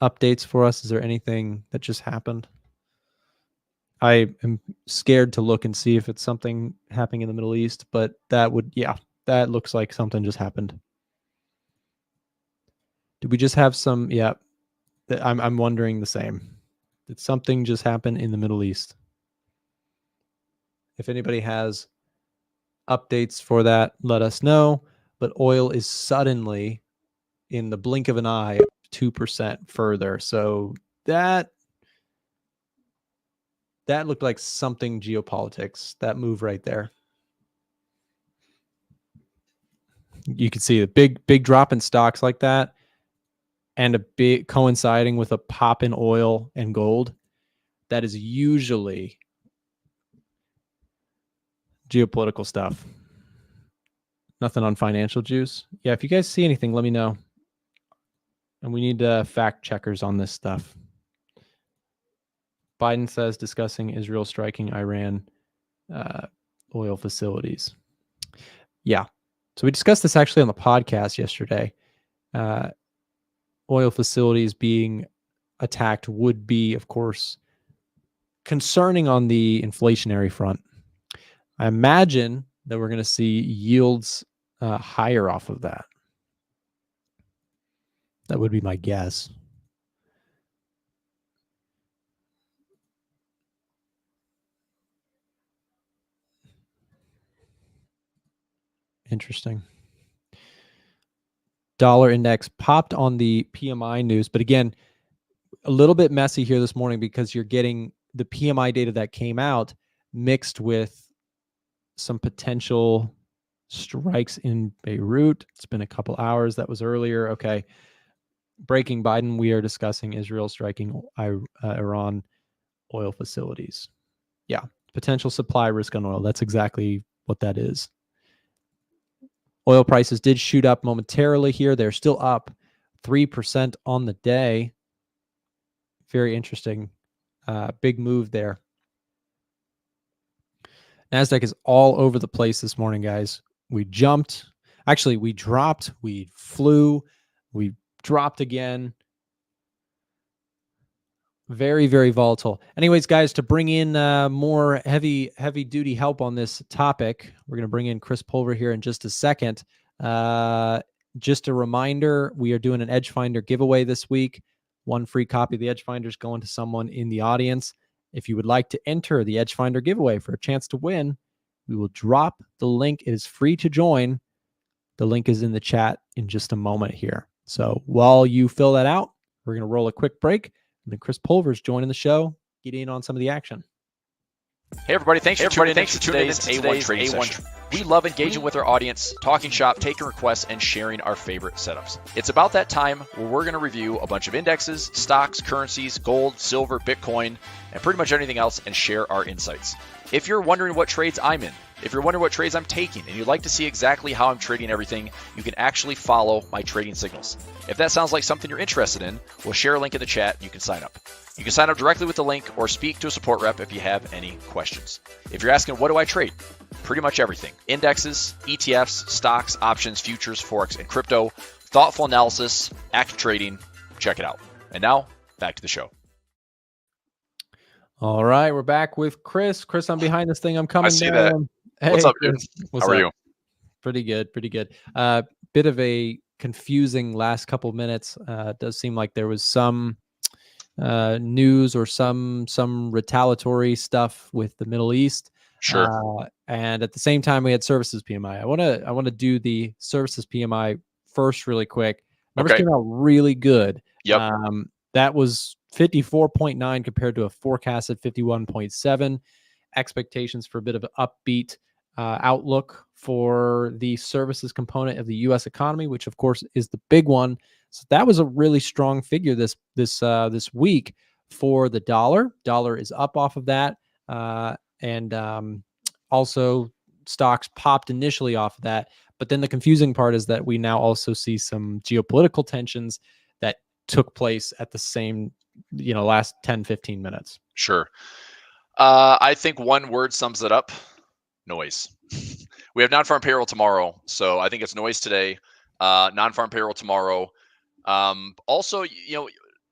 updates for us? Is there anything that just happened? I am scared to look and see if it's something happening in the Middle East, but that looks like something just happened. Did we just have some? Yeah, I'm wondering the same. Did something just happen in the Middle East? If anybody has updates for that, let us know. But oil is suddenly, in the blink of an eye, 2% further. So that looked like something geopolitics, that move right there. You can see a big drop in stocks like that, and a big coinciding with a pop in oil and gold. That is usually geopolitical stuff. Nothing on financial juice. Yeah, if you guys see anything, let me know. And we need fact checkers on this stuff. Biden says discussing Israel striking Iran oil facilities. Yeah. So we discussed this actually on the podcast yesterday. Oil facilities being attacked would be, of course, concerning on the inflationary front. I imagine that we're going to see yields higher off of that. That would be my guess. Interesting. Dollar index popped on the PMI news, but again, a little bit messy here this morning because you're getting the PMI data that came out mixed with some potential strikes in Beirut. It's been a couple hours. That was earlier. Okay. Breaking Biden, we are discussing Israel striking Iran oil facilities. Yeah. Potential supply risk on oil. That's exactly what that is. Oil prices did shoot up momentarily here. They're still up 3% on the day. Very interesting. Big move there. NASDAQ is all over the place this morning, guys. We jumped. Actually, we dropped. We flew. We dropped again. Very, very volatile. Anyways, guys, to bring in more heavy duty help on this topic, we're going to bring in Chris Pulver here in just a second. Just a reminder, we are doing an Edge Finder giveaway this week. One free copy of the Edge Finder is going to someone in the audience. If you would like to enter the Edge Finder giveaway for a chance to win, we will drop the link. It is free to join. The link is in the chat in just a moment here. So while you fill that out, we're going to roll a quick break. And then Chris Pulver's joining the show, get in on some of the action. Hey everybody, thanks for tuning in to today's A1 trading session. We love engaging with our audience, talking shop, taking requests, and sharing our favorite setups. It's about that time where we're going to review a bunch of indexes, stocks, currencies, gold, silver, Bitcoin, and pretty much anything else and share our insights. If you're wondering what trades I'm in, if you're wondering what trades I'm taking, and you'd like to see exactly how I'm trading everything, you can actually follow my trading signals. If that sounds like something you're interested in, we'll share a link in the chat and you can sign up. You can sign up directly with the link or speak to a support rep if you have any questions. If you're asking, what do I trade? Pretty much everything. Indexes, ETFs, stocks, options, futures, Forex, and crypto. Thoughtful analysis, active trading. Check it out. And now, back to the show. All right, we're back with Chris. Chris, I'm behind this thing. I'm coming I see down. that. What's up, dude? What's How are up? you? Pretty good, pretty good. Bit of a confusing last couple of minutes. It does seem like there was some news or some retaliatory stuff with the Middle East. Sure. And at the same time, we had services PMI. I want to do the services PMI first, really quick. Numbers came out really good. Yep. That was 54.9 compared to a forecast at 51.7. Expectations for a bit of an upbeat outlook for the services component of the U.S. economy, which of course is the big one. So that was a really strong figure this week for the dollar. Dollar is up off of that, and also stocks popped initially off of that. But then the confusing part is that we now also see some geopolitical tensions that took place at the same, last 10, 15 minutes. Sure. I think one word sums it up: noise. We have non-farm payroll tomorrow, so I think it's noise today. Non-farm payroll tomorrow. Also,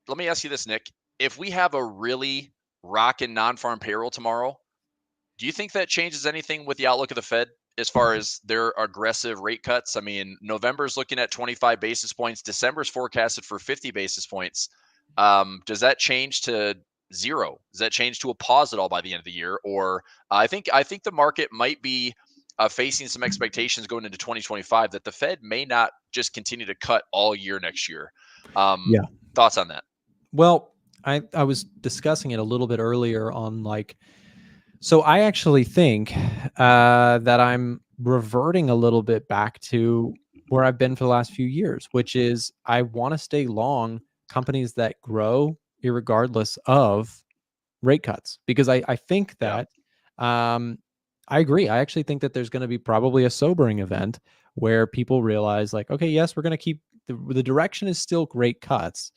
let me ask you this, Nick. If we have a really rockin' non-farm payroll tomorrow, do you think that changes anything with the outlook of the Fed as far as their aggressive rate cuts? I mean, November's looking at 25 basis points. December's forecasted for 50 basis points. Does that change to zero? Does that change to a pause at all by the end of the year? Or I think the market might be facing some expectations going into 2025 that the Fed may not just continue to cut all year next year. Yeah. Thoughts on that? Well, I was discussing it a little bit earlier on so I actually think that I'm reverting a little bit back to where I've been for the last few years, which is I want to stay long companies that grow irregardless of rate cuts, because I think that I agree. I actually think that there's going to be probably a sobering event where people realize like, okay, yes, we're going to keep the direction is still rate cuts,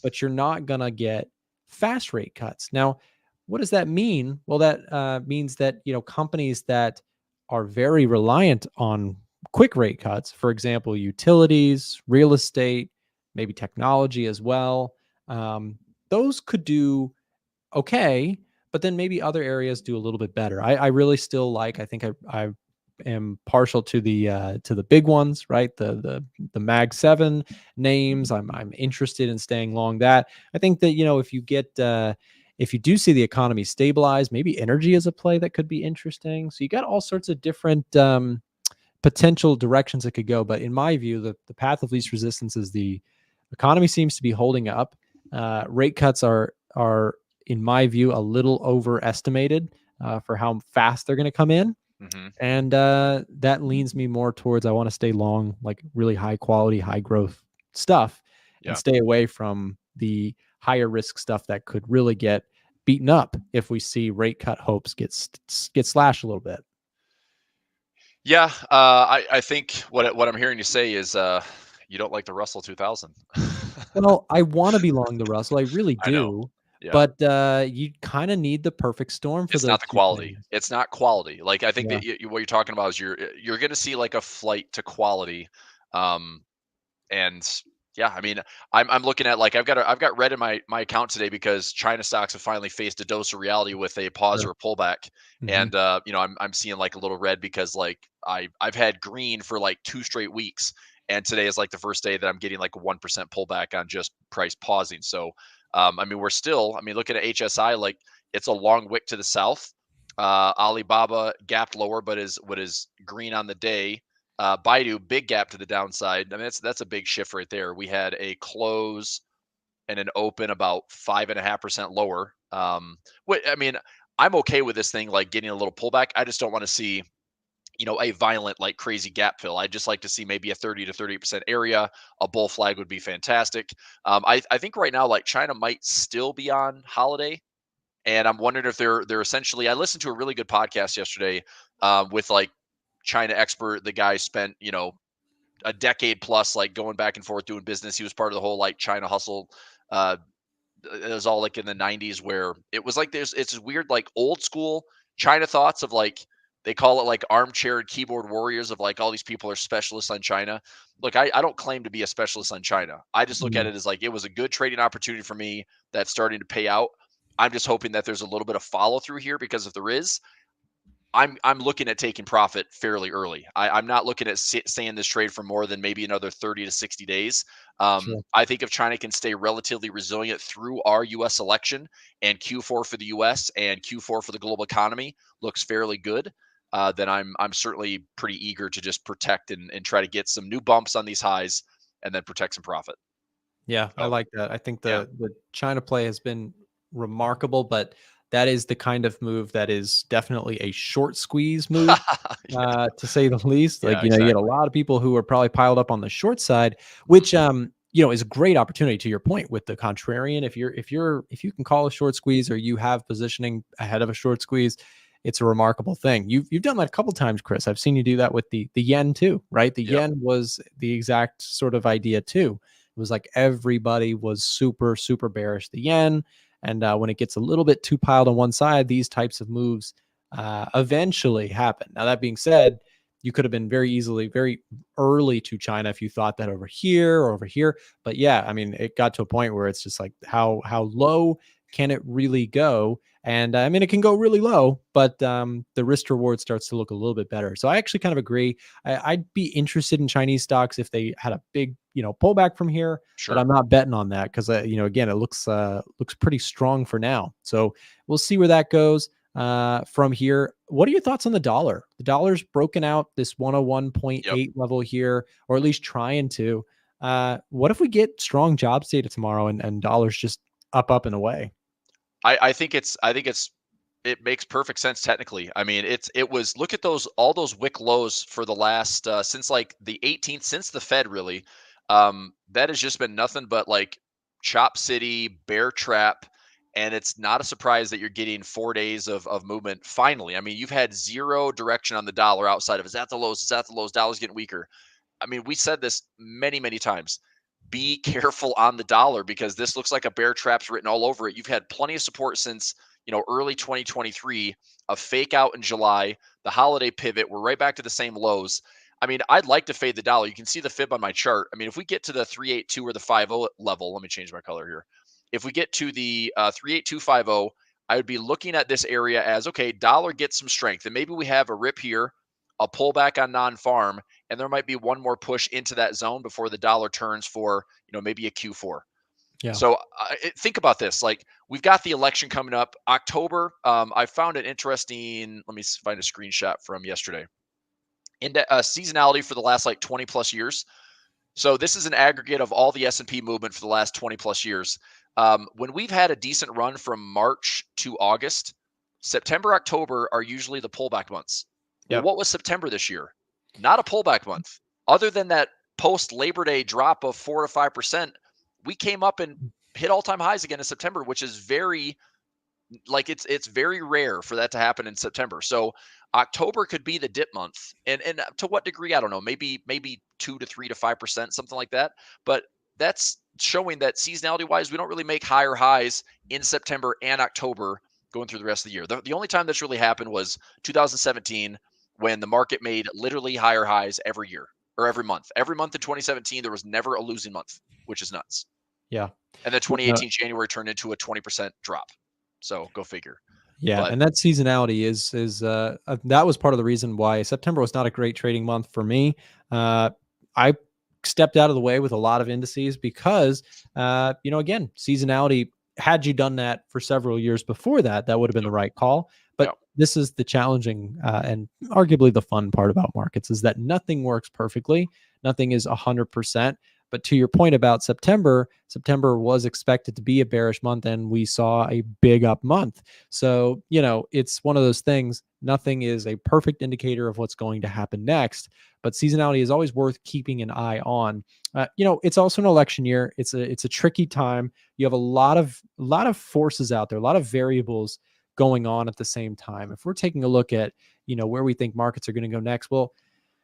but you're not going to get fast rate cuts. Now, what does that mean? Well, that means that, companies that are very reliant on quick rate cuts, for example, utilities, real estate, maybe technology as well, those could do okay, but then maybe other areas do a little bit better. I really still I think I am partial to the big ones, right? The Mag 7 names. I'm interested in staying long that. I think that, if you do see the economy stabilize, maybe energy is a play that could be interesting. So you got all sorts of different potential directions it could go. But in my view, the path of least resistance is the economy seems to be holding up. Rate cuts are, in my view, a little overestimated for how fast they're going to come in. And that leans me more towards I want to stay long, like really high quality, high growth stuff, and stay away from the higher risk stuff that could really get beaten up if we see rate cut hopes get slashed a little bit. Yeah, I think what I'm hearing you say is you don't like the Russell 2000. Well, I want to be long the Russell, I really do. I know. Yeah. But you kind of need the perfect storm for it's not the quality. It's not quality. Like I think that what you're talking about is you're going to see like a flight to quality, and yeah, I mean, I'm looking at like I've got red in my account today because China stocks have finally faced a dose of reality with a pause or a pullback, and I'm seeing like a little red because like I've had green for like 2 straight weeks, and today is like the first day that I'm getting like a 1% pullback on just price pausing. So I mean, we're still, looking at HSI, like it's a long wick to the south. Alibaba gapped lower, but is green on the day. Baidu, big gap to the downside. I mean, that's a big shift right there. We had a close and an open about 5.5% lower. I'm okay with this thing like getting a little pullback. I just don't want to see, a violent, like crazy gap fill. I'd just like to see maybe a 30 to 30% area. A bull flag would be fantastic. I think right now, like China might still be on holiday. And I'm wondering if they're essentially, I listened to a really good podcast yesterday with like China expert. The guy spent, a decade plus like going back and forth doing business. He was part of the whole like China hustle. It was all like in the 90s where it was like it's this weird like old school China thoughts of like they call it like armchair keyboard warriors of like all these people are specialists on China. Look, I don't claim to be a specialist on China. I just look at it as like it was a good trading opportunity for me that's starting to pay out. I'm just hoping that there's a little bit of follow through here because if there is, I'm looking at taking profit fairly early. I'm not looking at staying this trade for more than maybe another 30 to 60 days. I think if China can stay relatively resilient through our U.S. election and Q4 for the U.S. and Q4 for the global economy looks fairly good, then I'm certainly pretty eager to just protect and try to get some new bumps on these highs and then protect some profit. Yeah, I like that. I think the China play has been remarkable, but that is the kind of move that is definitely a short squeeze move, to say the least. Like, you get a lot of people who are probably piled up on the short side, which, is a great opportunity to your point with the contrarian. If you can call a short squeeze or you have positioning ahead of a short squeeze, it's a remarkable thing. You've done that a couple times, Chris. I've seen you do that with the yen too, right? The yen was the exact sort of idea too. It was like everybody was super, super bearish the yen. And when it gets a little bit too piled on one side, these types of moves eventually happen. Now, that being said, You could have been very early to China if you thought that over here or over here. But yeah, I mean, it got to a point where it's just like, how low can it really go? And I mean, it can go really low, but the risk reward starts to look a little bit better. So I actually kind of agree. I'd be interested in Chinese stocks if they had a big, pullback from here, Sure. but I'm not betting on that because, again, it looks pretty strong for now. So we'll see where that goes from here. What are your thoughts on the dollar? The dollar's broken out this 101.8 level here, or at least trying to. What if we get strong jobs data tomorrow and dollar's just up and away? I think it makes perfect sense technically. I mean, it was, look at all those wick lows for the last since like the 18th, since the Fed really. That has just been nothing but like chop city, bear trap, and it's not a surprise that you're getting 4 days of movement finally. I mean, you've had zero direction on the dollar outside of, is that the lows, is that the lows, dollar's getting weaker. I mean, we said this many times. Be careful on the dollar because this looks like a bear trap's written all over it. You've had plenty of support since, early 2023, a fake out in July, the holiday pivot. We're right back to the same lows. I mean, I'd like to fade the dollar. You can see the fib on my chart. I mean, if we get to the 382 or the 50 level, let me change my color here. If we get to the 38250, I would be looking at this area as, okay, dollar gets some strength. And maybe we have a rip here, a pullback on non-farm, and there might be one more push into that zone before the dollar turns for, maybe a Q4. Yeah. So think about this. Like, we've got the election coming up, October. I found it interesting. Let me find a screenshot from yesterday. Seasonality for the last like 20 plus years. So this is an aggregate of all the S&P movement for the last 20 plus years. When we've had a decent run from March to August, September, October are usually the pullback months. Well, Yep. what was September this year? Not a pullback month. Other than that post Labor Day drop of 4 to 5%, we came up and hit all-time highs again in September, which is very, like, it's very rare for that to happen in September. So October could be the dip month, and to what degree, I don't know, maybe 2 to 3 to 5%, something like that. But that's showing that seasonality wise, we don't really make higher highs in September and October going through the rest of the year. The only time that's really happened was 2017, when the market made literally higher highs every year or every month. Every month in 2017, there was never a losing month, which is nuts. Yeah. And then 2018 January turned into a 20% drop. So go figure. Yeah, But and that seasonality is that was part of the reason why September was not a great trading month for me. I stepped out of the way with a lot of indices because, again, seasonality. Had you done that for several years before that, that would have been the right call. But this is the challenging and arguably the fun part about markets is that nothing works perfectly. Nothing is 100%. But to your point about September was expected to be a bearish month, and we saw a big up month. So, it's one of those things. Nothing is a perfect indicator of what's going to happen next, but seasonality is always worth keeping an eye on. It's also an election year. It's a tricky time. You have a lot of forces out there, a lot of variables going on at the same time. If we're taking a look at, where we think markets are going to go next, well,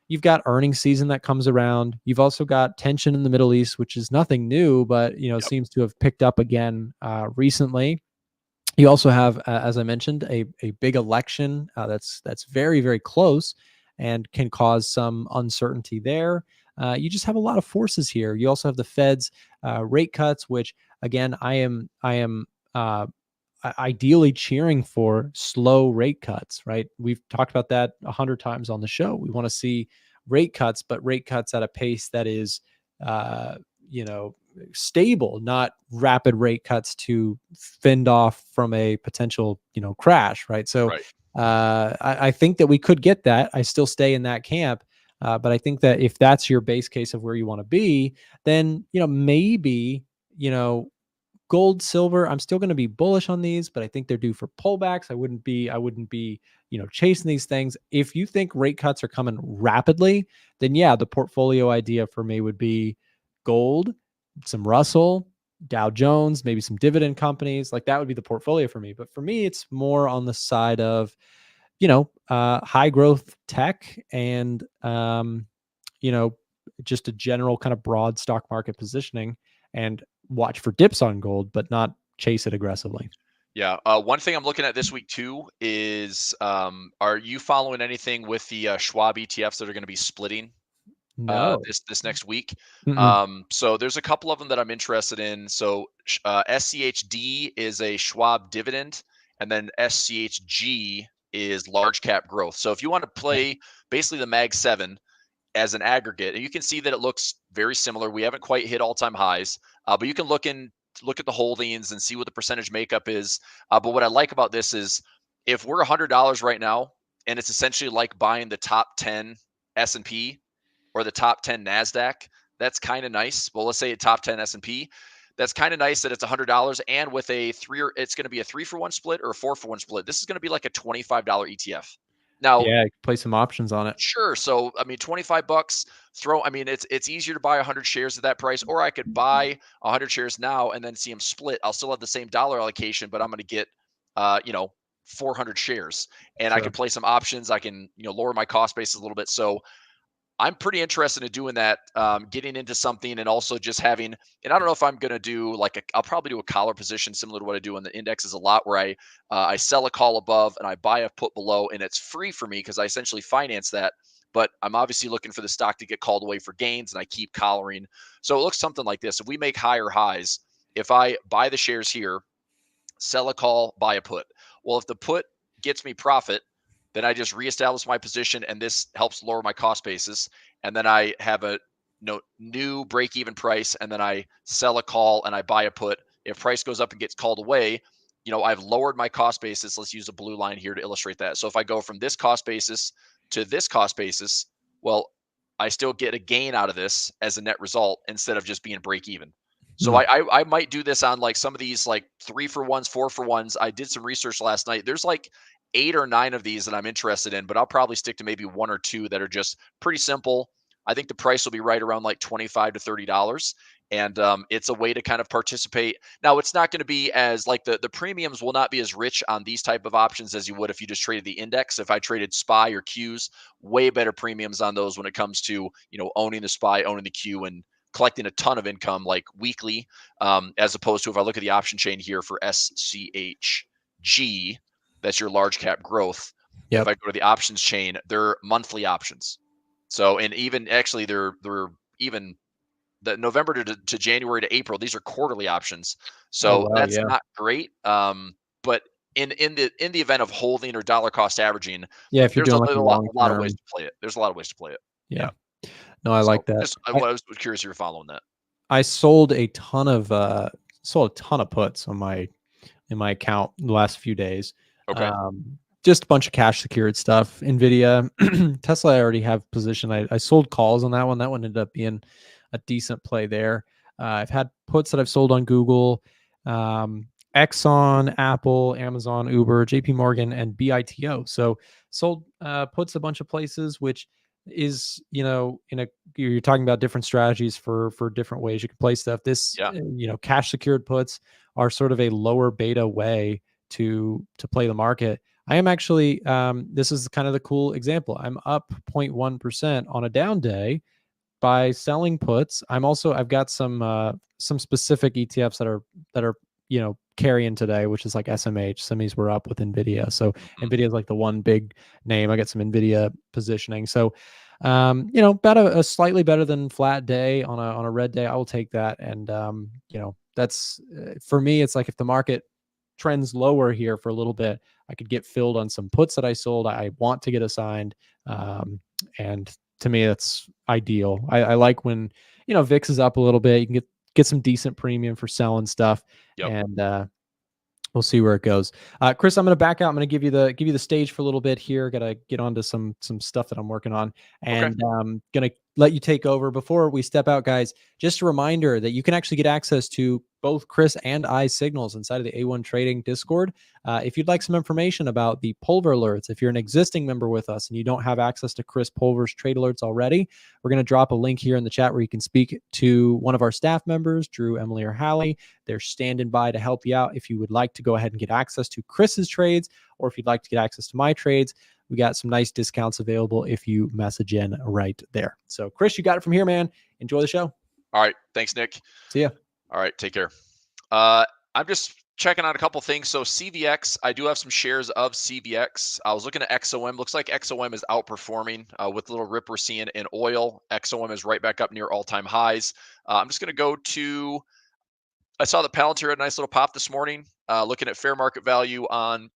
you've got earnings season that comes around. You've also got tension in the Middle East, which is nothing new, but seems to have picked up again recently. You also have, as I mentioned, a big election that's very, very close and can cause some uncertainty there. You just have a lot of forces here. You also have the Fed's rate cuts, which again, I am ideally cheering for slow rate cuts, right? We've talked about that 100 times on the show. We want to see rate cuts, but rate cuts at a pace that is, stable, not rapid rate cuts to fend off from a potential, crash, right? So right. I think that we could get that. I still stay in that camp. But I think that if that's your base case of where you want to be, then, maybe, gold, silver, I'm still going to be bullish on these, but I think they're due for pullbacks. I wouldn't be, chasing these things. If you think rate cuts are coming rapidly, then yeah, the portfolio idea for me would be gold, some Russell, Dow Jones, maybe some dividend companies. Like that would be the portfolio for me. But for me, it's more on the side of, high growth tech and, just a general kind of broad stock market positioning and watch for dips on gold, but not chase it aggressively. Yeah. One thing I'm looking at this week too is, are you following anything with the Schwab ETFs that are going to be splitting No. this next week? Mm-mm. So there's a couple of them that I'm interested in. So SCHD is a Schwab dividend, and then SCHG is large cap growth. So if you want to play basically the Mag 7 as an aggregate, and you can see that it looks very similar. We haven't quite hit all-time highs, but you can look at the holdings and see what the percentage makeup is. But what I like about this is if we're $100 right now, and it's essentially like buying the top 10 S&P or the top 10 NASDAQ, that's kind of nice. Well, let's say a top 10 S&P. That's kind of nice that it's $100, and with it's going to be a 3-for-1 split or a 4-for-1 split. This is going to be like a $25 ETF. Now, Yeah, you can play some options on it. sure. So, I mean, $25 it's easier to buy 100 shares at that price, or I could buy 100 shares now and then see them split. I'll still have the same dollar allocation, but I'm going to get, 400 shares, and I Sure. can play some options. I can, lower my cost basis a little bit. So I'm pretty interested in doing that, getting into something, and also just having, and I don't know if I'm going to do I'll probably do a collar position similar to what I do on the indexes a lot, where I sell a call above and I buy a put below, and it's free for me because I essentially finance that. But I'm obviously looking for the stock to get called away for gains, and I keep collaring. So it looks something like this. If we make higher highs, if I buy the shares here, sell a call, buy a put. Well, if the put gets me profit, then I just reestablish my position, and this helps lower my cost basis. And then I have a new break-even price, and then I sell a call and I buy a put. If price goes up and gets called away, I've lowered my cost basis. Let's use a blue line here to illustrate that. So if I go from this cost basis to this cost basis, well, I still get a gain out of this as a net result instead of just being break even. So I might do this on like some of these like 3-for-1s, 4-for-1s. I did some research last night. There's like 8 or 9 of these that I'm interested in, but I'll probably stick to maybe 1 or 2 that are just pretty simple. I think the price will be right around like $25 to $30. And it's a way to kind of participate. Now, it's not going to be as like the premiums will not be as rich on these type of options as you would if you just traded the index. If I traded SPY or Qs, way better premiums on those when it comes to, owning the SPY, owning the Q, and collecting a ton of income like weekly, as opposed to if I look at the option chain here for SCHG, that's your large cap growth. Yep. If I go to the options chain, they're monthly options. So, and even actually they're even the November to January to April, these are quarterly options. So that's not great. But in the event of holding or dollar cost averaging, Yeah, if you're there's doing a lot of ways to play it. There's a lot of ways to play it. Yeah. No, I like that. I was curious if you're following that. I sold a ton of puts on in my account the last few days. Okay. Just a bunch of cash secured stuff. Nvidia, Tesla, I already have position. I sold calls on that one. That one ended up being a decent play there. I've had puts that I've sold on Google, Exxon, Apple, Amazon, Uber, JP Morgan, and BITO. So sold puts a bunch of places, which is, you're talking about different strategies for different ways you can play stuff. This, cash secured puts are sort of a lower beta way to play the market. I am actually, this is kind of the cool example. I'm up 0.1% on a down day by selling puts. I've got some specific ETFs that are carrying today, which is like SMH. Semis were up with Nvidia. So Nvidia is like the one big name. I got some Nvidia positioning. So, about a slightly better than flat day on a red day. I will take that. And, that's for me, it's like if the market trends lower here for a little bit, I could get filled on some puts that I sold. I want to get assigned. And to me, that's ideal. I like when, VIX is up a little bit, you can get some decent premium for selling stuff. Yep. And, we'll see where it goes. Chris, I'm going to back out. I'm going to give you the stage for a little bit here. Got to get onto some stuff that I'm working on, and I'm going to let you take over. Before we step out, guys, just a reminder that you can actually get access to both Chris and I's signals inside of the A1 Trading Discord. If you'd like some information about the Pulver alerts, if you're an existing member with us and you don't have access to Chris Pulver's trade alerts already, we're going to drop a link here in the chat where you can speak to one of our staff members, Drew, Emily, or Hallie. They're standing by to help you out if you would like to go ahead and get access to Chris's trades, or if you'd like to get access to my trades. We got some nice discounts available if you message in right there. So, Chris, you got it from here, man. Enjoy the show. All right. Thanks, Nick. See ya. All right. Take care. I'm just checking on a couple things. So CVX, I do have some shares of CVX. I was looking at XOM. Looks like XOM is outperforming with the little rip we're seeing in oil. XOM is right back up near all-time highs. I'm just going to go to, I saw that Palantir had a nice little pop this morning. Looking at fair market value on,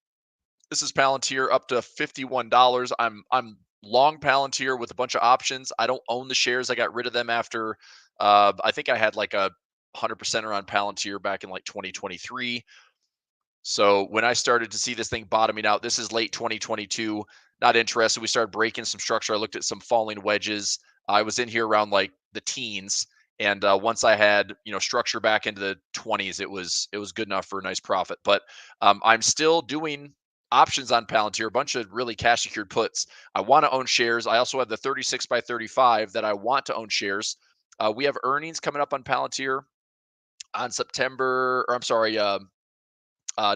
this is Palantir up to $51. I'm long Palantir with a bunch of options. I don't own the shares. I got rid of them after, I think I had like a 100% around Palantir back in like 2023. So when I started to see this thing bottoming out, this is late 2022, not interested. We started breaking some structure. I looked at some falling wedges. I was in here around like the teens. And once I had, structure back into the 20s, it was good enough for a nice profit. But I'm still doing options on Palantir, a bunch of really cash secured puts. I want to own shares. I also have the 36 by 35 that I want to own shares. We have earnings coming up on Palantir on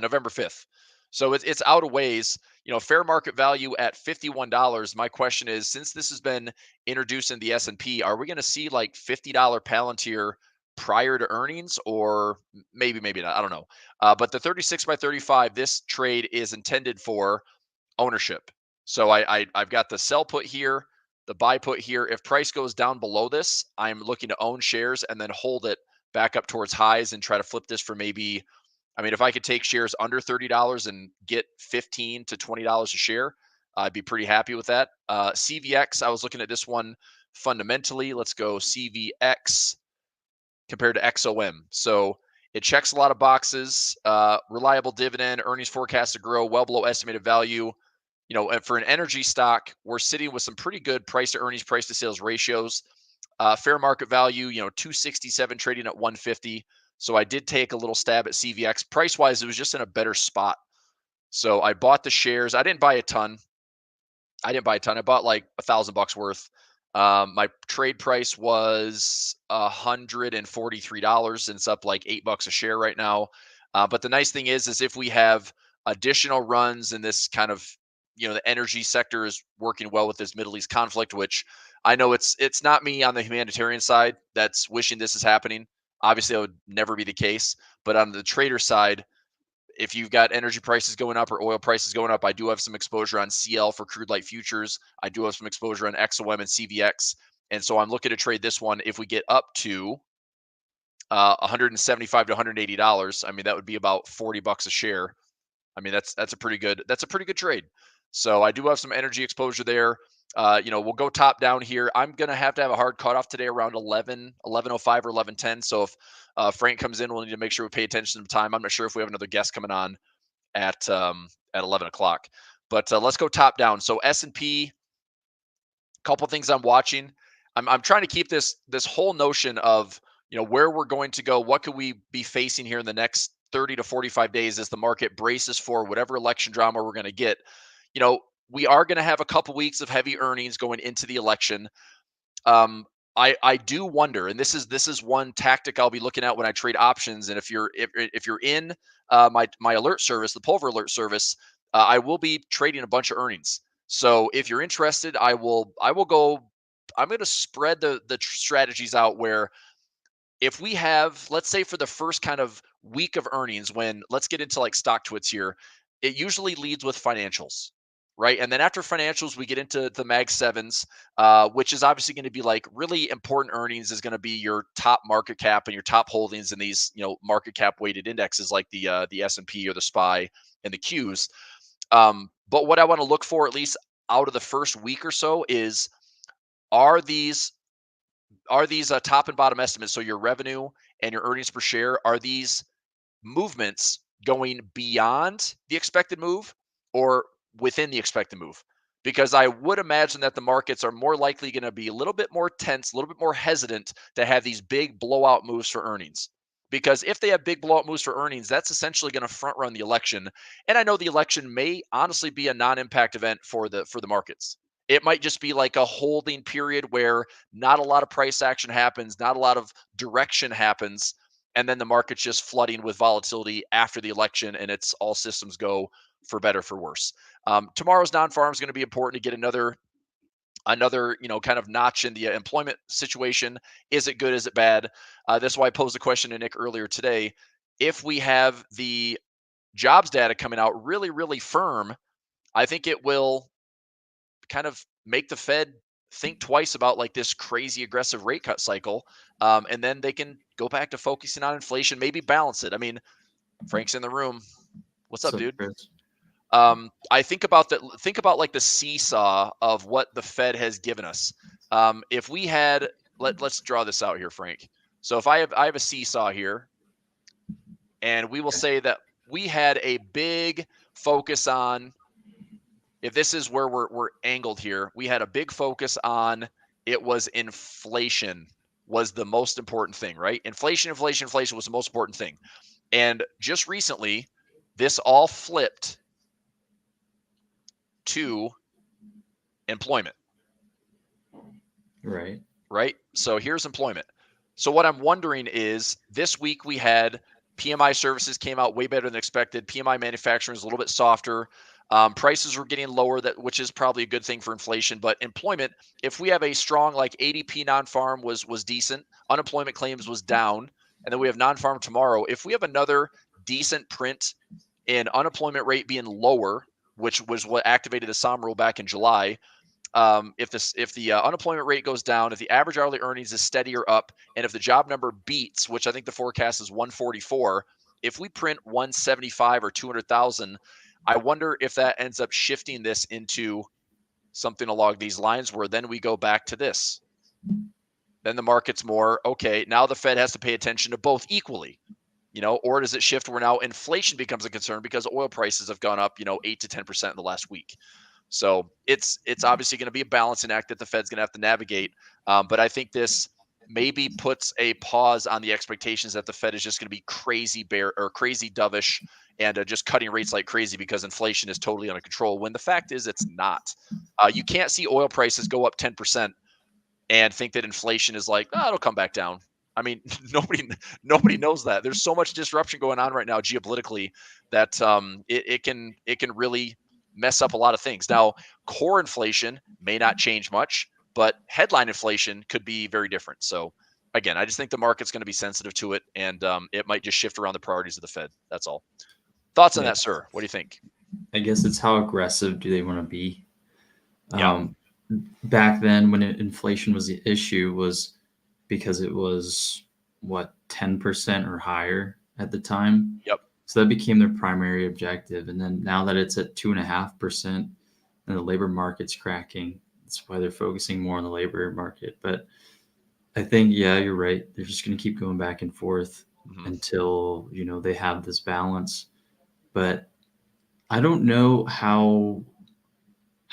November 5th. So it's out of ways. Fair market value at $51. My question is, since this has been introduced in the S&P, are we going to see like $50 Palantir prior to earnings, or maybe not? I don't know. But the 36 by 35, this trade is intended for ownership. So I've got the sell put here, the buy put here. If price goes down below this, I'm looking to own shares and then hold it back up towards highs and try to flip this for maybe, if I could take shares under $30 and get $15 to $20 a share, I'd be pretty happy with that. CVX, I was looking at this one fundamentally. Let's go CVX compared to XOM. So it checks a lot of boxes. Reliable dividend, earnings forecast to grow well below estimated value. And for an energy stock, we're sitting with some pretty good price to earnings, price to sales ratios. Fair market value, 267 trading at 150. So I did take a little stab at CVX. Price-wise, it was just in a better spot. So I bought the shares. I didn't buy a ton. I bought like $1,000 worth. My trade price was $143, and it's up like $8 a share right now. But the nice thing is if we have additional runs in this kind of, the energy sector is working well with this Middle East conflict, which I know it's not me on the humanitarian side that's wishing this is happening. Obviously, that would never be the case. But on the trader side, if you've got energy prices going up or oil prices going up, I do have some exposure on CL for crude light futures. I do have some exposure on XOM and CVX. And so I'm looking to trade this one. If we get up to $175 to $180, that would be about $40 a share. That's a pretty good trade. So I do have some energy exposure there. We'll go top down here. I'm going to have a hard cutoff today around 11:05 or 11:10. So if Frank comes in, we'll need to make sure we pay attention to time. I'm not sure if we have another guest coming on at 11 o'clock. But let's go top down. So S&P, couple things I'm watching. I'm trying to keep this whole notion of, where we're going to go. What could we be facing here in the next 30 to 45 days as the market braces for whatever election drama we're going to get. We are going to have a couple weeks of heavy earnings going into the election. I do wonder, and this is one tactic I'll be looking at when I trade options. And if you're in my alert service, the Pulver alert service, I will be trading a bunch of earnings. So if you're interested, I will go. I'm going to spread the strategies out where if we have, let's say for the first kind of week of earnings, when let's get into like stock twits here, it usually leads with financials. Right. And then after financials, we get into the Mag 7s, which is obviously going to be like really important earnings is going to be your top market cap and your top holdings in these, market cap weighted indexes like the S&P or the SPY and the Qs. But what I want to look for, at least out of the first week or so, is are these top and bottom estimates, so your revenue and your earnings per share, are these movements going beyond the expected move or within the expected move? Because I would imagine that the markets are more likely going to be a little bit more tense, a little bit more hesitant to have these big blowout moves for earnings. Because if they have big blowout moves for earnings, that's essentially going to front run the election. And I know the election may honestly be a non-impact event for the markets. It might just be like a holding period where not a lot of price action happens, not a lot of direction happens, and then the market's just flooding with volatility after the election, and it's all systems go for better, for worse. Tomorrow's non-farm is going to be important to get another kind of notch in the employment situation. Is it good? Is it bad? That's why I posed a question to Nick earlier today. if we have the jobs data coming out really, really firm, I think it will kind of make the Fed think twice about like this crazy aggressive rate cut cycle. And then they can go back to focusing on inflation, maybe balance it. I mean, Frank's in the room. What's up, dude? Chris? I think about that. Think about like the seesaw of what the Fed has given us. If we had, let's draw this out here, Frank. So if I have a seesaw here, and we will say that we had a big focus on, if this is where we're angled here, we had a big focus on, it was inflation was the most important thing, right? Inflation was the most important thing. And just recently, this all flipped to employment. Right? So here's employment. So what I'm wondering is, this week we had PMI services came out way better than expected. PMI manufacturing is a little bit softer. Prices were getting lower, which is probably a good thing for inflation. But employment, if we have a strong, like ADP non-farm was decent, unemployment claims was down, and then we have non-farm tomorrow. If we have another decent print in unemployment rate being lower, which was what activated the SOM rule back in July, if the unemployment rate goes down, if the average hourly earnings is steady or up, and if the job number beats, which I think the forecast is 144, if we print 175 or 200,000, I wonder if that ends up shifting this into something along these lines, where then we go back to this. Then the market's more, okay, now the Fed has to pay attention to both equally, or does it shift where now inflation becomes a concern because oil prices have gone up, 8 to 10% in the last week. So it's obviously going to be a balancing act that the Fed's going to have to navigate. But I think this maybe puts a pause on the expectations that the Fed is just going to be crazy bear or crazy dovish and just cutting rates like crazy because inflation is totally under control, when the fact is it's not. You can't see oil prices go up 10% and think that inflation is like, it'll come back down. I mean, nobody knows that. There's so much disruption going on right now geopolitically that it can really mess up a lot of things. Now, core inflation may not change much, but headline inflation could be very different. So again, I just think the market's going to be sensitive to it, and it might just shift around the priorities of the Fed. That's all. Thoughts on that, sir? What do you think? I guess it's how aggressive do they want to be? Yeah. Back then, when inflation was the issue, was because it was 10% or higher at the time. Yep. So that became their primary objective. And then now that it's at 2.5% and the labor market's cracking, that's why they're focusing more on the labor market. But I think, yeah, you're right. They're just going to keep going back and forth until, they have this balance. But I don't know how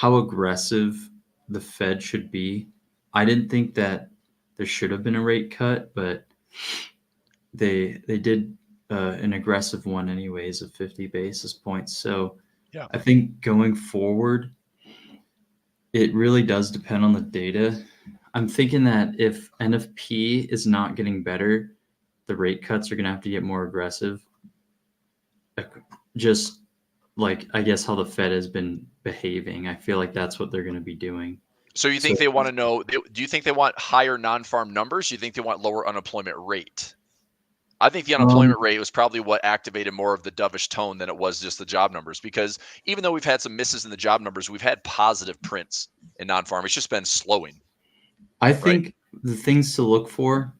aggressive the Fed should be. I didn't think that there should have been a rate cut, but they did an aggressive one anyways of 50 basis points. So yeah. I think going forward, it really does depend on the data. I'm thinking that if NFP is not getting better, the rate cuts are going to have to get more aggressive. Just like, I guess, how the Fed has been behaving. I feel like that's what they're going to be doing. So you think they want to know, do you think they want higher non-farm numbers? Do you think they want lower unemployment rate? I think the unemployment rate was probably what activated more of the dovish tone than it was just the job numbers, because even though we've had some misses in the job numbers, we've had positive prints in non-farm. It's just been slowing. I think the things to look for,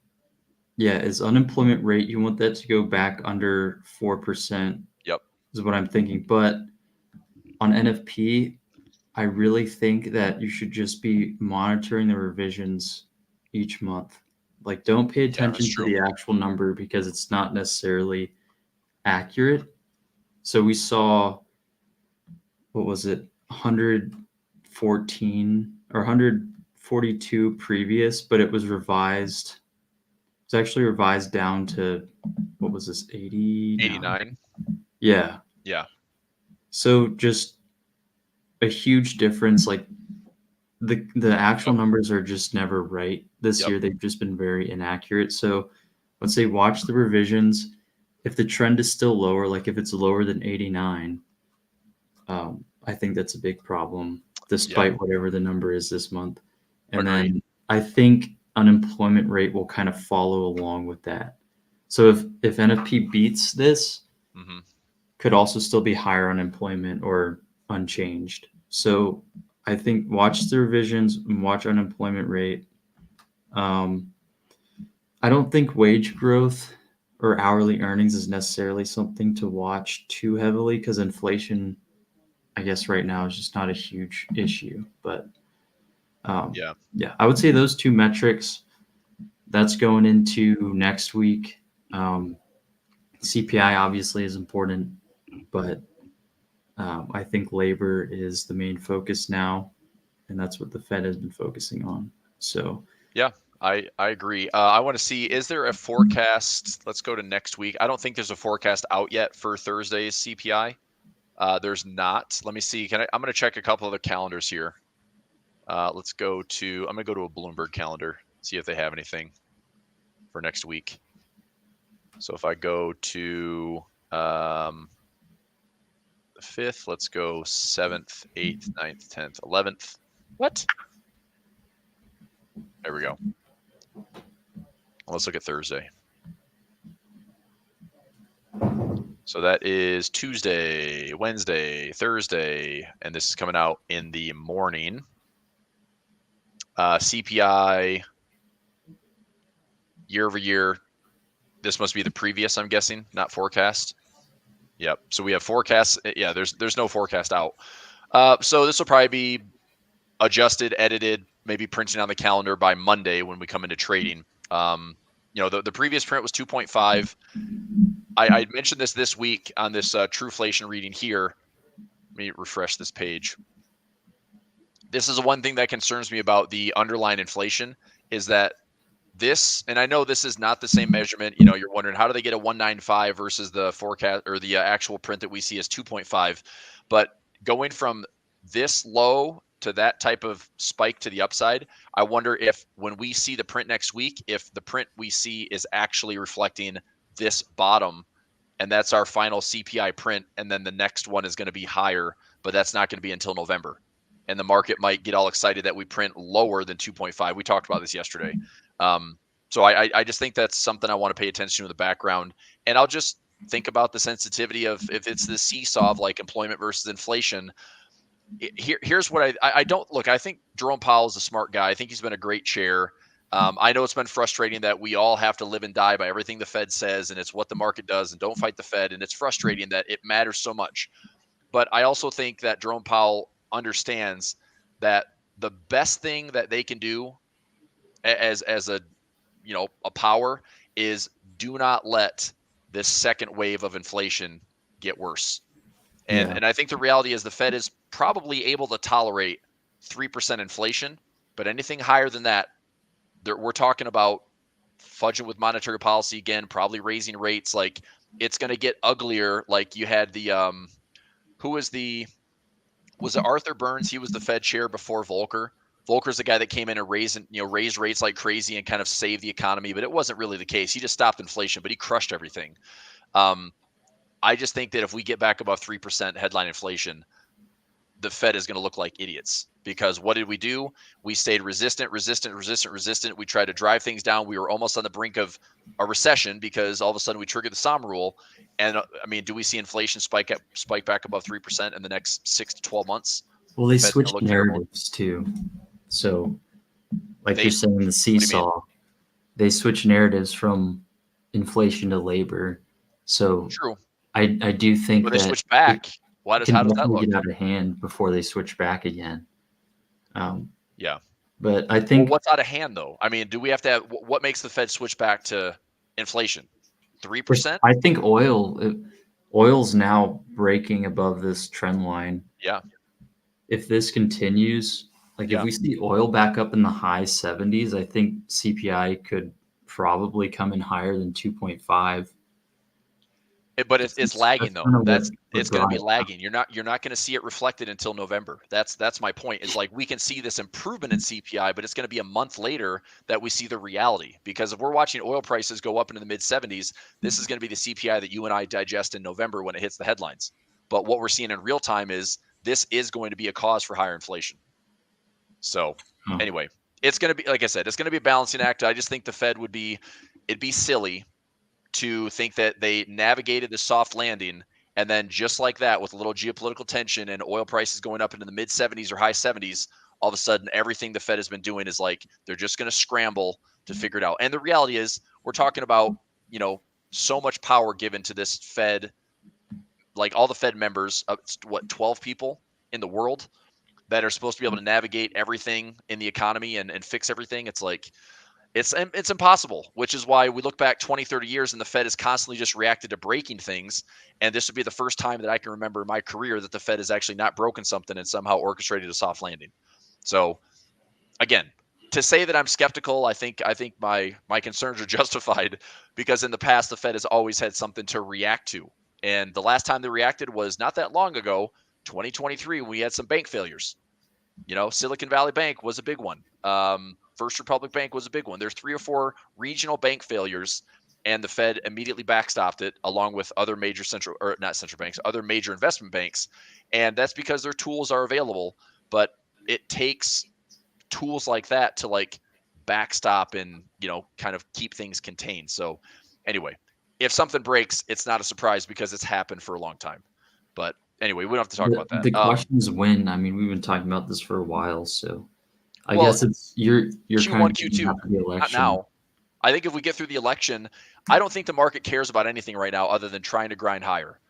is unemployment rate. You want that to go back under 4%. Yep. Is what I'm thinking. But on NFP, I really think that you should just be monitoring the revisions each month. Like, don't pay attention to the actual number because it's not necessarily accurate. So we saw, what was it, 114 or 142 previous, but it was revised. It's actually revised down to, what was this, 89? Yeah. Yeah. So just a huge difference. Like, the actual numbers are just never right this year. They've just been very inaccurate. So let's say watch the revisions. If the trend is still lower, like if it's lower than 89, I think that's a big problem, despite whatever the number is this month. And then I think unemployment rate will kind of follow along with that. So if NFP beats this, Mm-hmm. could also still be higher unemployment or unchanged. So I think watch the revisions and watch unemployment rate. I don't think wage growth or hourly earnings is necessarily something to watch too heavily because inflation, I guess right now is just not a huge issue. But Yeah. I would say those two metrics. That's going into next week. CPI obviously is important, but I think labor is the main focus now, and that's what the Fed has been focusing on. So Yeah, I agree. I want to see, is there a forecast? Let's go to next week. I don't think there's a forecast out yet for Thursday's CPI. There's not. Let me see. I'm going to check a couple of the calendars here. Let's go to, I'm going to go to a Bloomberg calendar, see if they have anything for next week. So if I go to the 5th, let's go 7th, 8th, 9th, 10th, 11th. What? There we go. Let's look at Thursday. So that is Tuesday, Wednesday, Thursday, and this is coming out in the morning. CPI year over year. This must be the previous, I'm guessing, not forecast. Yep. So we have forecasts. Yeah, there's no forecast out. So this will probably be adjusted, edited, maybe printed on the calendar by Monday when we come into trading. The previous print was 2.5. I mentioned this week on this Trueflation reading here. Let me refresh this page. This is the one thing that concerns me about the underlying inflation is that this, and I know this is not the same measurement. You're wondering how do they get a 195 versus the forecast or the actual print that we see as 2.5. But going from this low to that type of spike to the upside, I wonder if when we see the print next week, if the print we see is actually reflecting this bottom, and that's our final CPI print, and then the next one is going to be higher, but that's not going to be until November. And the market might get all excited that we print lower than 2.5. We talked about this yesterday. So I just think that's something I want to pay attention to in the background. And I'll just think about the sensitivity of if it's the seesaw of like employment versus inflation. Here's what I don't look. I think Jerome Powell is a smart guy. I think he's been a great chair. I know it's been frustrating that we all have to live and die by everything the Fed says, and it's what the market does, and don't fight the Fed. And it's frustrating that it matters so much. But I also think that Jerome Powell understands that the best thing that they can do as a power is do not let this second wave of inflation get worse. And I think the reality is the Fed is probably able to tolerate 3% inflation, but anything higher than that, we're talking about fudging with monetary policy again, probably raising rates. Like it's going to get uglier. Like you had the was it Arthur Burns? He was the Fed chair before Volcker. Volcker's the guy that came in and raised rates like crazy and kind of saved the economy, but it wasn't really the case. He just stopped inflation, but he crushed everything. I just think that if we get back above 3% headline inflation, the Fed is going to look like idiots because what did we do? We stayed resistant. We tried to drive things down. We were almost on the brink of a recession because all of a sudden we triggered the Somme rule. And do we see inflation spike back above 3% in the next 6 to 12 months? Well, they switched narratives too. So, like you're saying, the seesaw, they switch narratives from inflation to labor. So true. I do think they switch back. How does that look? Get out of hand before they switch back again. Yeah. But I think what's out of hand though? Do we have to have what makes the Fed switch back to inflation? 3%? I think oil's now breaking above this trend line. Yeah. If this continues, if we see oil back up in the high 70s, I think CPI could probably come in higher than 2.5. But it's lagging though. It's going to be lagging. You're not going to see it reflected until November. That's my point. It's like we can see this improvement in CPI, but it's going to be a month later that we see the reality. Because if we're watching oil prices go up into the mid 70s, this is going to be the CPI that you and I digest in November when it hits the headlines. But what we're seeing in real time is this is going to be a cause for higher inflation. So anyway, it's going to be, like I said, it's going to be a balancing act. I just think the Fed it'd be silly to think that they navigated the soft landing, and then just like that, with a little geopolitical tension and oil prices going up into the mid 70s or high 70s, all of a sudden everything the Fed has been doing is like they're just going to scramble to figure it out. And the reality is, we're talking about, so much power given to this Fed, like all the Fed members, 12 people in the world that are supposed to be able to navigate everything in the economy and fix everything. It's like, it's impossible, which is why we look back 20, 30 years and the Fed has constantly just reacted to breaking things. And this would be the first time that I can remember in my career that the Fed has actually not broken something and somehow orchestrated a soft landing. So again, to say that I'm skeptical, I think my concerns are justified, because in the past, the Fed has always had something to react to. And the last time they reacted was not that long ago, 2023, when we had some bank failures. Silicon Valley Bank was a big one. First Republic Bank was a big one. There's 3 or 4 regional bank failures, and the Fed immediately backstopped it along with other major other major investment banks. And that's because their tools are available, but it takes tools like that to like backstop and, kind of keep things contained. So anyway, if something breaks, it's not a surprise because it's happened for a long time. But anyway, we don't have to talk about that. The question is when. I mean, we've been talking about this for a while, so I Well, guess it's you're Q1, kind of Q2, after the not election. now. I think if we get through the election, I don't think the market cares about anything right now other than trying to grind higher.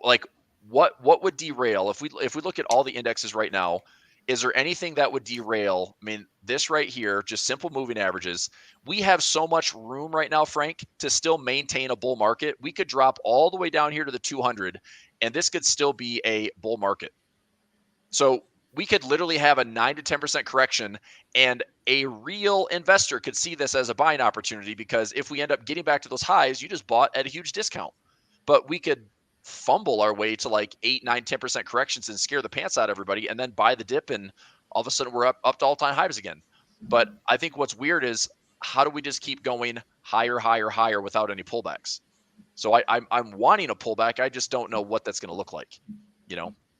Like what would derail if we look at all the indexes right now? Is there anything that would derail? I mean, this right here, just simple moving averages. We have so much room right now, Frank, to still maintain a bull market. We could drop all the way down here to the 200, and this could still be a bull market. So we could literally have a 9 to 10% correction, and a real investor could see this as a buying opportunity, because if we end up getting back to those highs, you just bought at a huge discount. But we could fumble our way to like 8, 9, 10% corrections and scare the pants out of everybody, and then buy the dip, and all of a sudden we're up to all-time highs again. But I think what's weird is, how do we just keep going higher, higher, higher without any pullbacks? So I'm wanting a pullback. I just don't know what that's going to look like,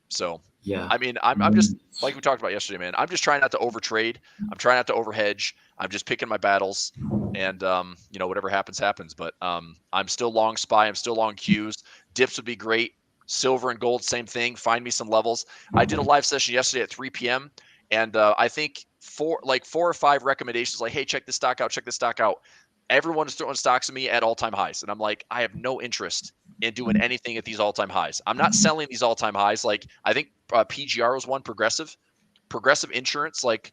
So Yeah. I mean, I'm just, like we talked about yesterday, man. I'm just trying not to overtrade. I'm trying not to overhedge. I'm just picking my battles, and whatever happens, happens. But I'm still long SPY. I'm still long Qs. Dips would be great. Silver and gold, same thing. Find me some levels. I did a live session yesterday at 3 p.m. and I think 4 or 5 recommendations, like, hey, check this stock out. Check this stock out. Everyone is throwing stocks at me at all-time highs, and I'm like, I have no interest in doing anything at these all-time highs. I'm not selling these all-time highs. Like, I think PGR was one. Progressive Insurance. Like,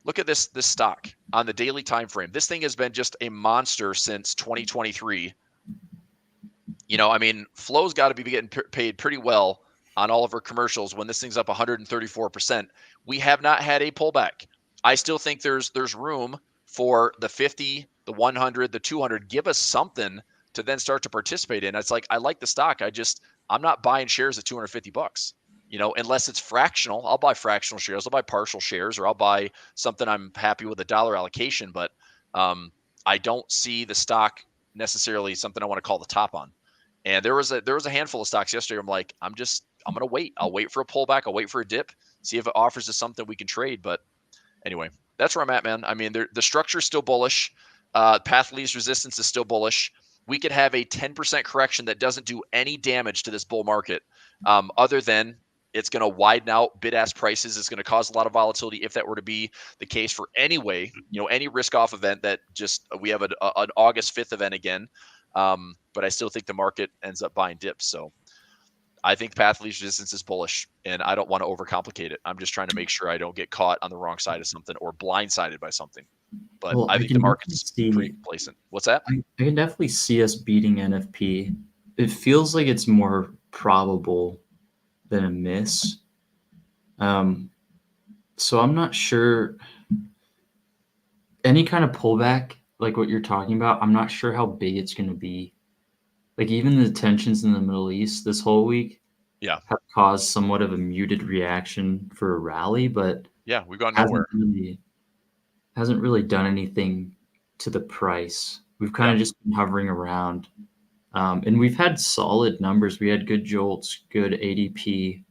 look at this stock on the daily time frame. This thing has been just a monster since 2023. I mean, Flo's got to be getting paid pretty well on all of her commercials when this thing's up 134%. We have not had a pullback. I still think there's room for the 50, the 100, the 200. Give us something to then start to participate in. It's like, I like the stock. I'm not buying shares at $250. Unless it's fractional. I'll buy fractional shares. I'll buy partial shares, or I'll buy something I'm happy with a dollar allocation. But I don't see the stock necessarily something I want to call the top on. And there was a handful of stocks yesterday. I'm like, I'm going to wait. I'll wait for a pullback. I'll wait for a dip, see if it offers us something we can trade. But anyway, that's where I'm at, man. I mean, the structure is still bullish. Path of least resistance is still bullish. We could have a 10% correction that doesn't do any damage to this bull market, other than it's going to widen out bid-ask prices. It's going to cause a lot of volatility if that were to be the case for any risk-off event that we have an August 5th event again. But I still think the market ends up buying dips. So I think path of least resistance is bullish, and I don't want to overcomplicate it. I'm just trying to make sure I don't get caught on the wrong side of something or blindsided by something. But I think the market's pretty complacent. What's that? I can definitely see us beating NFP. It feels like it's more probable than a miss. So I'm not sure. Any kind of pullback, like what you're talking about, I'm not sure how big it's going to be. Like, even the tensions in the Middle East this whole week have caused somewhat of a muted reaction for a rally, but we've gone nowhere. Hasn't really done anything to the price. We've kind of just been hovering around. And we've had solid numbers. We had good jolts, good ADP.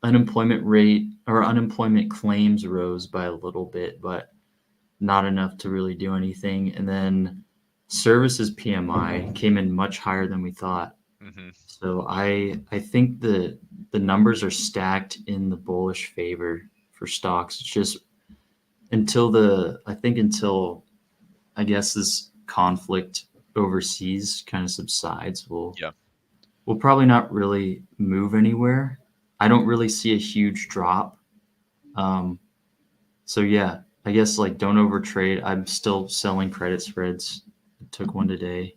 Unemployment rate or unemployment claims rose by a little bit, but not enough to really do anything. And then services PMI came in much higher than we thought. Mm-hmm. So I think the numbers are stacked in the bullish favor for stocks. It's just until I guess this conflict overseas kind of subsides, we'll probably not really move anywhere. I don't really see a huge drop. So yeah, I guess like don't overtrade. I'm still selling credit spreads. I took one today.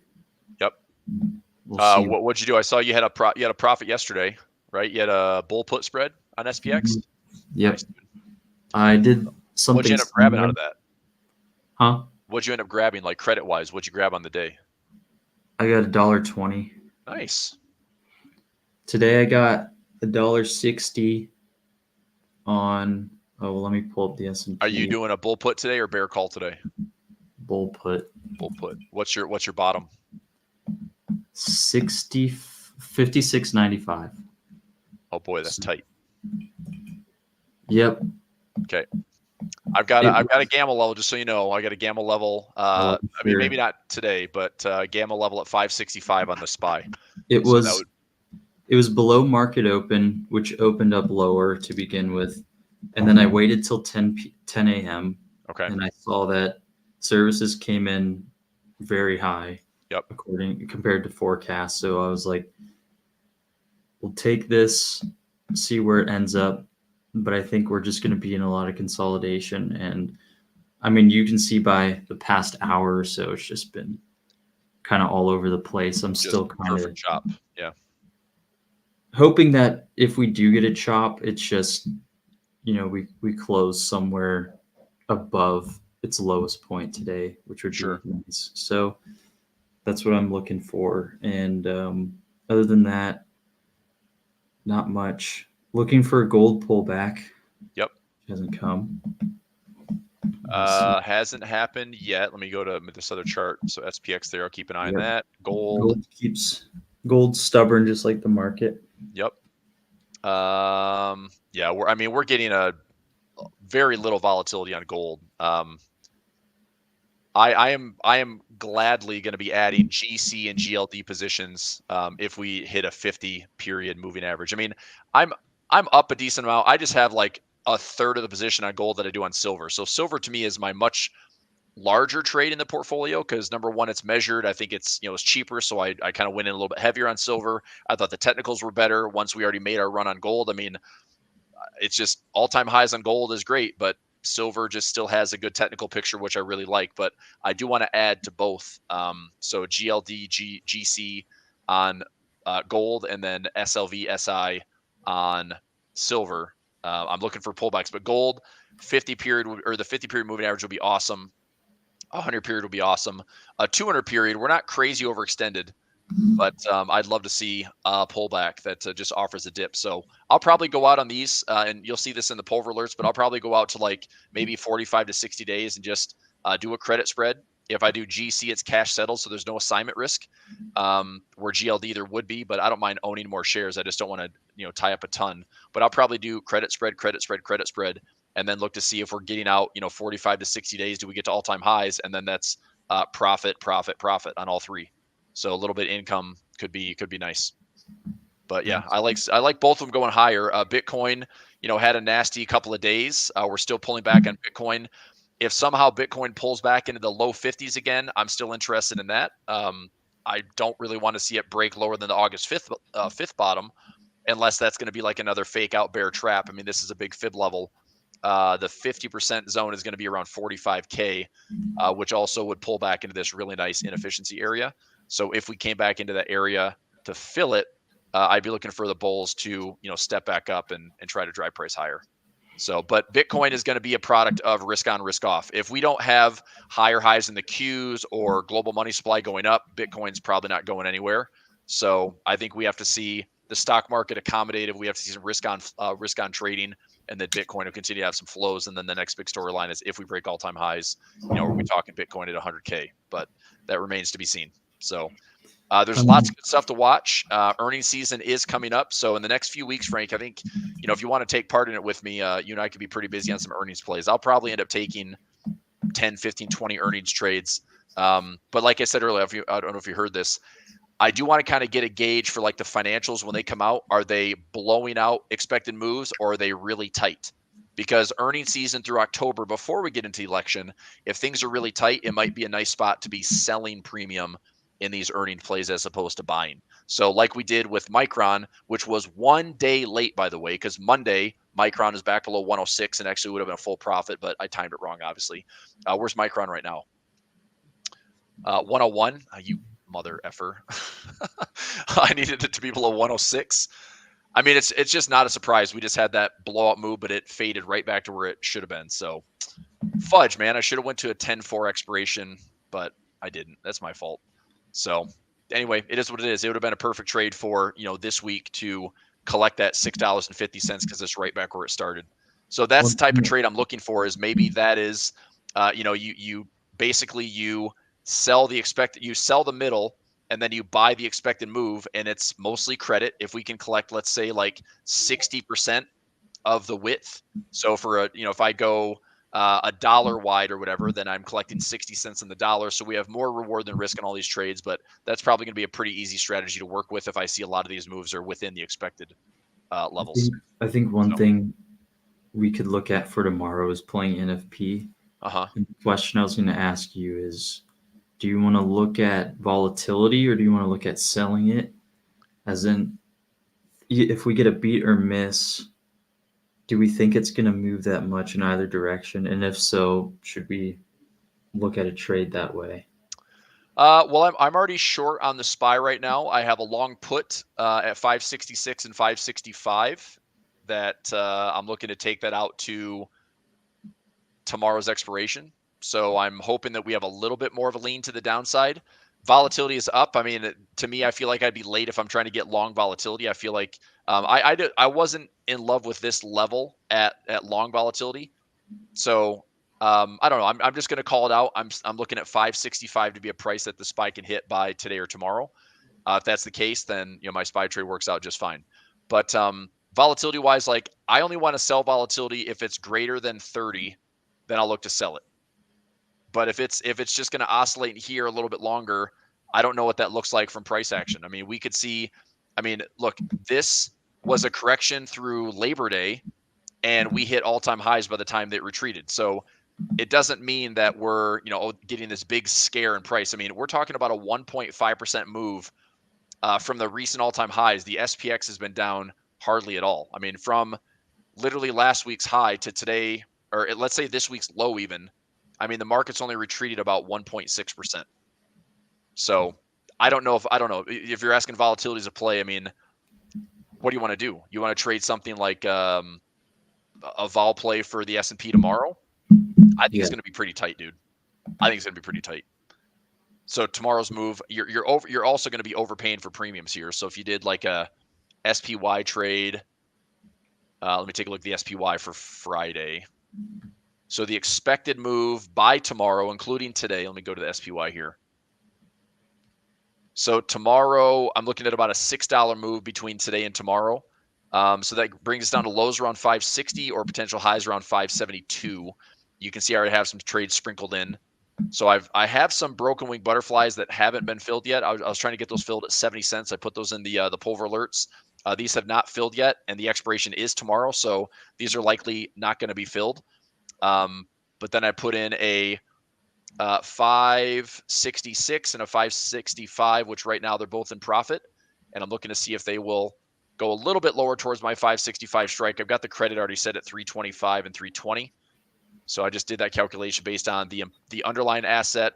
Yep. We'll see. What'd you do? I saw you had a profit yesterday, right? You had a bull put spread on SPX. Yep. Nice. I did something. What'd you end up grabbing out of that? Huh? What'd you end up grabbing, like credit wise? What'd you grab on the day? I got $1.20. Nice. Today I got $1.60 on. Oh, well, let me pull up the S&P. Are you doing a bull put today or bear call today? Bull put? Bull put. What's your bottom? 56.95. Oh boy, that's tight. Yep. Okay. I've got a gamma level, just so you know. I got a gamma level. I mean, maybe not today, but gamma level at 565 on the SPY. It was below market open, which opened up lower to begin with, and then I waited till 10 a.m. Okay. And I saw that services came in very high. Yep. Compared to forecast. So I was like, we'll take this, see where it ends up. But I think we're just going to be in a lot of consolidation. And I mean, you can see by the past hour or so, it's just been kind of all over the place. I'm still kind of chop. Yeah. Hoping that if we do get a chop, it's just, we close somewhere above its lowest point today, which would be nice. So that's what I'm looking for. And other than that, not much. Looking for a gold pullback. Yep. Hasn't come. Hasn't happened yet. Let me go to this other chart. So SPX there. I'll keep an eye on that. Gold Gold's stubborn, just like the market. Yep. Yeah. We're getting a very little volatility on gold. I am gladly going to be adding GC and GLD positions if we hit a 50 period moving average. I mean, I'm up a decent amount. I just have like a third of the position on gold that I do on silver. So silver to me is my much larger trade in the portfolio because number one, it's measured. I think it's cheaper, so I kind of went in a little bit heavier on silver. I thought the technicals were better once we already made our run on gold. I mean, it's just all-time highs on gold is great, but silver just still has a good technical picture, which I really like. But I do want to add to both. So GLD, GC on gold, and then SLV, SI on silver. I'm looking for pullbacks, but gold 50 period or the 50 period moving average will be awesome. 100 period will be awesome. A 200 period, we're not crazy overextended, but I'd love to see a pullback that just offers a dip. So I'll probably go out on these, and you'll see this in the Pulver alerts, but I'll probably go out to like maybe 45 to 60 days and just do a credit spread. If I do GC, it's cash settled, so there's no assignment risk. Where GLD there would be, but I don't mind owning more shares. I just don't want to tie up a ton. But I'll probably do credit spread, and then look to see if we're getting out 45 to 60 days. Do we get to all-time highs? And then that's profit on all three. So a little bit of income could be nice. But yeah, I like both of them going higher. Bitcoin, had a nasty couple of days. We're still pulling back on Bitcoin. If somehow Bitcoin pulls back into the low 50s again, I'm still interested in that. I don't really want to see it break lower than the August 5th bottom, unless that's going to be like another fake out bear trap. I mean, this is a big fib level. The 50% zone is going to be around 45K, which also would pull back into this really nice inefficiency area. So if we came back into that area to fill it, I'd be looking for the bulls to, step back up and try to drive price higher. So, but Bitcoin is going to be a product of risk on, risk off. If we don't have higher highs in the Qs or global money supply going up, Bitcoin's probably not going anywhere. So I think we have to see the stock market accommodative. We have to see some risk on trading, and then Bitcoin will continue to have some flows. And then the next big storyline is if we break all-time highs, are we talking Bitcoin at 100K? But that remains to be seen. So there's lots of good stuff to watch. Earnings season is coming up. So in the next few weeks, Frank, I think, if you want to take part in it with me, you and I could be pretty busy on some earnings plays. I'll probably end up taking 10, 15, 20 earnings trades But like I said earlier, I don't know if you heard this, I do want to kind of get a gauge for like the financials when they come out. Are they blowing out expected moves, or are they really tight? Because earnings season through October, before we get into the election, if things are really tight, it might be a nice spot to be selling premium in these earnings plays as opposed to buying. So like we did with Micron, which was 1 day late, by the way, because Monday Micron is back below 106 and actually would have been a full profit, but I timed it wrong, obviously. Where's Micron right now? 101. You mother effer. I needed it to be below 106. I mean, it's just not a surprise. We just had that blowout move, but it faded right back to where it should have been. So fudge, man. I should have went to a 10-4 expiration, but I didn't. That's my fault. So anyway, it is what it is. It would have been a perfect trade for, this week to collect that $6.50 because it's right back where it started. So that's the type of trade I'm looking for. Is maybe that is, you basically you sell the middle, and then you buy the expected move, and it's mostly credit. If we can collect, let's say, like 60% of the width. So for if I go a dollar wide or whatever, then I'm collecting 60 cents on the dollar. So we have more reward than risk in all these trades, but that's probably going to be a pretty easy strategy to work with if I see a lot of these moves are within the expected levels. I think one thing we could look at for tomorrow is playing NFP. And the question I was going to ask you is, do you want to look at volatility, or do you want to look at selling it? As in, if we get a beat or miss, do we think it's going to move that much in either direction? And if so, should we look at a trade that way? Well, I'm already short on the SPY right now. I have a long put at 566 and 565 that I'm looking to take that out to tomorrow's expiration. So I'm hoping that we have a little bit more of a lean to the downside. Volatility is up. I mean, to me, I feel like I'd be late if I'm trying to get long volatility. I feel like I wasn't in love with this level at long volatility. So I don't know. I'm just going to call it out. I'm looking at 565 to be a price that the SPY can hit by today or tomorrow. If that's the case, then my SPY trade works out just fine. But volatility wise, like I only want to sell volatility if it's greater than 30, then I'll look to sell it. But if it's just going to oscillate here a little bit longer, I don't know what that looks like from price action. I mean, we could see. I mean, look, this was a correction through Labor Day, and we hit all-time highs by the time that it retreated. So it doesn't mean that we're getting this big scare in price. I mean, we're talking about a 1.5% move from the recent all-time highs. The SPX has been down hardly at all. I mean, from literally last week's high to today, or let's say this week's low even. I mean, the market's only retreated about 1.6%. So I don't know if you're asking volatility as a play. I mean, what do you want to do? You want to trade something like a vol play for the S&P tomorrow? I think it's going to be pretty tight, dude. I think it's going to be pretty tight. So tomorrow's move, you're also going to be overpaying for premiums here. So if you did like a SPY trade, let me take a look at the SPY for Friday. So the expected move by tomorrow, including today, let me go to the SPY here. So tomorrow, I'm looking at about a $6 move between today and tomorrow. So that brings us down to lows around 560 or potential highs around 572. You can see I already have some trades sprinkled in. So I have some broken wing butterflies that haven't been filled yet. I was trying to get those filled at 70 cents. I put those in the pulver alerts. These have not filled yet, and the expiration is tomorrow. So these are likely not going to be filled. But then I put in a 566 and a 565, which right now they're both in profit. And I'm looking to see if they will go a little bit lower towards my 565 strike. I've got the credit already set at 325 and 320. So I just did that calculation based on the underlying asset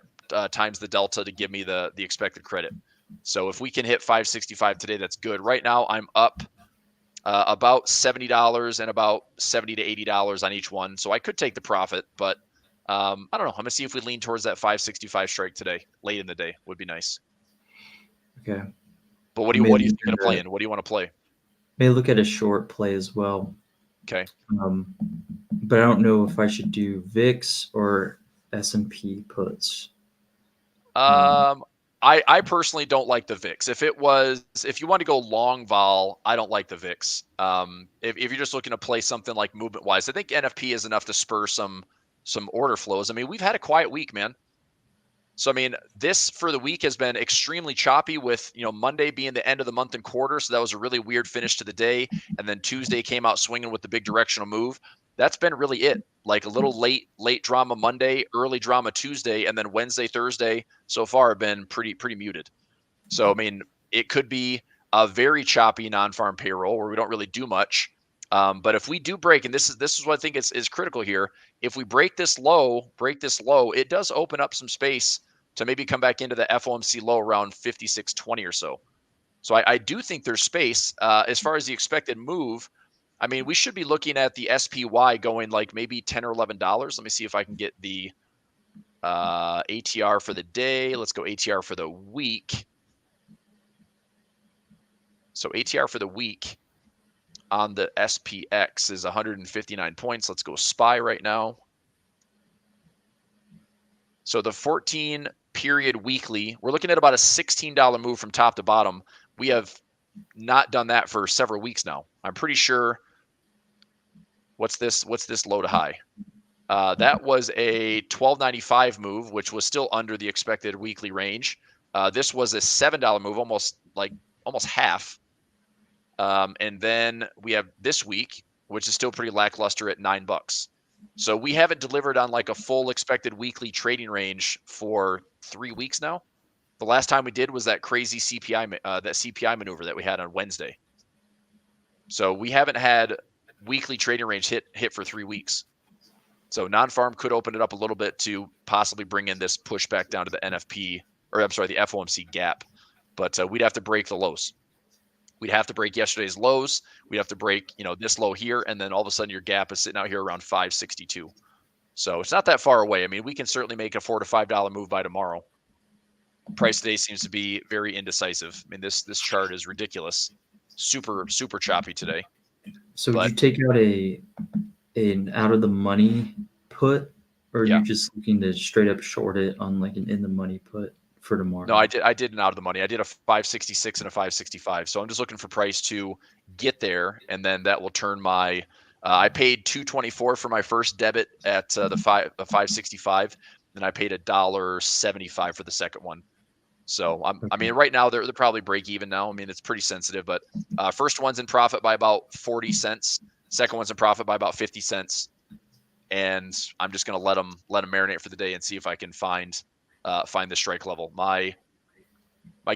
times the delta to give me the expected credit. So if we can hit 565 today, that's good. Right now I'm up about $70 and about $70 to $80 on each one. So I could take the profit, but I don't know. I'm going to see if we lean towards that 565 strike today, late in the day. Would be nice. Okay. But what are you going to play in? What do you want to play? May look at a short play as well. Okay. But I don't know if I should do VIX or S&P puts. I personally don't like the VIX. If you want to go long vol, I don't like the VIX. If you're just looking to play something like movement wise, I think NFP is enough to spur some order flows. I mean, we've had a quiet week, man. So, I mean, this for the week has been extremely choppy with, Monday being the end of the month and quarter. So that was a really weird finish to the day. And then Tuesday came out swinging with the big directional move. That's been really it. Like a little late drama Monday, early drama Tuesday, and then Wednesday, Thursday so far have been pretty muted. So, I mean, it could be a very choppy non-farm payroll where we don't really do much. But if we do break, and this is what I think is critical here, if we break this low, it does open up some space to maybe come back into the FOMC low around 56.20 or so. So I do think there's space. As far as the expected move, I mean, we should be looking at the SPY going like maybe $10 or $11. Let me see if I can get the ATR for the day. Let's go ATR for the week. So ATR for the week on the SPX is 159 points. Let's go SPY right now. So the 14 period weekly, we're looking at about a $16 move from top to bottom. We have not done that for several weeks now. I'm pretty sure. What's this low to high? That was a $12.95 move, which was still under the expected weekly range. This was a $7 move, almost half. And then we have this week, which is still pretty lackluster at $9. So we haven't delivered on like a full expected weekly trading range for 3 weeks now. The last time we did was that crazy CPI maneuver that we had on Wednesday. So we haven't had weekly trading range hit for 3 weeks. So non-farm could open it up a little bit to possibly bring in this pushback down to the the FOMC gap. But we'd have to break the lows. We'd have to break yesterday's lows. We'd have to break, this low here, and then all of a sudden your gap is sitting out here around 562. So it's not that far away. I mean, we can certainly make a $4 to $5 move by tomorrow. Price today seems to be very indecisive. I mean, this chart is ridiculous. Super choppy today. So would you take out an out of the money put, or are you just looking to straight up short it on like an in the money put for tomorrow? No, I did an out of the money. I did a 566 and a 565. So I'm just looking for price to get there, and then that will turn my. I paid $2.24 for my first debit at the 565, and I paid $1.75 for the second one. So I mean, right now they're probably break even now. I mean, it's pretty sensitive, but first one's in profit by about 40 cents. Second one's in profit by about 50 cents, and I'm just gonna let them marinate for the day and see if I can find the strike level. My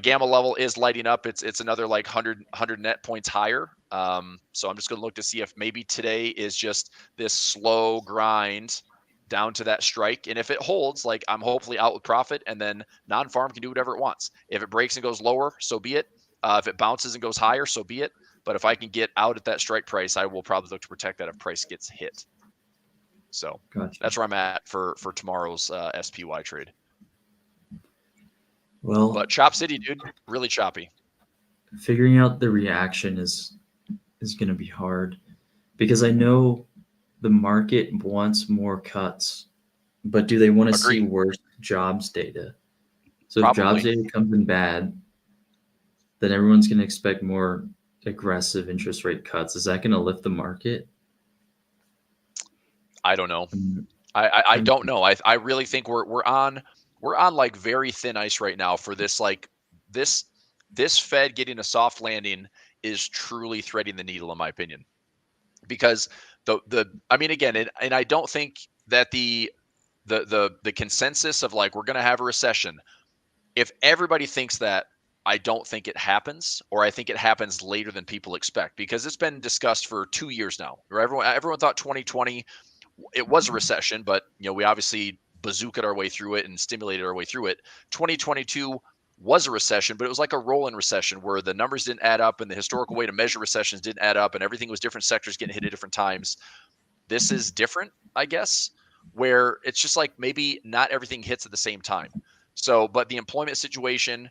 gamma level is lighting up. It's another like 100 net points higher. So I'm just gonna look to see if maybe today is just this slow grind down to that strike. And if it holds, like I'm hopefully out with profit, and then non-farm can do whatever it wants. If it breaks and goes lower, so be it. If it bounces and goes higher, so be it. But if I can get out at that strike price, I will probably look to protect that if price gets hit. So That's where I'm at for tomorrow's SPY trade. Well, but Chop City, dude, really choppy. Figuring out the reaction is going to be hard, because I know the market wants more cuts, but do they want to see worse jobs data? So if jobs data comes in bad, then everyone's going to expect more aggressive interest rate cuts. Is that going to lift the market? I don't know. I don't know. I really think we're on like very thin ice right now for this. Like this Fed getting a soft landing is truly threading the needle, in my opinion, because I mean, again, and I don't think that the consensus of like we're going to have a recession, if everybody thinks that, I don't think it happens, or I think it happens later than people expect, because it's been discussed for 2 years now. Everyone thought 2020 it was a recession, but we obviously bazookaed our way through it and stimulated our way through it. 2022 was a recession, but it was like a rolling recession where the numbers didn't add up and the historical way to measure recessions didn't add up, and everything was different sectors getting hit at different times. This is different, I guess, where it's just like maybe not everything hits at the same time. So, but the employment situation,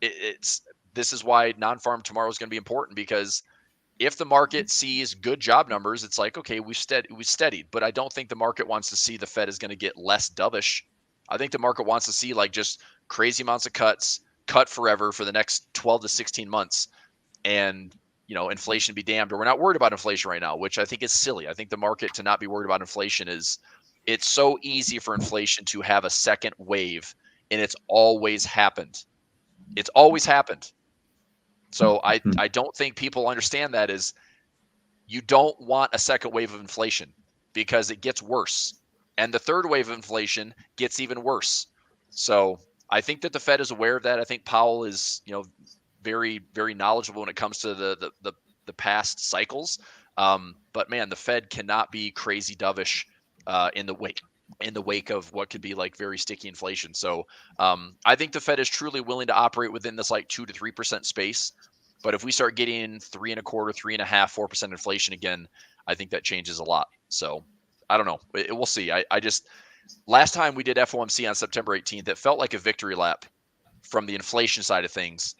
this is why non-farm tomorrow is going to be important, because if the market sees good job numbers, it's like, okay, we steadied. But I don't think the market wants to see the Fed is going to get less dovish. I think the market wants to see like just crazy amounts of cut forever for the next 12 to 16 months. And, inflation be damned, or we're not worried about inflation right now, which I think is silly. I think the market to not be worried about inflation it's so easy for inflation to have a second wave and it's always happened. It's always happened. So I don't think people understand that is you don't want a second wave of inflation because it gets worse. And the third wave of inflation gets even worse. So I think that the Fed is aware of that. I think Powell is, very, very knowledgeable when it comes to the past cycles. But man, the Fed cannot be crazy dovish in the wake of what could be like very sticky inflation. So I think the Fed is truly willing to operate within this like 2 to 3% space. But if we start getting 3.25%, 3.5%, 4% inflation again, I think that changes a lot. So I don't know. We'll see. I just last time we did FOMC on September 18th, it felt like a victory lap from the inflation side of things.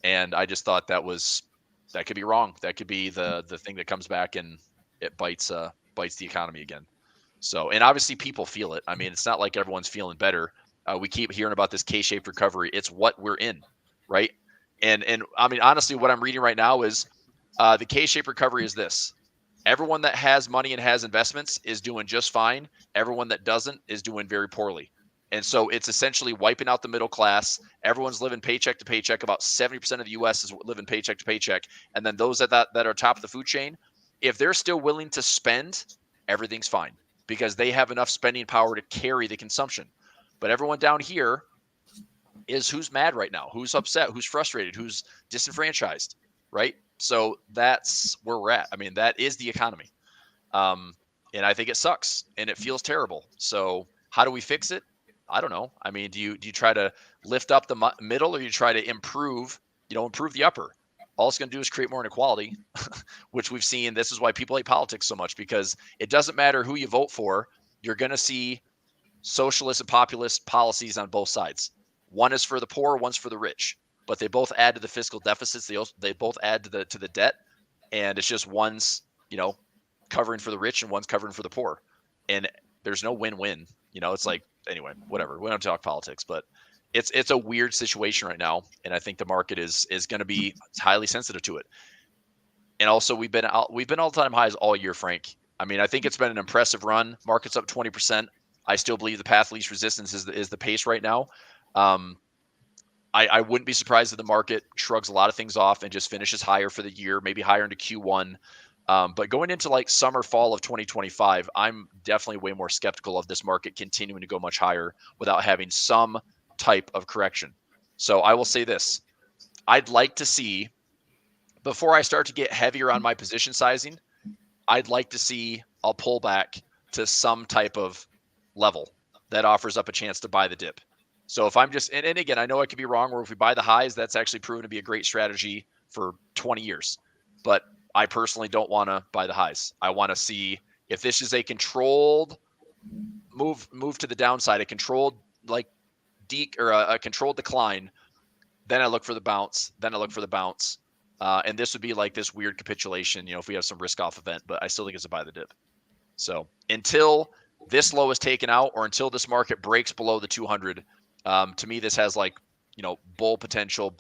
And I just thought that could be wrong. That could be the thing that comes back and it bites the economy again. So, and obviously people feel it. I mean, it's not like everyone's feeling better. We keep hearing about this K-shaped recovery. It's what we're in, right? And I mean, honestly, what I'm reading right now is the K-shaped recovery is this. Everyone that has money and has investments is doing just fine. Everyone that doesn't is doing very poorly. And so it's essentially wiping out the middle class. Everyone's living paycheck to paycheck. About 70% of the U.S. is living paycheck to paycheck. And then those that are top of the food chain, if they're still willing to spend, everything's fine because they have enough spending power to carry the consumption. But everyone down here is who's mad right now, who's upset, who's frustrated, who's disenfranchised, right? So that's where we're at. I mean, that is the economy. And I think it sucks and it feels terrible. So how do we fix it? I don't know. I mean, do you try to lift up the middle or you try to improve the upper? All it's going to do is create more inequality, which we've seen. This is why people hate politics so much, because it doesn't matter who you vote for. You're going to see socialist and populist policies on both sides. One is for the poor, one's for the rich, but they both add to the fiscal deficits. They both add to the debt, and it's just one's covering for the rich and one's covering for the poor, and there's no win-win. It's like, anyway, whatever. We don't talk politics, but it's a weird situation right now, and I think the market is going to be highly sensitive to it. And also, we've been all-time highs all year, Frank. I mean, I think it's been an impressive run. Market's up 20%. I still believe the path of least resistance is the pace right now. I wouldn't be surprised if the market shrugs a lot of things off and just finishes higher for the year, maybe higher into Q1. But going into like summer, fall of 2025, I'm definitely way more skeptical of this market continuing to go much higher without having some type of correction. So I will say this. I'd like to see, before I start to get heavier on my position sizing, I'd like to see a pullback to some type of level that offers up a chance to buy the dip. So if I'm just, and again, I know I could be wrong, where if we buy the highs, that's actually proven to be a great strategy for 20 years. But I personally don't want to buy the highs. I want to see if this is a controlled move to the downside, a controlled a controlled decline. Then I look for the bounce. And this would be like this weird capitulation, if we have some risk off event, but I still think it's a buy the dip. So until this low is taken out or until this market breaks below the 200, to me, this has bull potential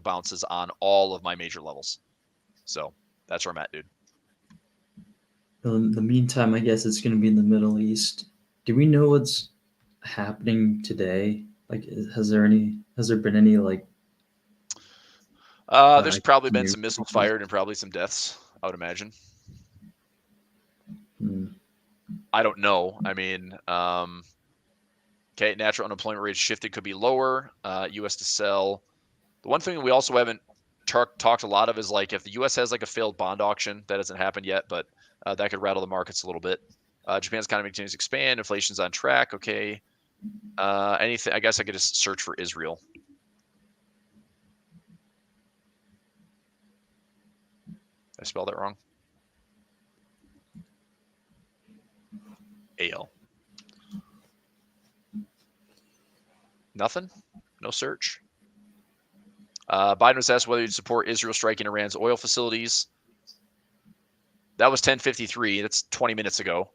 bounces on all of my major levels. So that's where I'm at, dude. In the meantime, I guess it's going to be in the Middle East. Do we know what's happening today? Like, has there been any there's probably been some missiles fired and probably some deaths, I would imagine. I don't know. I mean, okay, natural unemployment rate shifted, could be lower. U.S. to sell. The one thing we also haven't talked a lot of is if the U.S. has a failed bond auction. That hasn't happened yet, but that could rattle the markets a little bit. Japan's economy continues to expand. Inflation's on track. Okay. Anything? I guess I could just search for Israel. Did I spell that wrong? AL. Nothing? No search? Biden was asked whether he'd support Israel striking Iran's oil facilities. That was 10:53. That's 20 minutes ago.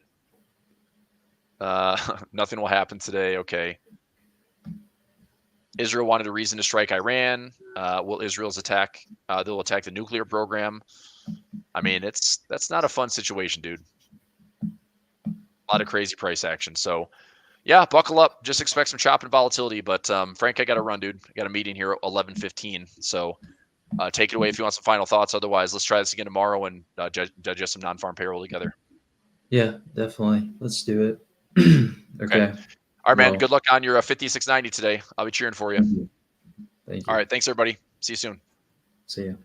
Nothing will happen today. Okay. Israel wanted a reason to strike Iran. Will Israel's attack? They'll attack the nuclear program. I mean, that's not a fun situation, dude. A lot of crazy price action. So Yeah, buckle up. Just expect some chop and volatility. But Frank, I got to run, dude. I got a meeting here at 11:15. So take it away if you want some final thoughts. Otherwise, let's try this again tomorrow and digest some non-farm payroll together. Yeah, definitely. Let's do it. Okay. All right, man. Well, Good luck on your 5690 today. I'll be cheering for you. Thank you. All right. Thanks, everybody. See you soon. See you.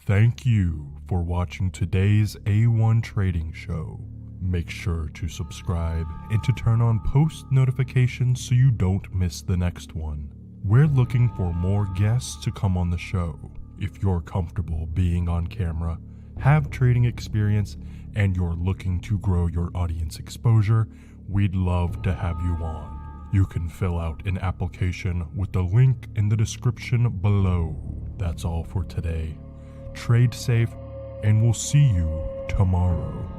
Thank you for watching today's A1 Trading Show. Make sure to subscribe and to turn on post notifications so you don't miss the next one. We're looking for more guests to come on the show. If you're comfortable being on camera, have trading experience, and you're looking to grow your audience exposure, we'd love to have you on. You can fill out an application with the link in the description below. That's all for today. Trade safe, and we'll see you tomorrow.